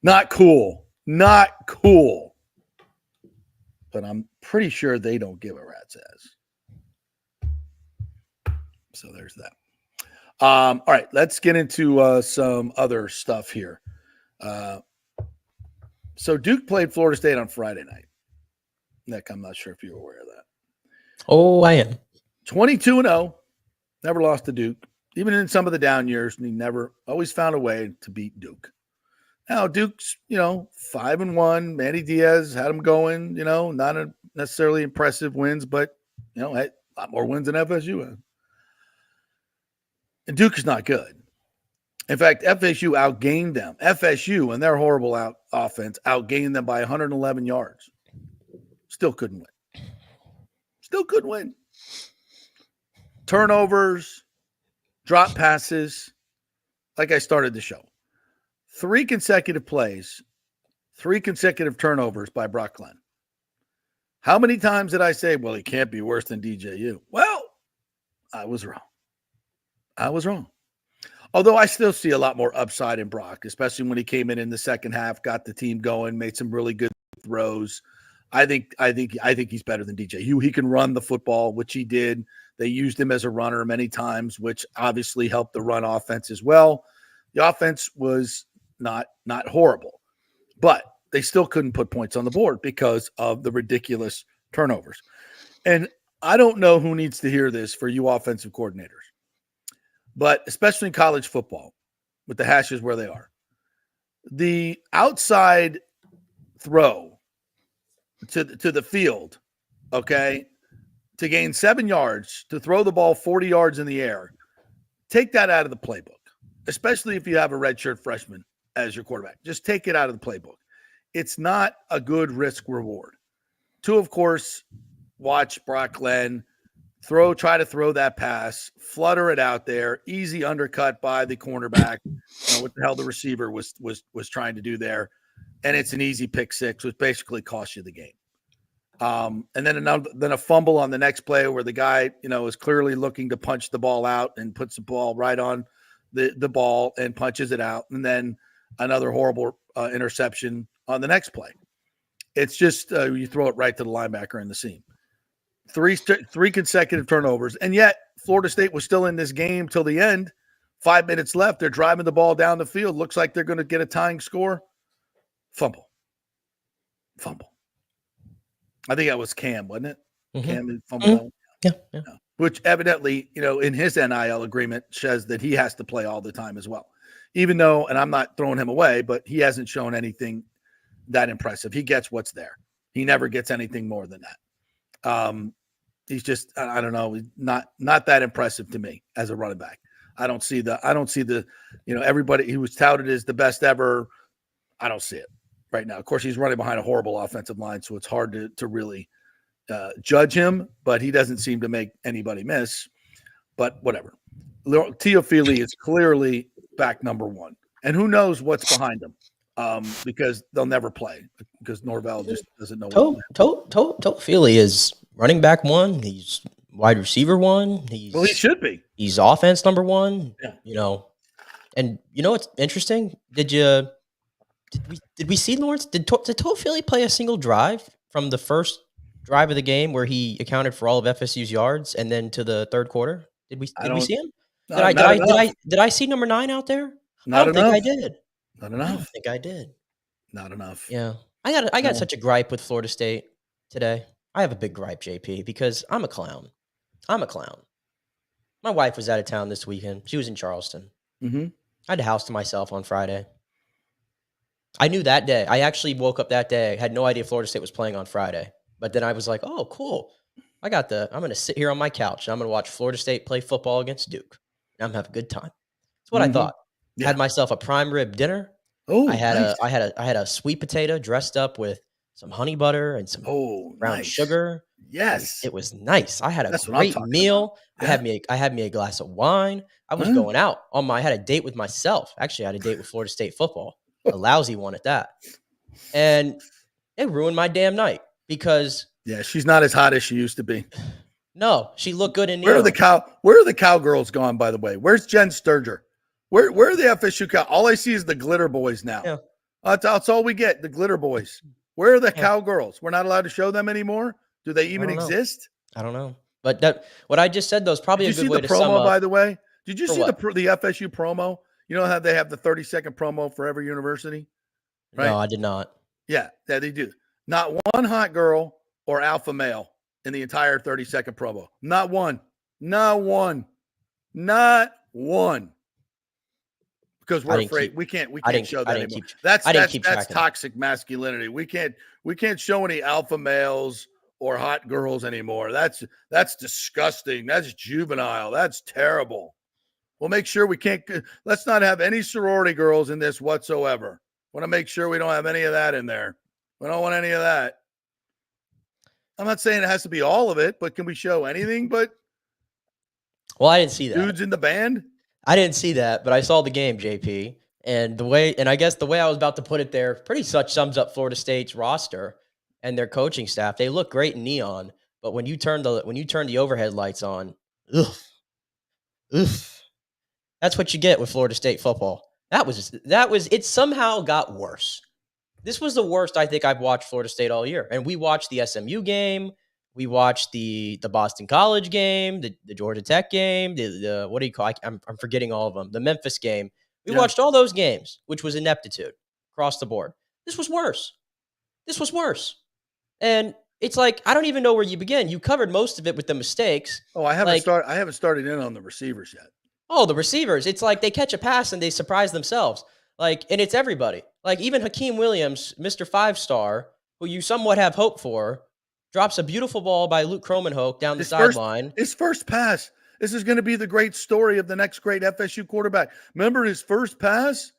S4: Not cool. Not cool. But I'm pretty sure they don't give a rat's ass. So there's that. All right, let's get into some other stuff here. So Duke played Florida State on Friday night. Nick, I'm not sure if you're aware of that.
S5: Oh, I am.
S4: 22-0. Never lost to Duke. Even in some of the down years, he never always found a way to beat Duke. Now, Duke's, 5-1. Manny Diaz had them going, not necessarily impressive wins, but, had a lot more wins than FSU had. And Duke is not good. In fact, FSU outgained them. FSU and their horrible offense outgained them by 111 yards. Still couldn't win. Still couldn't win. Turnovers, drop passes, like I started the show. 3 consecutive plays, 3 consecutive turnovers by Brock Glenn. How many times did I say, well, he can't be worse than DJU? Well, I was wrong. Although I still see a lot more upside in Brock, especially when he came in the second half, got the team going, made some really good throws. I think he's better than DJU. He can run the football, which he did. They used him as a runner many times, which obviously helped the run offense as well. The offense was not horrible, but they still couldn't put points on the board because of the ridiculous turnovers. And I don't know who needs to hear this for you offensive coordinators, but especially in college football with the hashes where they are. The outside throw to the field, okay, to gain 7 yards, to throw the ball 40 yards in the air, take that out of the playbook, especially if you have a redshirt freshman as your quarterback. Just take it out of the playbook. It's not a good risk reward. 2, of course, watch Brock Glenn try to throw that pass, flutter it out there, easy undercut by the cornerback. What the hell the receiver was trying to do there. And it's an easy pick six, which basically costs you the game. And then a fumble on the next play where the guy, is clearly looking to punch the ball out and puts the ball right on the ball and punches it out. And then another horrible interception on the next play. It's just you throw it right to the linebacker in the seam. 3 consecutive turnovers. And yet Florida State was still in this game till the end. 5 minutes left. They're driving the ball down the field. Looks like they're going to get a tying score. Fumble. I think that was Cam, wasn't it? Mm-hmm. Cam fumbled.
S5: Mm-hmm. Yeah.
S4: Which evidently, in his NIL agreement says that he has to play all the time as well. Even though, and I'm not throwing him away, but he hasn't shown anything that impressive. He gets what's there. He never gets anything more than that. He's just, I don't know, not that impressive to me as a running back. I don't see the, everybody, he was touted as the best ever. I don't see it right now. Of course, he's running behind a horrible offensive line, so it's hard to really judge him, but he doesn't seem to make anybody miss. But whatever. Teofili is clearly back number 1. And who knows what's behind him because they'll never play because Norvell just doesn't know.
S5: Teofili is running back 1. He's wide receiver 1. He
S4: should be.
S5: He's offense number 1.
S4: Yeah.
S5: And what's interesting? Did we see Lawrence? Did Teofili play a single drive from the first drive of the game where he accounted for all of FSU's yards and then to the third quarter? Did we see him? Did I see number 9 out there? I don't think I did.
S4: Not enough.
S5: I don't think I did.
S4: Not enough.
S5: Yeah. I got such a gripe with Florida State today. I have a big gripe, JP, because I'm a clown. My wife was out of town this weekend. She was in Charleston.
S4: Mm-hmm.
S5: I had a house to myself on Friday. I knew that day. I actually woke up that day. I had no idea Florida State was playing on Friday. But then I was like, oh, cool. I'm going to sit here on my couch. And I'm going to watch Florida State play football against Duke. And I'm going to have a good time. That's what I thought.
S4: Yeah.
S5: Had myself a prime rib dinner.
S4: Oh,
S5: I had
S4: nice.
S5: I had a sweet potato dressed up with some honey butter and some brown
S4: nice.
S5: sugar.
S4: Yes.
S5: It was nice. I had a
S4: That's what I'm
S5: great
S4: talking
S5: meal.
S4: about. Yeah.
S5: I had me a glass of wine. I was going out I had a date with myself. Actually, I had a date with Florida State football. A lousy one at that. And it ruined my damn night because
S4: she's not as hot as she used to be.
S5: No, she looked good in
S4: Where are
S5: neon.
S4: the cowgirls gone, by the way? Where's Jen Sturger? Where are the FSU cow? All I see is the glitter boys now.
S5: Yeah.
S4: That's all we get, the glitter boys. Where are the cowgirls? We're not allowed to show them anymore? Do they even exist?
S5: I don't know. But what I just said, though, is probably a good way to sum up.
S4: Did you see the promo, by the way? Did you see the
S5: what?
S4: the FSU promo? You know how they have the 30-second promo for every university? Right?
S5: No, I did not.
S4: Yeah, they do. Not one hot girl or alpha male in the entire 30-second promo. Not one. Not one. Not one. Because we're afraid we can't show that anymore. That's toxic masculinity. We can't show any alpha males or hot girls anymore. That's disgusting. That's juvenile. That's terrible. We'll make sure let's not have any sorority girls in this whatsoever. Want to make sure we don't have any of that in there. We don't want any of that. I'm not saying it has to be all of it, but can we show anything but
S5: I didn't see that.
S4: Dudes in the band?
S5: I didn't see that, but I saw the game, JP. And I guess the way I was about to put it there pretty much sums up Florida State's roster and their coaching staff. They look great in neon, but when you turn the overhead lights on, that's what you get with Florida State football. It somehow got worse. This was the worst I think I've watched Florida State all year. And we watched the SMU game. We watched the Boston College game, the Georgia Tech game, the what do you call it? I'm forgetting all of them. The Memphis game. We watched all those games, which was ineptitude across the board. This was worse. And it's like, I don't even know where you begin. You covered most of it with the mistakes.
S4: Oh, I haven't started in on the receivers yet.
S5: Oh, the receivers. It's like they catch a pass and they surprise themselves. And it's everybody. Even Hakeem Williams, Mr. 5-star, who you somewhat have hope for, drops a beautiful ball by Luke Kromenhoek down the sideline.
S4: His first pass. This is going to be the great story of the next great FSU quarterback. Remember his first pass?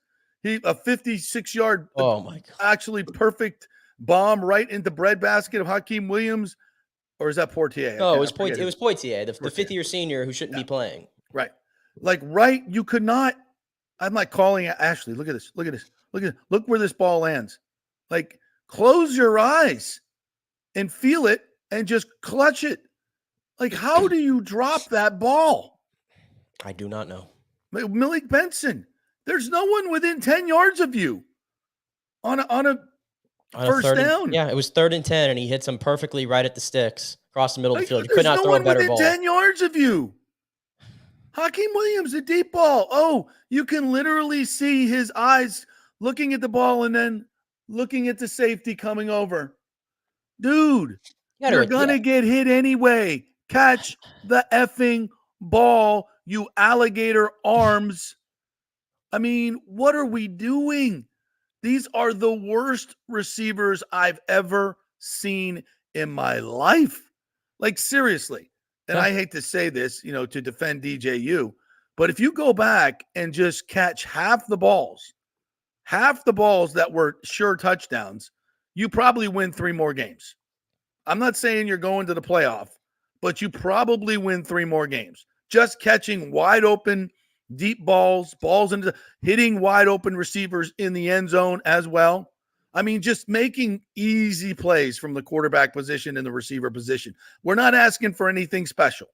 S4: A 56-yard,
S5: oh my God,
S4: actually perfect bomb right into breadbasket of Hakeem Williams, or is that Portier?
S5: No, it was Poitier, the fifth-year senior who shouldn't be playing.
S4: Right, you could not. I'm like calling it, Ashley. Look at this. Look where this ball lands. Close your eyes and feel it and just clutch it. How do you drop that ball?
S5: I do not know.
S4: Malik Benson, there's no one within 10 yards of you on a first down.
S5: Yeah, it was 3rd and 10, and he hits him perfectly right at the sticks across the middle of the field. You could not throw a better ball.
S4: 10 yards of you. Hakeem Williams, a deep ball. Oh, you can literally see his eyes looking at the ball and then looking at the safety coming over. Dude, you're going to get hit anyway. Catch the effing ball, you alligator arms. I mean, what are we doing? These are the worst receivers I've ever seen in my life. Seriously. And I hate to say this, to defend DJU, but if you go back and just catch half the balls that were sure touchdowns, you probably win 3 more games. I'm not saying you're going to the playoff, but you probably win 3 more games. Just catching wide open, deep balls into hitting wide open receivers in the end zone as well. I mean, just making easy plays from the quarterback position and the receiver position. We're not asking for anything special.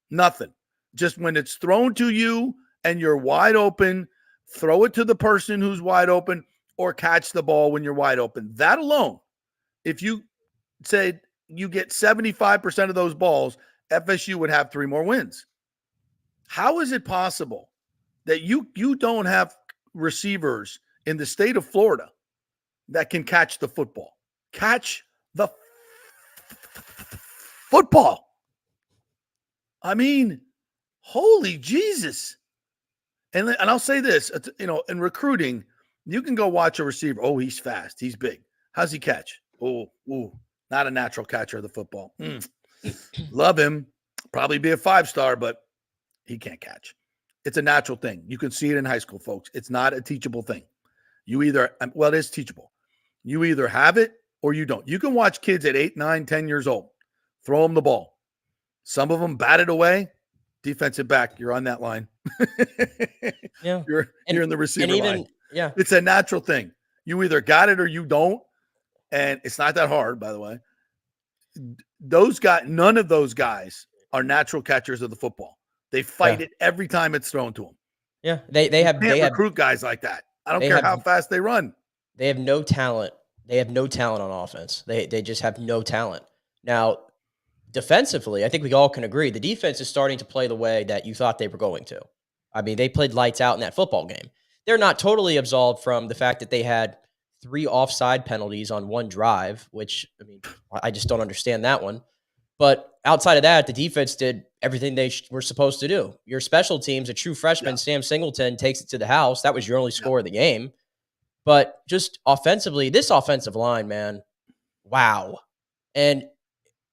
S4: Nothing. Just when it's thrown to you and you're wide open, throw it to the person who's wide open or catch the ball when you're wide open. That alone, if you say you get 75% of those balls, FSU would have 3 more wins. How is it possible that you don't have receivers in the state of Florida that can catch the football? Catch the football. I mean, holy Jesus. And I'll say this, in recruiting, you can go watch a receiver. Oh, he's fast. He's big. How's he catch? Oh, not a natural catcher of the football. Love him. Probably be a 5-star, but he can't catch. It's a natural thing. You can see it in high school, folks. It's not a teachable thing. You either, well, it is teachable. You either have it or you don't. You can watch kids at 8, 9, 10 years old. Throw them the ball. Some of them bat it away. Defensive back, you're on that line.
S5: Yeah.
S4: You're in the receiver line.
S5: Yeah.
S4: It's a natural thing. You either got it or you don't. And it's not that hard, by the way. None of those guys are natural catchers of the football. They fight it every time it's thrown to them.
S5: Yeah. They have
S4: recruit guys like that. I don't care how fast they run.
S5: They have no talent. They have no talent on offense. They just have no talent. Now, defensively, I think we all can agree the defense is starting to play the way that you thought they were going to. I mean, they played lights out in that football game. They're not totally absolved from the fact that they had 3 offside penalties on one drive, which, I mean, I just don't understand that one. But outside of that, the defense did everything they were supposed to do. Your special teams, a true freshman, Sam Singleton, takes it to the house. That was your only score of the game. But just offensively, this offensive line, man, wow. And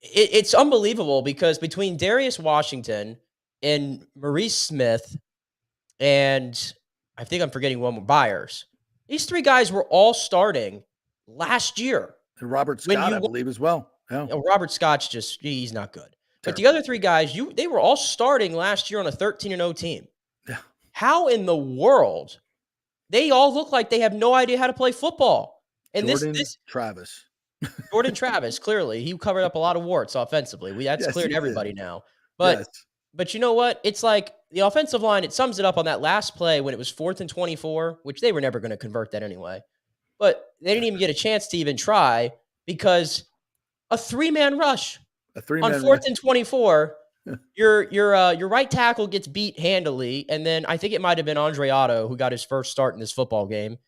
S5: it's unbelievable because between Darius Washington and Maurice Smith and I think I'm forgetting one more, Byers, these 3 guys were all starting last year.
S4: And Robert Scott, I believe, as well. Yeah.
S5: Robert Scott's he's not good. Terrible. But the other 3 guys, they were all starting last year on a 13-0 team.
S4: Yeah.
S5: How in the world? They all look like they have no idea how to play football. And
S4: Jordan Travis.
S5: Jordan Travis, clearly, he covered up a lot of warts offensively. That's clear to everybody now. But you know what? It's like the offensive line, it sums it up on that last play when it was 4th and 24, which they were never going to convert that anyway. But they didn't even get a chance to even try because a 3-man rush on 4th and 24. Your right tackle gets beat handily, and then I think it might have been Andre Otto who got his first start in this football game.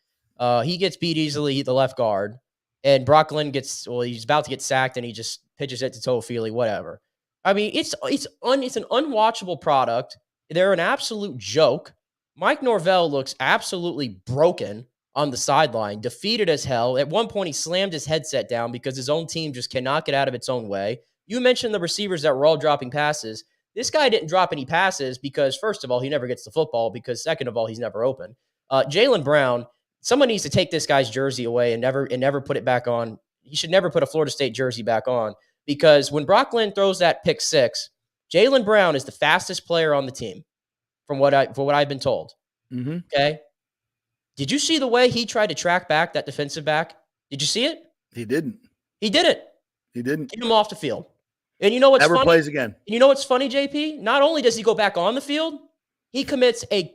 S5: He gets beat easily, the left guard, and Brock Glenn he's about to get sacked, and he just pitches it to Toafili, whatever. I mean, it's an unwatchable product. They're an absolute joke. Mike Norvell looks absolutely broken on the sideline, defeated as hell. At one point, he slammed his headset down because his own team just cannot get out of its own way. You mentioned the receivers that were all dropping passes. This guy didn't drop any passes because, first of all, he never gets the football because, second of all, he's never open. Jaylen Brown, someone needs to take this guy's jersey away and never put it back on. He should never put a Florida State jersey back on because when Brock Glenn throws that pick 6, Jaylen Brown is the fastest player on the team from what I've been told.
S4: Mm-hmm.
S5: Okay. Did you see the way he tried to track back that defensive back? Did you see it?
S4: He didn't.
S5: He didn't.
S4: He didn't.
S5: Get him off the field. And you know what's
S4: Never
S5: funny?
S4: plays again.
S5: You know what's funny, JP? Not only does he go back on the field, he commits a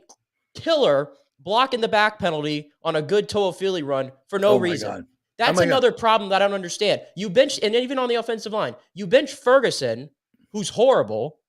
S5: killer block in the back penalty on a good Toafili run for no reason.
S4: God.
S5: That's another problem that I don't understand. You bench, and even on the offensive line, you bench Ferguson, who's horrible,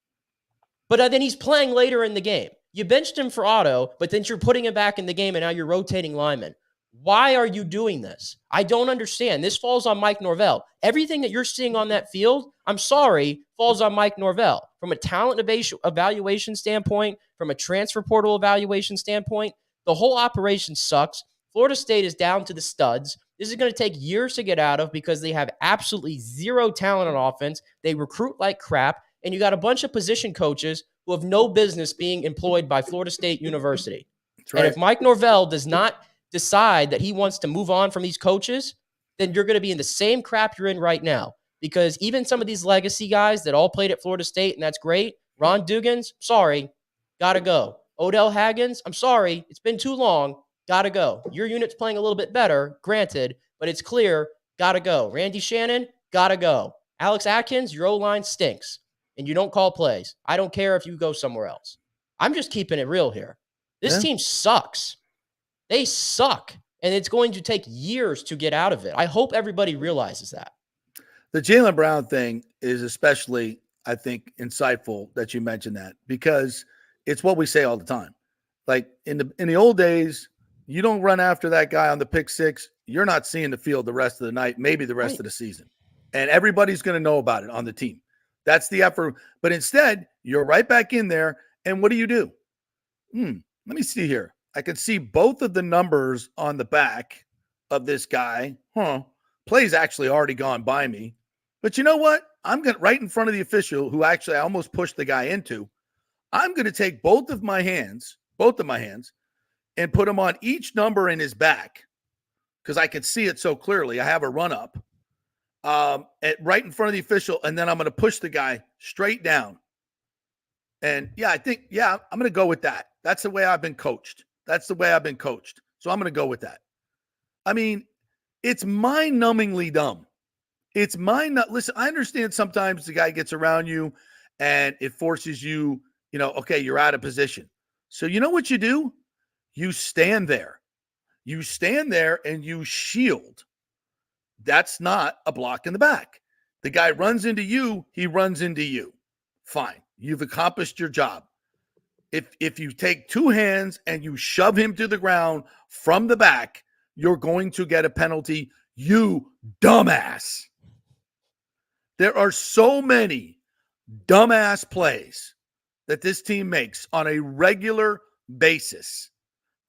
S5: but then he's playing later in the game. You benched him for Otto, but then you're putting him back in the game, and now you're rotating linemen. Why are you doing this? I don't understand. This falls on Mike Norvell. Everything that you're seeing on that field, I'm sorry, falls on Mike Norvell. From a talent evaluation standpoint, from a transfer portal evaluation standpoint, the whole operation sucks. Florida State is down to the studs. This is going to take years to get out of because they have absolutely zero talent on offense. They recruit like crap, and you got a bunch of position coaches who have no business being employed by Florida State University. That's right. And if Mike Norvell does not decide that he wants to move on from these coaches, then you're going to be in the same crap you're in right now. Because even some of these legacy guys that all played at Florida State, and that's great. Ron Dugans, sorry, got to go. Odell Haggins, I'm sorry, it's been too long, got to go. Your unit's playing a little bit better, granted, but it's clear, got to go. Randy Shannon, got to go. Alex Atkins, your O-line stinks, and you don't call plays. I don't care if you go somewhere else. I'm just keeping it real here. This team sucks. They suck, and it's going to take years to get out of it. I hope everybody realizes that.
S4: The Jaylen Brown thing is especially, I think, insightful that you mentioned that because it's what we say all the time. Like in the old days, you don't run after that guy on the pick 6. You're not seeing the field the rest of the night, maybe the rest of the season. And everybody's going to know about it on the team. That's the effort. But instead, you're right back in there. And what do? Let me see here. I can see both of the numbers on the back of this guy. Play's actually already gone by me. But you know what? I'm going to, right in front of the official, who actually I almost pushed the guy into, I'm going to take both of my hands, and put them on each number in his back because I could see it so clearly. I have a run up right in front of the official, and then I'm going to push the guy straight down. And I'm going to go with that. That's the way I've been coached. So I'm going to go with that. I mean, it's mind-numbingly dumb. Listen, I understand sometimes the guy gets around you and it forces you, okay, you're out of position. So you know what you do? You stand there. And you shield. That's not a block in the back. The guy runs into you, he runs into you. Fine. You've accomplished your job. If you take two hands and you shove him to the ground from the back, you're going to get a penalty, you dumbass. There are so many dumbass plays that this team makes on a regular basis,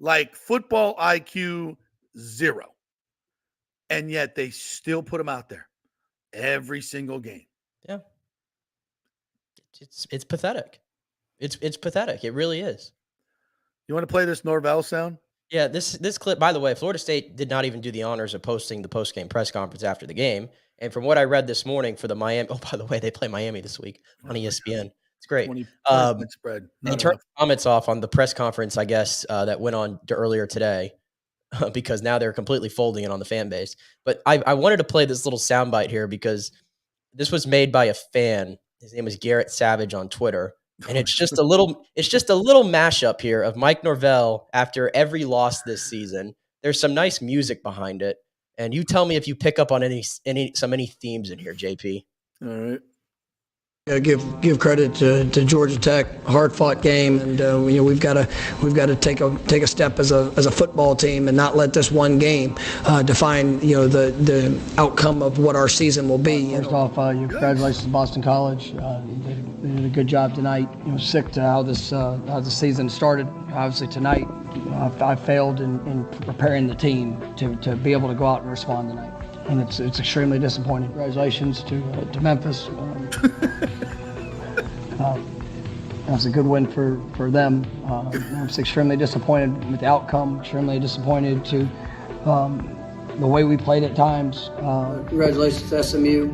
S4: like football IQ 0. And yet they still put them out there every single game.
S5: Yeah. It's pathetic. It's pathetic. It really is.
S4: You want to play this Norvell sound?
S5: Yeah, this clip, by the way, Florida State did not even do the honors of posting the post-game press conference after the game. And from what I read this morning for the Miami, by the way, they play Miami this week on ESPN. It's great.
S4: 20 spread.
S5: They turned comments off on the press conference, I guess, that went on earlier today because now they're completely folding it on the fan base. But I wanted to play this little soundbite here because this was made by a fan. His name is Garrett Savage on Twitter. And it's just a little mashup here of Mike Norvell after every loss this season. There's some nice music behind it. And you tell me if you pick up on any themes in here, JP.
S4: All right.
S9: Give credit to Georgia Tech, hard-fought game, and we've got to take a step as a football team and not let this one game define the outcome of what our season will be.
S10: First off, congratulations to Boston College. They did a good job tonight. Sick to how the season started. Obviously tonight, I failed in preparing the team to be able to go out and respond tonight. And it's extremely disappointing. Congratulations to Memphis. That was a good win for them. I was extremely disappointed with the outcome. Extremely disappointed to the way we played at times. Congratulations to SMU.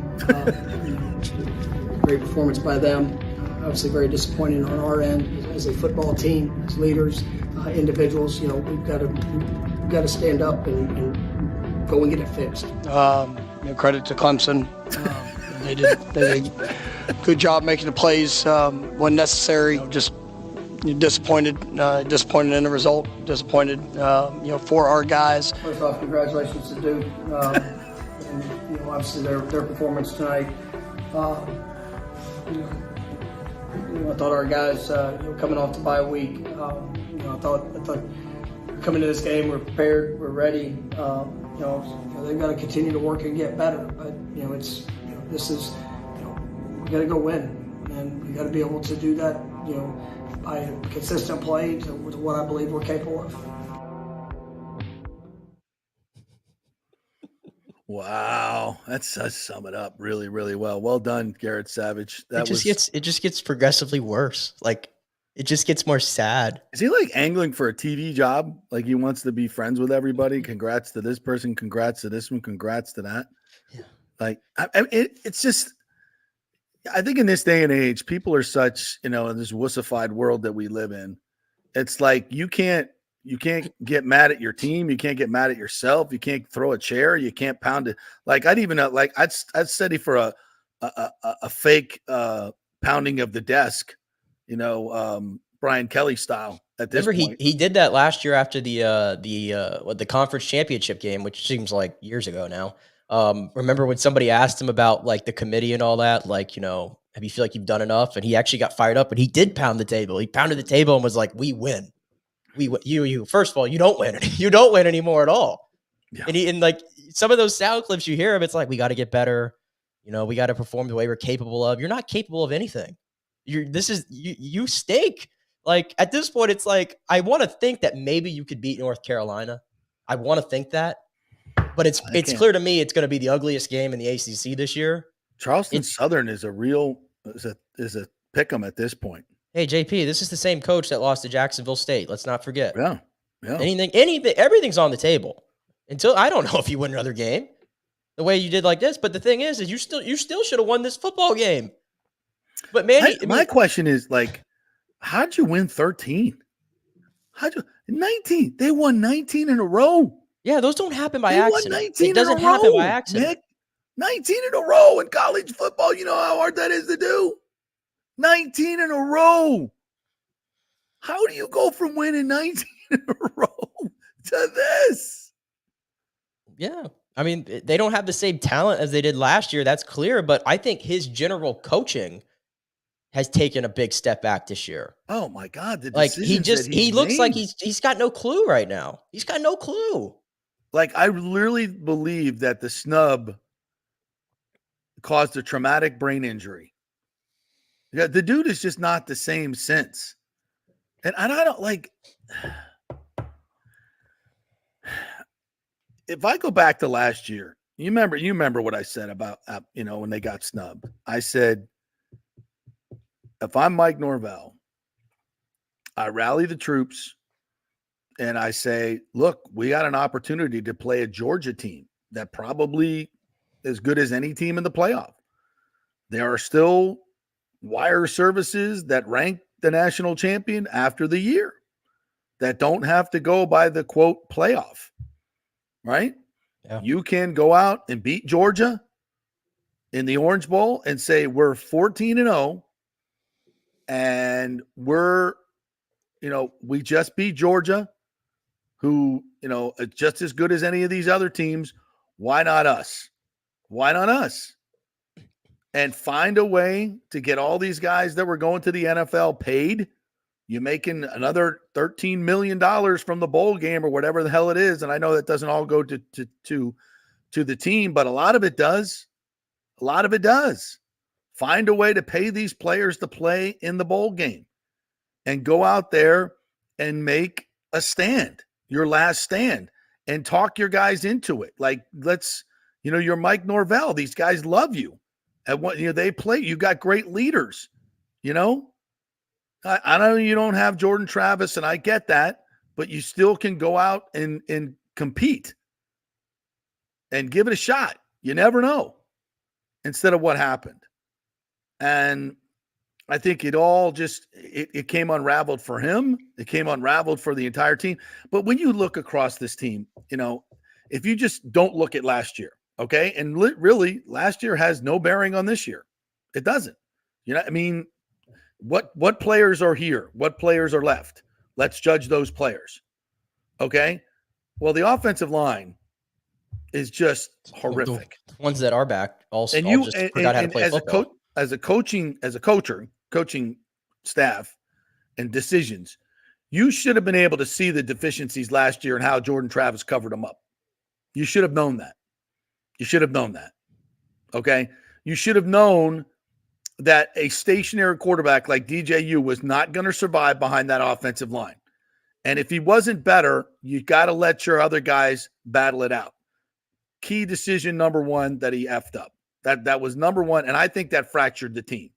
S10: Great performance by them. Obviously very disappointing on our end as a football team, as leaders, individuals. We've got to stand up and go and get it fixed.
S9: Credit to Clemson. They did a good job making the plays when necessary. Just disappointed in the result. Disappointed, for our guys.
S10: First off, congratulations to Duke. And obviously their performance tonight. I thought our guys, coming off the bye week, I thought coming to this game, we're prepared, we're ready. They've got to continue to work and get better. But this is, we got to go win, and we got to be able to do that. By consistent play to what I believe we're capable of.
S4: Wow, that does sum it up really, really well. Well done, Garrett Savage.
S5: It just gets progressively worse. Like it just gets more sad.
S4: Is he like angling for a TV job? Like he wants to be friends with everybody. Congrats to this person. Congrats to this one. Congrats to that.
S5: Yeah.
S4: Like it's just. I think in this day and age, people are such, in this wussified world that we live in. It's like you can't get mad at your team. You can't get mad at yourself. You can't throw a chair. You can't pound it. Like I'd study for a fake pounding of the desk, Brian Kelly style at this point.
S5: He did that last year after the conference championship game, which seems like years ago now. Remember when somebody asked him about like the committee and all that, like, have you feel like you've done enough? And he actually got fired up and he did pound the table. He pounded the table and was like, we win. You, first of all, you don't win. You don't win anymore at all. Yeah. And like some of those sound clips you hear of, it's like, we got to get better. We got to perform the way we're capable of. You're not capable of anything. You stink. Like at this point, it's like, I want to think that maybe you could beat North Carolina. I want to think that. But it's clear to me it's going to be the ugliest game in the ACC this year.
S4: Charleston Southern is a pick 'em at this point.
S5: Hey, JP, this is the same coach that lost to Jacksonville State. Let's not forget.
S4: Yeah.
S5: Anything, everything's on the table. Until I don't know if you win another game the way you did like this. But the thing is you still should have won this football game. But man,
S4: my question is like, how'd you win 13? 19? They won 19 in a row.
S5: Yeah, those don't happen by
S4: They
S5: accident.
S4: won 19
S5: It doesn't
S4: in a
S5: happen
S4: row,
S5: by accident.
S4: Nick. 19 in a row in college football. You know how hard that is to do? 19 in a row. How do you go from winning 19 in a row to this?
S5: Yeah. I mean, they don't have the same talent as they did last year. That's clear. But I think his general coaching has taken a big step back this year.
S4: Oh my God.
S5: He looks like he's got no clue right now. He's got no clue.
S4: Like, I literally believe that the snub caused a traumatic brain injury. Yeah, the dude is just not the same since. And I don't like, if I go back to last year, you remember what I said about, when they got snubbed. I said, if I'm Mike Norvell, I rally the troops and I say, look, we got an opportunity to play a Georgia team that probably as good as any team in the playoff. There are still wire services that rank the national champion after the year that don't have to go by the quote playoff, right? Yeah. You can go out and beat Georgia in the Orange Bowl and say we're 14-0 and we're, we just beat Georgia, who, is just as good as any of these other teams. Why not us? Why not us? And find a way to get all these guys that were going to the NFL paid. You're making another $13 million from the bowl game or whatever the hell it is. And I know that doesn't all go to the team, but a lot of it does. A lot of it does. Find a way to pay these players to play in the bowl game and go out there and make a stand, your last stand, and talk your guys into it. Like, you're Mike Norvell. These guys love you. And what they play, you got great leaders. I know you don't have Jordan Travis, and I get that, but you still can go out and compete and give it a shot. You never know. Instead of what happened. And I think it all just it came unraveled for him. It came unraveled for the entire team. But when you look across this team, if you just don't look at last year, okay, and really last year has no bearing on this year. It doesn't. What players are here? What players are left? Let's judge those players. Okay? Well, the offensive line is just horrific.
S5: The ones that are back also
S4: just
S5: forgot how to play football.
S4: As a coaching staff and decisions, you should have been able to see the deficiencies last year and how Jordan Travis covered them up. You should have known that. Okay? You should have known that a stationary quarterback like DJU was not going to survive behind that offensive line. And if he wasn't better, you got to let your other guys battle it out. Key decision number one that he effed up. That was number one, and I think that fractured the team.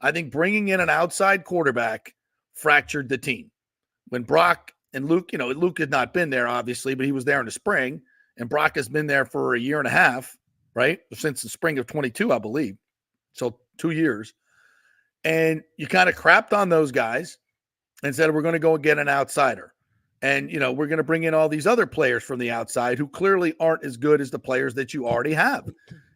S4: I think bringing in an outside quarterback fractured the team. When Brock and Luke, Luke had not been there, obviously, but he was there in the spring, and Brock has been there for a year and a half, right? Since the spring of 22, I believe. So 2 years. And you kind of crapped on those guys and said, we're going to go and get an outsider. And, we're going to bring in all these other players from the outside who clearly aren't as good as the players that you already have.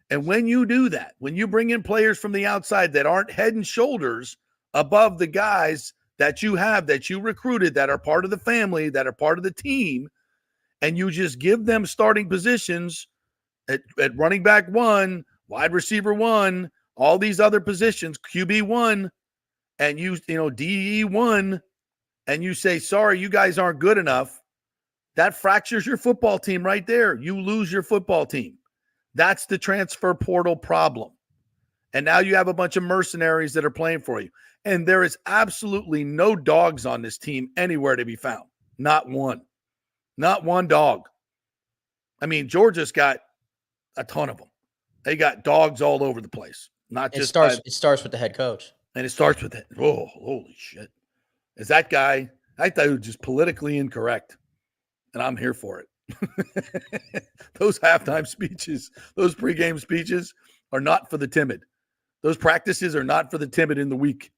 S4: And when you do that, when you bring in players from the outside that aren't head and shoulders above the guys that you have, that you recruited, that are part of the family, that are part of the team, and you just give them starting positions at running back 1, wide receiver 1, all these other positions, QB 1, and DE 1, and you say, sorry, you guys aren't good enough, that fractures your football team right there. You lose your football team. That's the transfer portal problem. And now you have a bunch of mercenaries that are playing for you. And there is absolutely no dogs on this team anywhere to be found. Not one. Not one dog. I mean, Georgia's got a ton of them. They got dogs all over the place.
S5: It starts with the head coach.
S4: And it starts with it. Oh, holy shit. Is that guy, I thought he was just politically incorrect. And I'm here for it. Those halftime speeches, those pregame speeches are not for the timid. Those practices are not for the timid in the weak.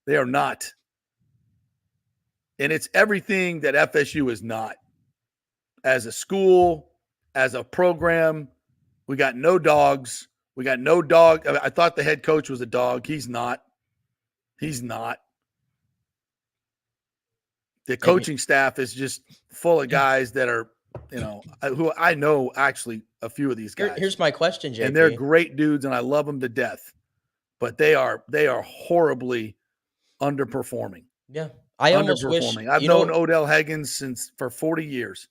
S4: They are not. And it's everything that FSU is not. As a school, as a program, we got no dogs. We got no dog. I thought the head coach was a dog. He's not. He's not. The coaching staff is just full of guys that are, who I know actually a few of these guys.
S5: Here's my question, JP.
S4: And they're great dudes, and I love them to death. But they are horribly underperforming.
S5: Yeah. I almost wish.
S4: I've known Odell Higgins for 40 years,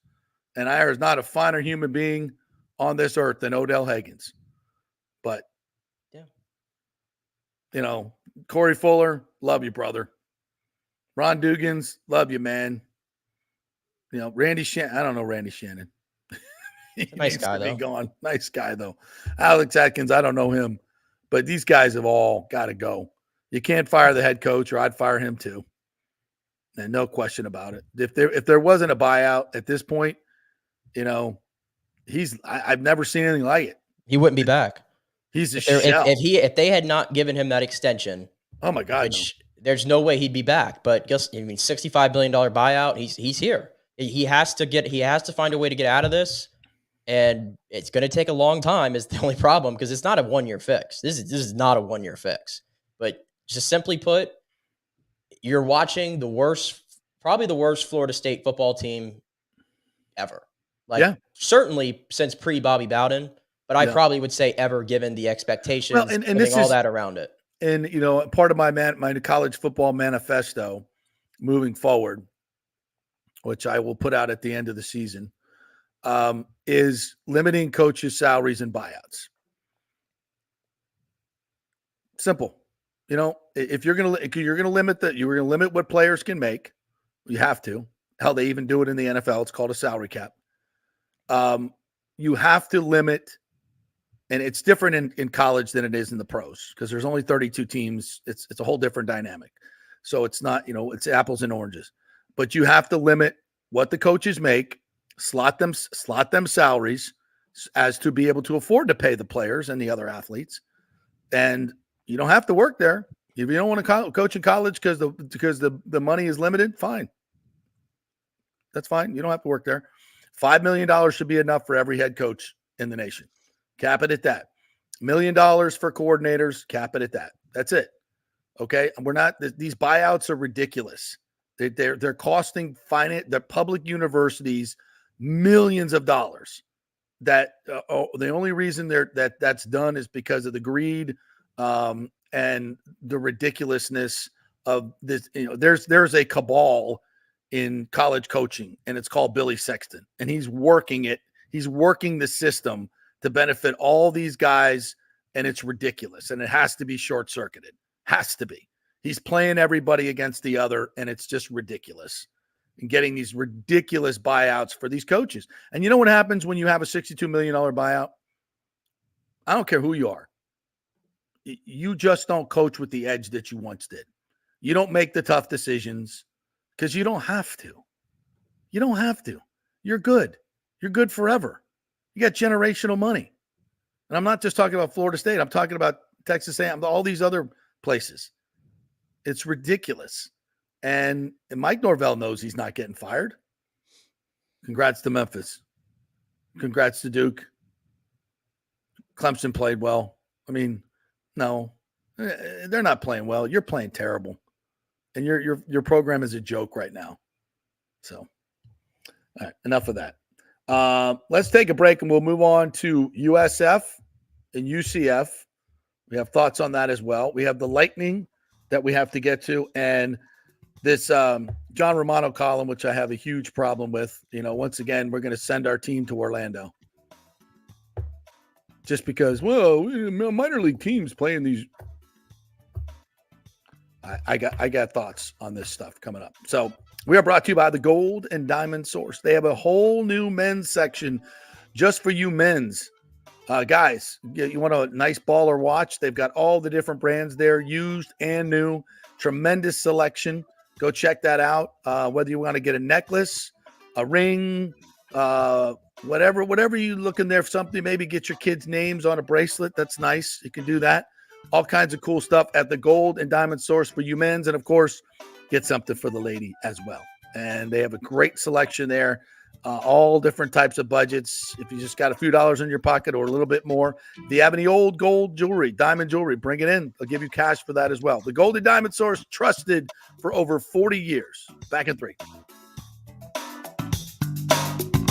S4: and there is not a finer human being on this earth than Odell Higgins. But, Corey Fuller, love you, brother. Ron Dugans, love you, man. Randy Shannon. I don't know Randy Shannon.
S5: Nice guy, though.
S4: Gone. Nice guy, though. Alex Atkins, I don't know him. But these guys have all got to go. You can't fire the head coach, or I'd fire him too. And no question about it. If there wasn't a buyout at this point, I've never seen anything like it.
S5: He wouldn't be back.
S4: He's a shell.
S5: If they had not given him that extension,
S4: oh my God,
S5: there's no way he'd be back. But $65 billion buyout, he's here. He has to find a way to get out of this, and it's going to take a long time. Is the only problem, because it's not a 1-year fix. This is not a 1-year fix. But just simply put, you're watching probably the worst Florida State football team ever. Certainly since pre-Bobby Bowden, but I probably would say ever, given the expectations and all that around it.
S4: And, part of my college football manifesto moving forward, which I will put out at the end of the season, is limiting coaches' salaries and buyouts. Simple. If you're going to limit what players can make, you have to. Hell, they even do it in the NFL. It's called a salary cap. You have to limit, and it's different in college than it is in the pros, because there's only 32 teams. It's a whole different dynamic. So it's not, it's apples and oranges. But you have to limit what the coaches make, slot them salaries as to be able to afford to pay the players and the other athletes. And you don't have to work there. If you don't want to coach in college because the money is limited, fine. That's fine. You don't have to work there. $5 million should be enough for every head coach in the nation. Cap it at that. $1 million for coordinators, cap it at that. That's it. Okay. These buyouts are ridiculous. They're costing the public universities millions of dollars. That the only reason that's done is because of the greed and the ridiculousness of this. There's a cabal in college coaching, and it's called Billy Sexton, and he's working it. He's working the system to benefit all these guys, and it's ridiculous, and it has to be short-circuited. Has to be. He's playing everybody against the other, and it's just ridiculous. And getting these ridiculous buyouts for these coaches. And you know what happens when you have a $62 million buyout? I don't care who you are. You just don't coach with the edge that you once did. You don't make the tough decisions because you don't have to. You don't have to. You're good. You're good forever. You got generational money. And I'm not just talking about Florida State. I'm talking about Texas A&M, all these other places. It's ridiculous. And Mike Norvell knows he's not getting fired. Congrats to Memphis. Congrats to Duke. Clemson played well. I mean, no, they're not playing well. You're playing terrible. And your program is a joke right now. So, all right, enough of that. Let's take a break, and we'll move on to USF and UCF. We have thoughts on that as well. We have the Lightning that we have to get to, and this John Romano column, which I have a huge problem with. Once again, we're going to send our team to Orlando. Just because, minor league teams playing these. I got thoughts on this stuff coming up. So we are brought to you by the Gold and Diamond Source. They have a whole new men's section just for you men's. Guys, you want a nice baller watch? They've got all the different brands there, used and new. Tremendous selection. Go check that out. Whether you want to get a necklace, a ring, whatever you look in there for something, maybe get your kids' names on a bracelet. That's nice. You can do that. All kinds of cool stuff at the Gold and Diamond Source for you men's. And, of course, get something for the lady as well. And they have a great selection there. All different types of budgets. If you just got a few dollars in your pocket or a little bit more, if you have any old gold jewelry, diamond jewelry, bring it in. They'll give you cash for that as well. The Gold and Diamond Source, trusted for over 40 years. Back in 3.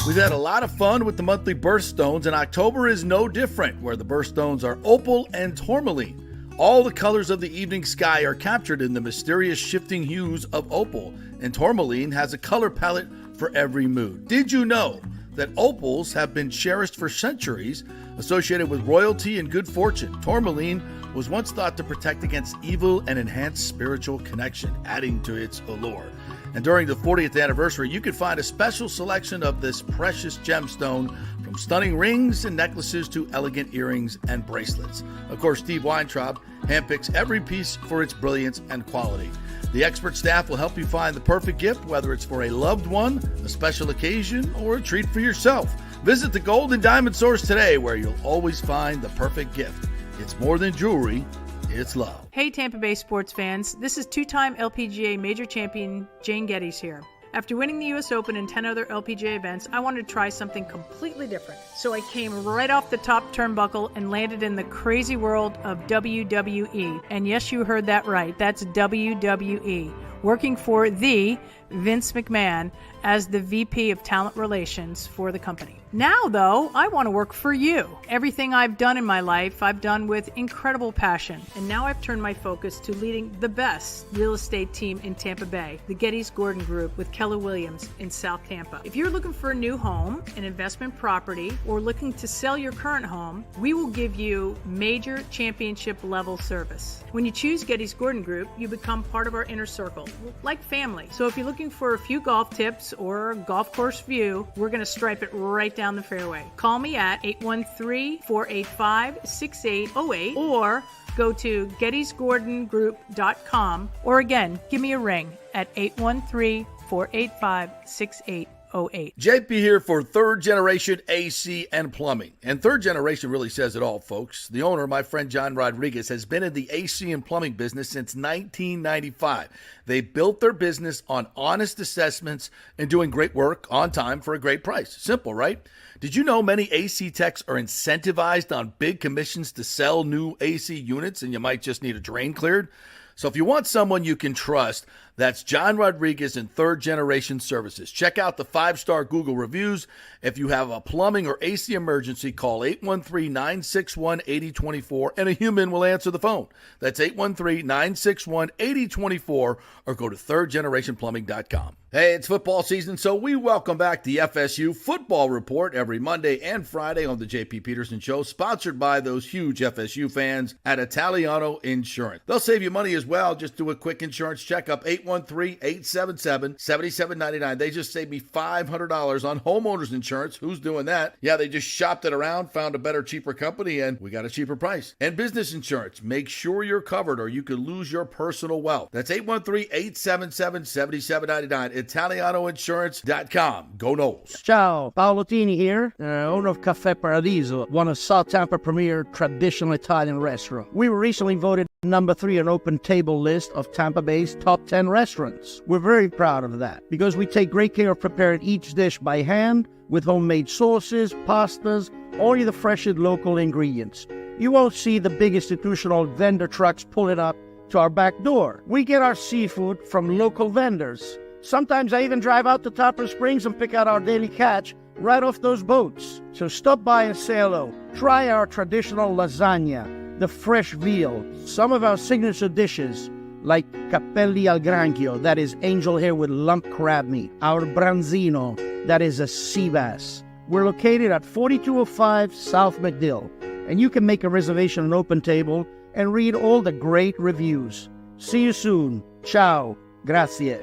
S4: We've had a lot of fun with the monthly birthstones, and October is no different, where the birthstones are opal and tourmaline. All the colors of the evening sky are captured in the mysterious shifting hues of opal, and tourmaline has a color palette for every mood. Did you know that opals have been cherished for centuries, associated with royalty and good fortune? Tourmaline was once thought to protect against evil and enhance spiritual connection, adding to its allure. And during the 40th anniversary, you can find a special selection of this precious gemstone, from stunning rings and necklaces to elegant earrings and bracelets. Of course, Steve Weintraub handpicks every piece for its brilliance and quality. The expert staff will help you find the perfect gift, whether it's for a loved one, a special occasion, or a treat for yourself. Visit the Gold and Diamond Source today, where you'll always find the perfect gift. It's more than jewelry, it's love.
S6: Hey Tampa Bay sports fans, this is two-time LPGA major champion Jane Geddes here. After winning the US Open and 10 other LPGA events, I wanted to try something completely different. So I came right off the top turnbuckle and landed in the crazy world of WWE. And yes, you heard that right, that's WWE. Working for the Vince McMahon as the VP of Talent Relations for the company. Now, though, I want to work for you. Everything I've done in my life, I've done with incredible passion. And now I've turned my focus to leading the best real estate team in Tampa Bay, the Gettys Gordon Group with Keller Williams in South Tampa. If you're looking for a new home, an investment property, or looking to sell your current home, we will give you major championship level service. When you choose Gettys Gordon Group, you become part of our inner circle, like family. So if you're looking for a few golf tips or a golf course view, we're going to stripe it right down the fairway. Call me at 813-485-6808 or go to gettysgordongroup.com, or again, give me a ring at 813-485-6808.
S4: JP here for Third Generation AC and Plumbing. And Third Generation really says it all, folks. The owner, my friend John Rodriguez, has been in the AC and plumbing business since 1995. They built their business on honest assessments and doing great work on time for a great price. Simple, right? Did you know many AC techs are incentivized on big commissions to sell new AC units, and you might just need a drain cleared? So if you want someone you can trust, that's John Rodriguez and Third Generation Services. Check out the 5-star Google reviews. If you have a plumbing or AC emergency, call 813-961-8024 and a human will answer the phone. That's 813-961-8024 or go to thirdgenerationplumbing.com. Hey, it's football season, so we welcome back the FSU Football Report every Monday and Friday on the JP Peterson Show, sponsored by those huge FSU fans at Italiano Insurance. They'll save you money as well. Just do a quick insurance checkup, 813-877-7799. They just saved me $500 on homeowners insurance. Who's doing that? Yeah, they just shopped it around, found a better, cheaper company, and we got a cheaper price. And business insurance. Make sure you're covered or you could lose your personal wealth. That's 813-877-7799. ItalianoInsurance.com. Go Noles.
S7: Ciao, Paolo Tini here, owner of Caffè Paradiso, one of South Tampa premier traditional Italian restaurant. We were recently voted number 3 on Open Table list of Tampa Bay's top 10 restaurants. We're very proud of that because we take great care of preparing each dish by hand with homemade sauces, pastas, only the freshest local ingredients. You won't see the big institutional vendor trucks pulling up to our back door. We get our seafood from local vendors. Sometimes I even drive out to Topper Springs and pick out our daily catch right off those boats. So stop by and say hello. Try our traditional lasagna, the fresh veal, some of our signature dishes like capelli al granchio, that is angel hair with lump crab meat, our branzino, that is a sea bass. We're located at 4205 South McDill, and you can make a reservation on Open Table and read all the great reviews. See you soon. Ciao. Grazie.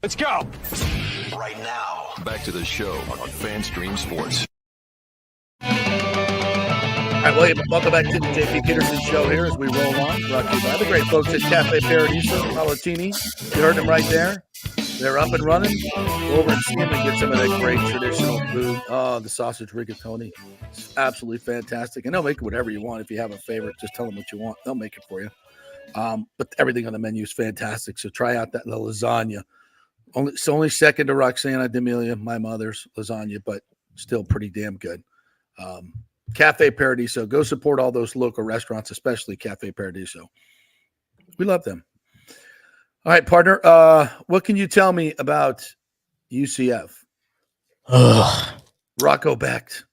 S3: Let's go.
S1: Right now, back to the show on FanStream Sports.
S4: Welcome back to the JP Peterson Show here as we roll on. Brought to you by the great folks at Cafe Paradiso, Palatini. You heard them right there. They're up and running. Go over and see them and get some of that great traditional food. Oh, the sausage rigatoni. It's absolutely fantastic. And they'll make it whatever you want. If you have a favorite, just tell them what you want. They'll make it for you. But everything on the menu is fantastic. So try out the lasagna. It's only second to Roxana D'Amelia, my mother's lasagna, but still pretty damn good. Cafe Paradiso. Go support all those local restaurants, especially Cafe Paradiso. We love them. All right, partner. What can you tell me about UCF? Rocco Becht.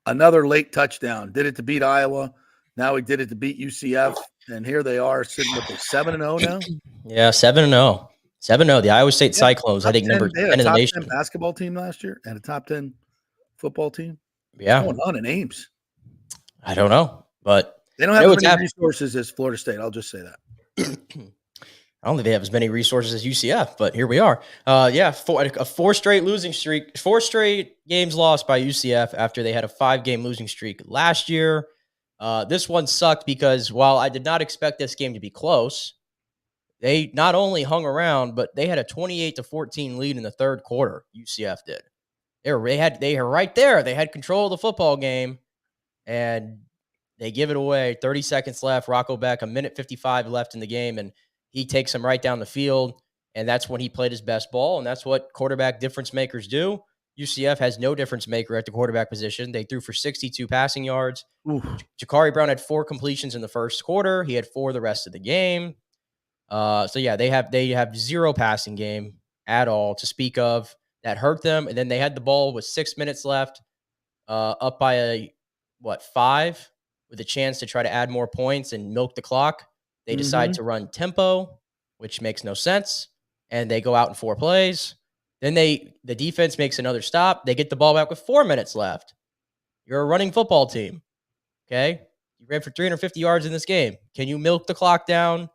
S4: Another late touchdown. Did it to beat Iowa. Now he did it to beat UCF. And here they are sitting with a 7-0 now.
S5: Yeah, 7-0. 7-0. The Iowa State Cyclones, I think, number 10 in the nation.
S4: Top 10 basketball team last year and a top 10 football team.
S5: Yeah.
S4: What's going on in Ames?
S5: I don't know, but
S4: they don't have as many resources as Florida State. I'll just say that.
S5: I don't think they have as many resources as UCF, but here we are. Four straight losing streak, 4 straight games lost by UCF after they had a 5-game losing streak last year. This one sucked because while I did not expect this game to be close, they not only hung around, but they had a 28-14 lead in the third quarter. UCF did. They were right there. They had control of the football game, and they give it away. 30 seconds left. Rocco Becht, 1:55 left in the game, and he takes them right down the field, and that's when he played his best ball, and that's what quarterback difference makers do. UCF has no difference maker at the quarterback position. They threw for 62 passing yards. Ja'Carri Brown had 4 completions in the first quarter. He had 4 the rest of the game. They have 0 passing game at all to speak of. That hurt them, and then they had the ball with 6 minutes left, up by 5, with a chance to try to add more points and milk the clock. They decide to run tempo, which makes no sense, and they go out in 4 plays. Then the defense makes another stop. They get the ball back with 4 minutes left. You're a running football team, okay? You ran for 350 yards in this game. Can you milk the clock down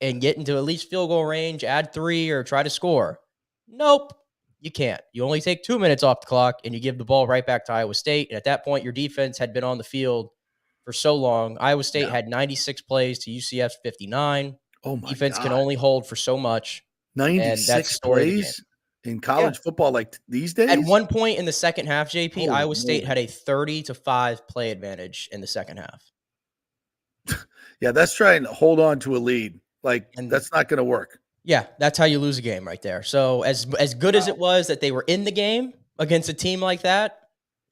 S5: and get into at least field goal range, add 3, or try to score? Nope. You can't. You only take 2 minutes off the clock, and you give the ball right back to Iowa State. And at that point, your defense had been on the field for so long. Iowa State had 96 plays to UCF's 59.
S4: Oh, my
S5: Defense
S4: God.
S5: can only hold for so much.
S4: 96 plays in college football like these days?
S5: At one point in the second half, JP, Iowa State had a 30-5 play advantage in the second half.
S4: Yeah, that's trying to hold on to a lead. That's not going to work.
S5: Yeah, that's how you lose a game right there. So as good as it was that they were in the game against a team like that,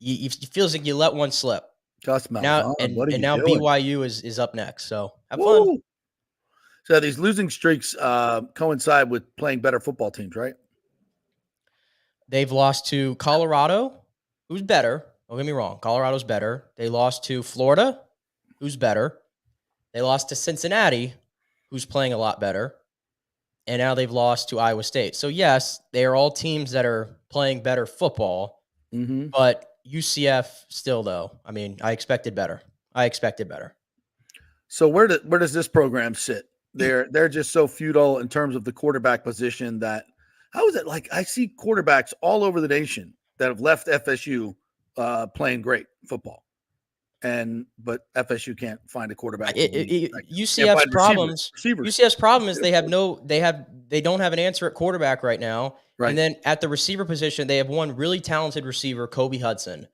S5: it feels like you let one slip.
S4: Gus Malzahn, what are you
S5: now
S4: doing?
S5: BYU is up next. So have fun.
S4: So these losing streaks coincide with playing better football teams, right?
S5: They've lost to Colorado, who's better. Don't get me wrong. Colorado's better. They lost to Florida, who's better. They lost to Cincinnati, who's playing a lot better. And now they've lost to Iowa State. So, yes, they are all teams that are playing better football. But UCF still, though, I mean, I expected better.
S4: So where does this program sit? They're just so feudal in terms of the quarterback position that how is it like I see quarterbacks all over the nation that have left FSU playing great football. But FSU can't find a quarterback.
S5: UCF's problem is they don't have an answer at quarterback right now.
S4: Right.
S5: And then at the receiver position, they have one really talented receiver, Kobe Hudson.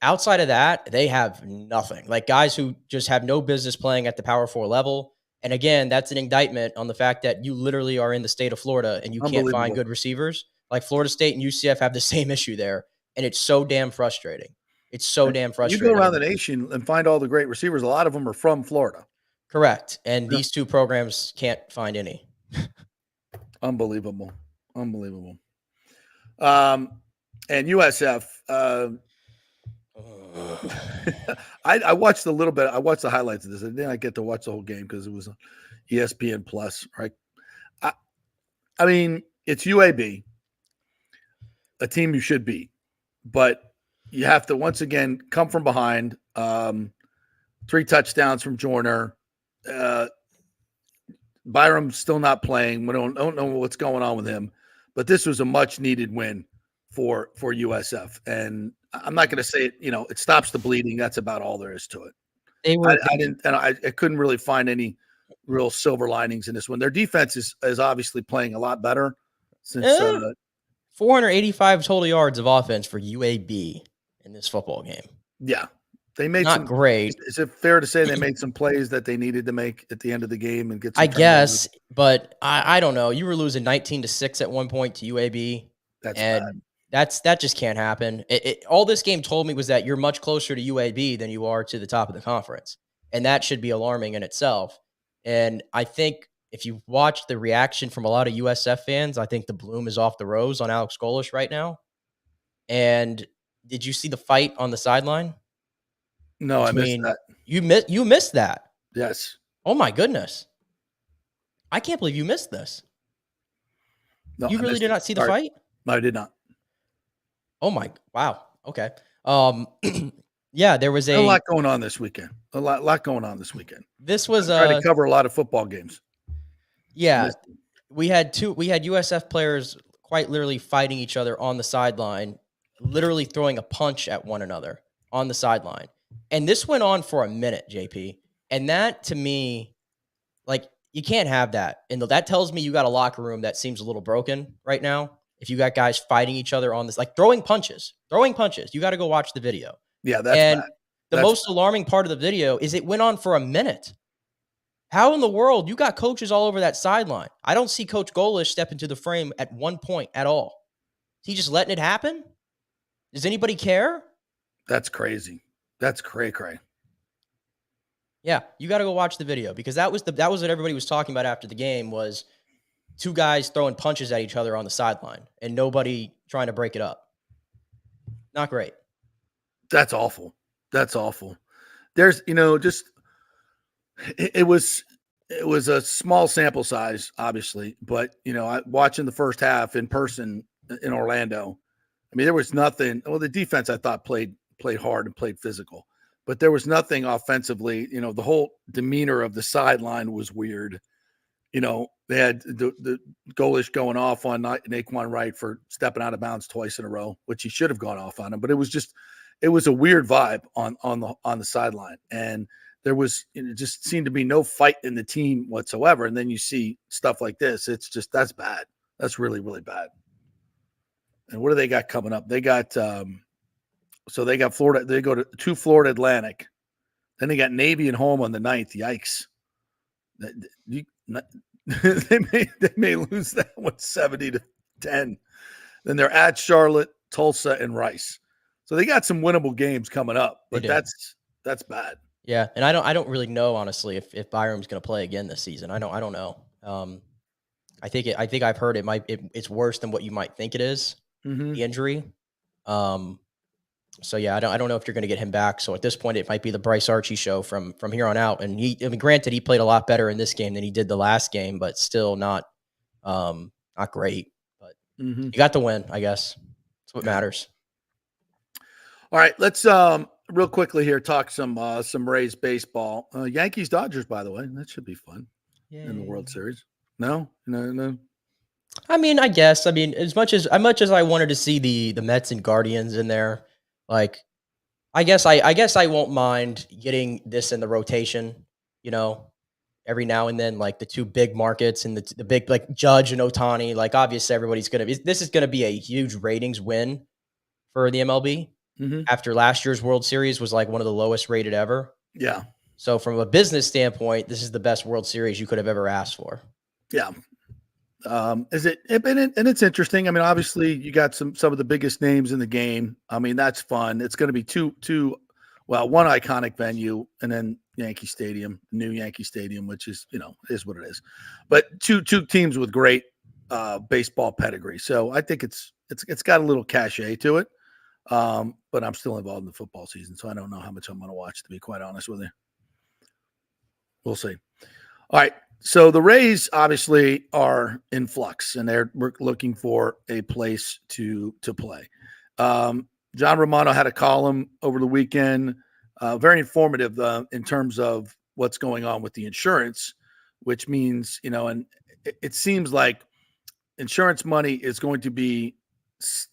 S5: Outside of that, they have nothing. Like guys who just have no business playing at the Power 4 level. And again, that's an indictment on the fact that you literally are in the state of Florida and you can't find good receivers. Like Florida State and UCF have the same issue there. And it's so damn frustrating. You go
S4: around the nation and find all the great receivers. A lot of them are from Florida.
S5: Correct. And these two programs can't find any.
S4: Unbelievable. And USF, I watched a little bit. I watched the highlights of this. I didn't get to watch the whole game because it was on ESPN Plus, right? I mean, it's UAB, a team you should beat, but you have to once again come from behind. 3 touchdowns from Joyner. Byram's still not playing. We don't know what's going on with him, but this was a much needed win for USF. And I'm not going to say it, it stops the bleeding. That's about all there is to it.
S5: They were.
S4: I didn't, and I couldn't really find any real silver linings in this one. Their defense is obviously playing a lot better since
S5: 485 total yards of offense for UAB in this football game.
S4: Yeah. They made
S5: Not great.
S4: Is it fair to say they made some plays that they needed to make at the end of the game and get some
S5: I
S4: turnovers?
S5: guess, but I don't know. You were losing 19-6 at one point to UAB.
S4: That's
S5: and
S4: bad.
S5: that just can't happen. All this game told me was that you're much closer to UAB than you are to the top of the conference. And that should be alarming in itself. And I think if you watch the reaction from a lot of USF fans, I think the bloom is off the rose on Alex Golesh right now. And did you see the fight on the sideline?
S4: No, I missed that.
S5: You missed that.
S4: Yes.
S5: Oh my goodness. I can't believe you missed this.
S4: No,
S5: you really did not see the fight?
S4: No, I did not.
S5: Oh my, wow. Okay. Yeah, there was
S4: a lot going on this weekend. A lot going on this weekend.
S5: This was
S4: trying to cover a lot of football games.
S5: Yeah. We had USF players quite literally fighting each other on the sideline, literally throwing a punch at one another on the sideline. And this went on for a minute, JP. And that, to me, like, you can't have that. And that tells me you got a locker room that seems a little broken right now. If you got guys fighting each other on this, like throwing punches, you got to go watch the video.
S4: Yeah, that's bad.
S5: The most alarming part of the video is it went on for a minute. How in the world? You got coaches all over that sideline. I don't see Coach Golesh step into the frame at one point at all. Is he just letting it happen? Does anybody care?
S4: That's crazy. That's cray-cray.
S5: Yeah, you got to go watch the video because that was what everybody was talking about after the game was two guys throwing punches at each other on the sideline and nobody trying to break it up. Not great.
S4: That's awful. That's awful. There's, just it was a small sample size, obviously, but watching the first half in person in Orlando, I mean, there was nothing. Well, the defense I thought played hard and played physical, but there was nothing offensively. The whole demeanor of the sideline was weird. They had the Golesh going off on Naquan Wright for stepping out of bounds twice in a row, which he should have gone off on him. But it was a weird vibe on the sideline, and there was just seemed to be no fight in the team whatsoever. And then you see stuff like this. It's just that's bad. That's really, really bad. And what do they got coming up? They got so they got Florida. They go to Florida Atlantic. Then they got Navy and home on the 9th. Yikes. They may lose that one 70-10. Then they're at Charlotte, Tulsa, and Rice. So they got some winnable games coming up, but that's bad.
S5: Yeah, and I don't really know honestly if Byram's going to play again this season. I don't know. I think I've heard it's worse than what you might think it is.
S4: Mm-hmm.
S5: The injury. So yeah, I don't know if you're going to get him back. So at this point, it might be the Bryce Archie show from here on out. And granted, he played a lot better in this game than he did the last game, but still not great. But you got the win, I guess. That's what matters.
S4: All right, let's real quickly here talk some Rays baseball. Yankees Dodgers, by the way, that should be fun in the World Series. No.
S5: I mean, I guess. I mean, as much as I wanted to see the Mets and Guardians in there. Like, I guess I won't mind getting this in the rotation, every now and then, like the two big markets and the big, like Judge and Ohtani. Like, obviously, this is going to be a huge ratings win for the MLB after last year's World Series was like one of the lowest rated ever.
S4: Yeah.
S5: So from a business standpoint, this is the best World Series you could have ever asked for.
S4: Yeah. And it's interesting. I mean, obviously you got some of the biggest names in the game. I mean, that's fun. It's going to be one iconic venue and then Yankee Stadium, new Yankee Stadium, which is, is what it is, but two teams with great baseball pedigree. So I think it's got a little cachet to it. But I'm still involved in the football season. So I don't know how much I'm going to watch, to be quite honest with you. We'll see. All right. So the Rays obviously are in flux, and they're looking for a place to play. John Romano had a column over the weekend, very informative in terms of what's going on with the insurance, which means, and it seems like insurance money is going to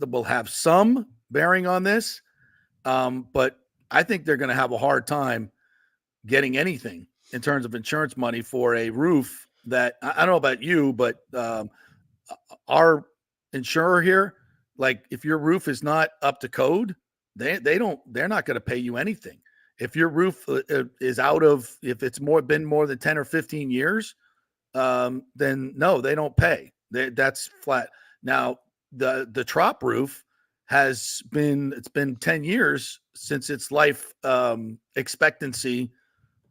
S4: will have some bearing on this, but I think they're going to have a hard time getting anything in terms of insurance money for a roof that I don't know about you, but our insurer here, like if your roof is not up to code, they're not going to pay you anything. If your roof is if it's been more than 10 or 15 years, then no, they don't pay. That's flat. Now the trop roof it's been 10 years since its life expectancy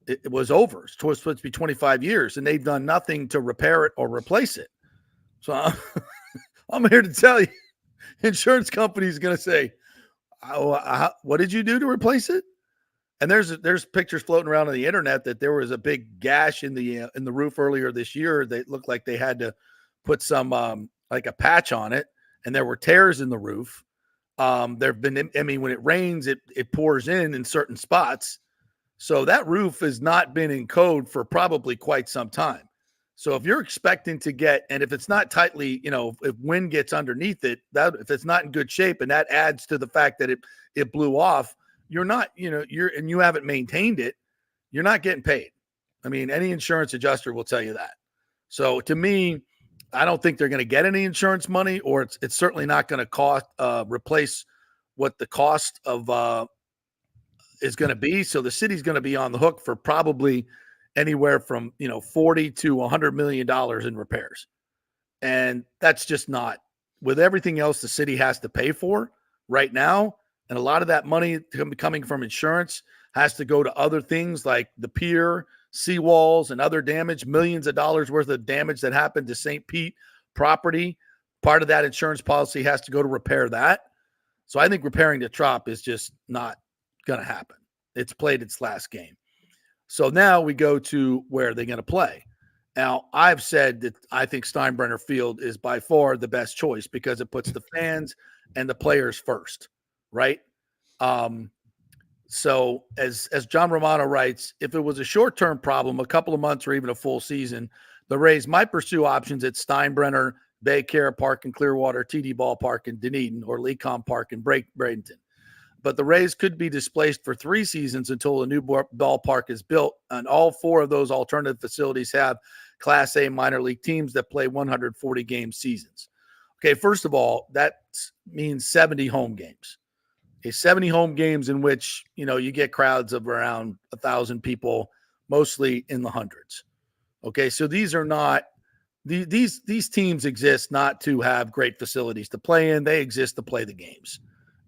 S4: it was over. It's supposed to be 25 years, and they've done nothing to repair it or replace it. So I'm here to tell you, insurance company is going to say, what did you do to replace it? And there's pictures floating around on the internet that there was a big gash in the roof earlier this year. They looked like they had to put some like a patch on it, and there were tears in the roof. There've been, I mean, when it rains, it pours in certain spots. So that roof has not been in code for probably quite some time. So if you're expecting to get, and if it's not tightly, if wind gets underneath it, if it's not in good shape, and that adds to the fact that it blew off, you're not, and you haven't maintained it, you're not getting paid. I mean, any insurance adjuster will tell you that. So to me, I don't think they're going to get any insurance money, or it's certainly not going to replace what the cost of is going to be. So the city's going to be on the hook for probably anywhere from, $40 to $100 million in repairs. And that's just not, with everything else the city has to pay for right now. And a lot of that money coming from insurance has to go to other things like the pier, seawalls, and other damage, millions of dollars worth of damage that happened to St. Pete property. Part of that insurance policy has to go to repair that. So I think repairing the Trop is just not going to happen. It's played its last game. So now we go to where they're going to play. Now, I've said that I think Steinbrenner Field is by far the best choice because it puts the fans and the players first, right? So as John Romano writes, if it was a short-term problem, a couple of months or even a full season, the Rays might pursue options at Steinbrenner, Bay Care Park in Clearwater, TD Ballpark in Dunedin, or Lecom Park in Bradenton. But the Rays could be displaced for 3 seasons until a new ballpark is built, and all 4 of those alternative facilities have Class A minor league teams that play 140-game seasons. Okay, first of all, that means 70 home games. Okay, 70 home games in which, you get crowds of around 1,000 people, mostly in the hundreds. Okay, so these are not these teams exist not to have great facilities to play in. They exist to play the games.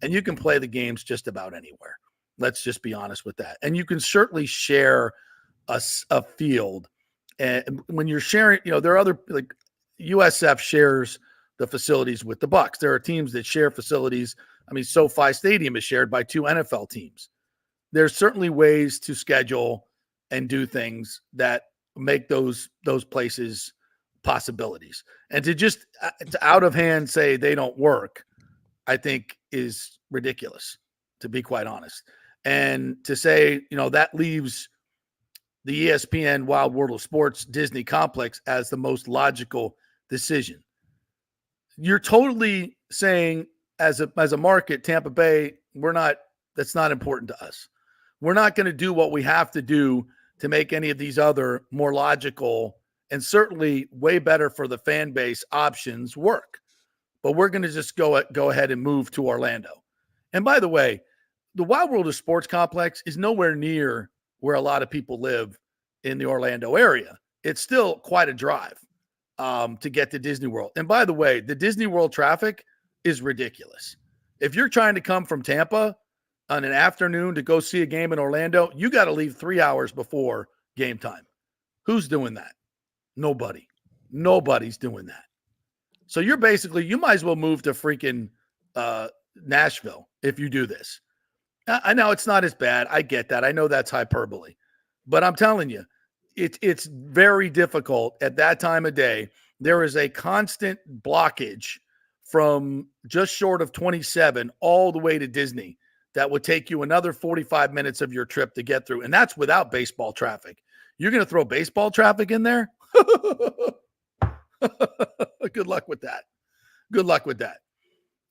S4: And you can play the games just about anywhere. Let's just be honest with that. And you can certainly share a field. And when you're sharing, there are other, like USF shares the facilities with the Bucs. There are teams that share facilities. I mean, SoFi Stadium is shared by 2 NFL teams. There's certainly ways to schedule and do things that make those places possibilities. And to just out of hand say they don't work, I think is ridiculous, to be quite honest. And to say, that leaves the ESPN Wild World of Sports Disney complex as the most logical decision. You're totally saying as a market, Tampa Bay, that's not important to us. We're not going to do what we have to do to make any of these other more logical and certainly way better for the fan base options work. But we're going to just go ahead and move to Orlando. And by the way, the Wild World of Sports complex is nowhere near where a lot of people live in the Orlando area. It's still quite a drive to get to Disney World. And by the way, the Disney World traffic is ridiculous. If you're trying to come from Tampa on an afternoon to go see a game in Orlando, you got to leave 3 hours before game time. Who's doing that? Nobody. Nobody's doing that. So you might as well move to freaking Nashville if you do this. I know it's not as bad. I get that. I know that's hyperbole. But I'm telling you, it's very difficult at that time of day. There is a constant blockage from just short of 27 all the way to Disney that would take you another 45 minutes of your trip to get through. And that's without baseball traffic. You're going to throw baseball traffic in there? Good luck with that. Good luck with that.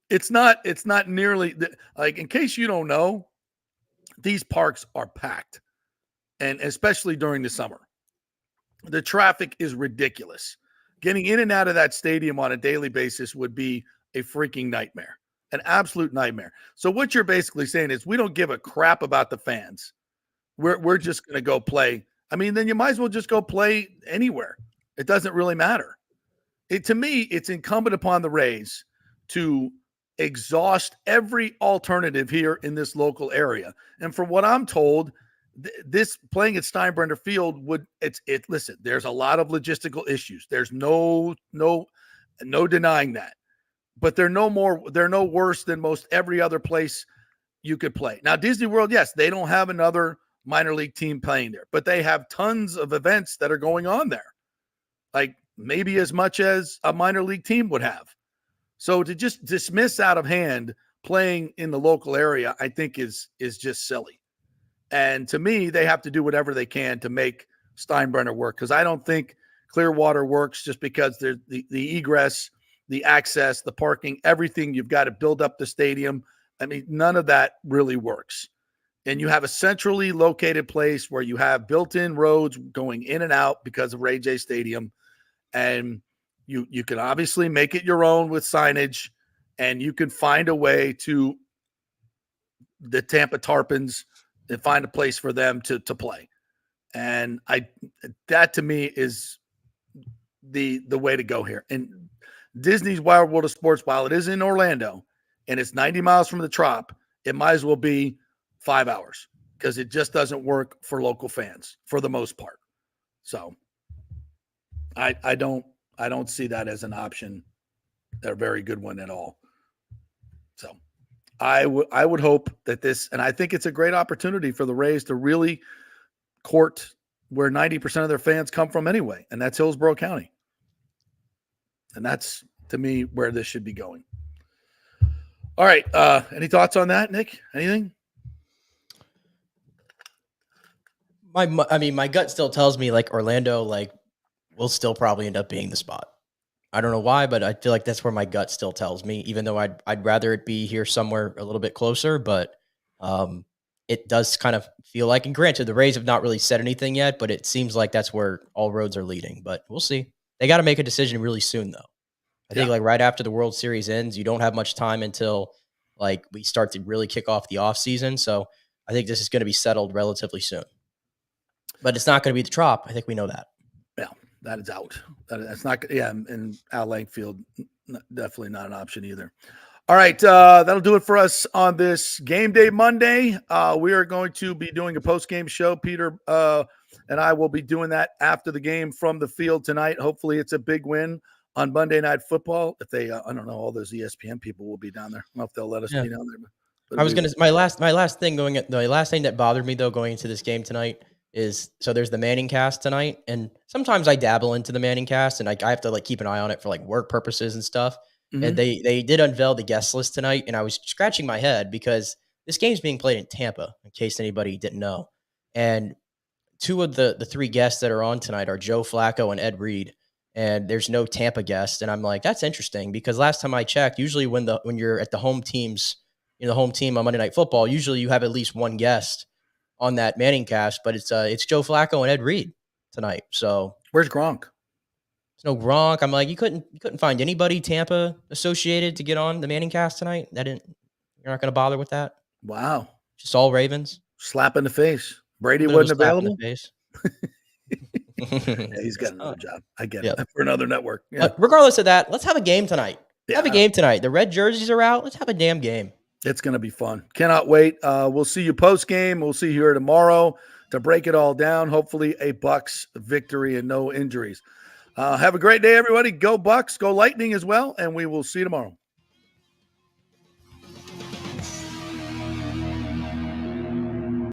S4: It's not nearly like, in case you don't know, these parks are packed. and especially during the summer. The traffic is ridiculous. Getting in and out of that stadium on a daily basis would be a freaking nightmare, an absolute nightmare. So what you're basically saying is we don't give a crap about the fans. We're just going to go play. I mean, then you might as well just go play anywhere. It doesn't really matter. To me, it's incumbent upon the Rays to exhaust every alternative here in this local area. And from what I'm told, this playing at Steinbrenner Field listen, there's a lot of logistical issues. There's no denying that. But they're no worse than most every other place you could play. Now, Disney World, yes, they don't have another minor league team playing there, but they have tons of events that are going on there. Like maybe as much as a minor league team would have. So to just dismiss out of hand playing in the local area, I think is just silly. And to me, they have to do whatever they can to make Steinbrenner work, because I don't think Clearwater works just because there's the egress, the access, the parking, everything. You've got to build up the stadium. I mean, none of that really works. And you have a centrally located place where you have built-in roads going in and out because of Ray J Stadium. And you can obviously make it your own with signage, and you can find a way to the Tampa Tarpons and find a place for them to play. And that to me is the way to go here. And Disney's Wild World of Sports, while it is in Orlando and it's 90 miles from the Trop, it might as well be 5 hours because it just doesn't work for local fans for the most part. So I don't see that as an option, a very good one at all. So I would hope that this, and I think it's a great opportunity for the Rays to really court where 90% of their fans come from anyway, and that's Hillsborough County. And that's, to me, where this should be going. All right. Any thoughts on that, Nick? Anything?
S5: My gut still tells me like Orlando, like will still probably end up being the spot. I don't know why, but I feel like that's where my gut still tells me, even though I'd rather it be here somewhere a little bit closer, but it does kind of feel like, and granted, the Rays have not really said anything yet, but it seems like that's where all roads are leading, but we'll see. They got to make a decision really soon though. I think like right after the World Series ends, you don't have much time until like we start to really kick off the off season. So I think this is going to be settled relatively soon, but it's not going to be the Trop. I think we know that.
S4: Yeah, that is out. That's not. Yeah, and Al Langfield, definitely not an option either. All right, that'll do it for us on this Game Day Monday. We are going to be doing a post-game show. Peter and I will be doing that after the game from the field tonight. Hopefully it's a big win on Monday Night Football. If they, I don't know, all those ESPN people will be down there. I don't know if they'll let us be down there. But
S5: I was going to, my last thing that bothered me though, going into this game tonight is, so there's the Manning cast tonight. And sometimes I dabble into the Manning cast and I have to like keep an eye on it for like work purposes and stuff. Mm-hmm. And they did unveil the guest list tonight. And I was scratching my head because this game's being played in Tampa, in case anybody didn't know. And two of the three guests that are on tonight are Joe Flacco and Ed Reed. And there's no Tampa guest. And I'm like, that's interesting because last time I checked, usually when you're at the home teams, the home team on Monday Night Football, usually you have at least one guest on that Manning cast, but it's Joe Flacco and Ed Reed tonight. So
S4: where's Gronk?
S5: There's no Gronk. I'm like, you couldn't find anybody Tampa associated to get on the Manning cast tonight. You're not going to bother with that.
S4: Wow.
S5: Just all Ravens.
S4: Slap in the face. Brady wasn't available.
S5: Yeah,
S4: he's got another job. I get it. For another network. Yeah.
S5: But regardless of that, let's have a game tonight. Have a game tonight. The red jerseys are out. Let's have a damn game.
S4: It's going to be fun. Cannot wait. We'll see you post game. We'll see you here tomorrow to break it all down. Hopefully a Bucs victory and no injuries. Have a great day, everybody. Go Bucs. Go Lightning as well. And we will see you tomorrow.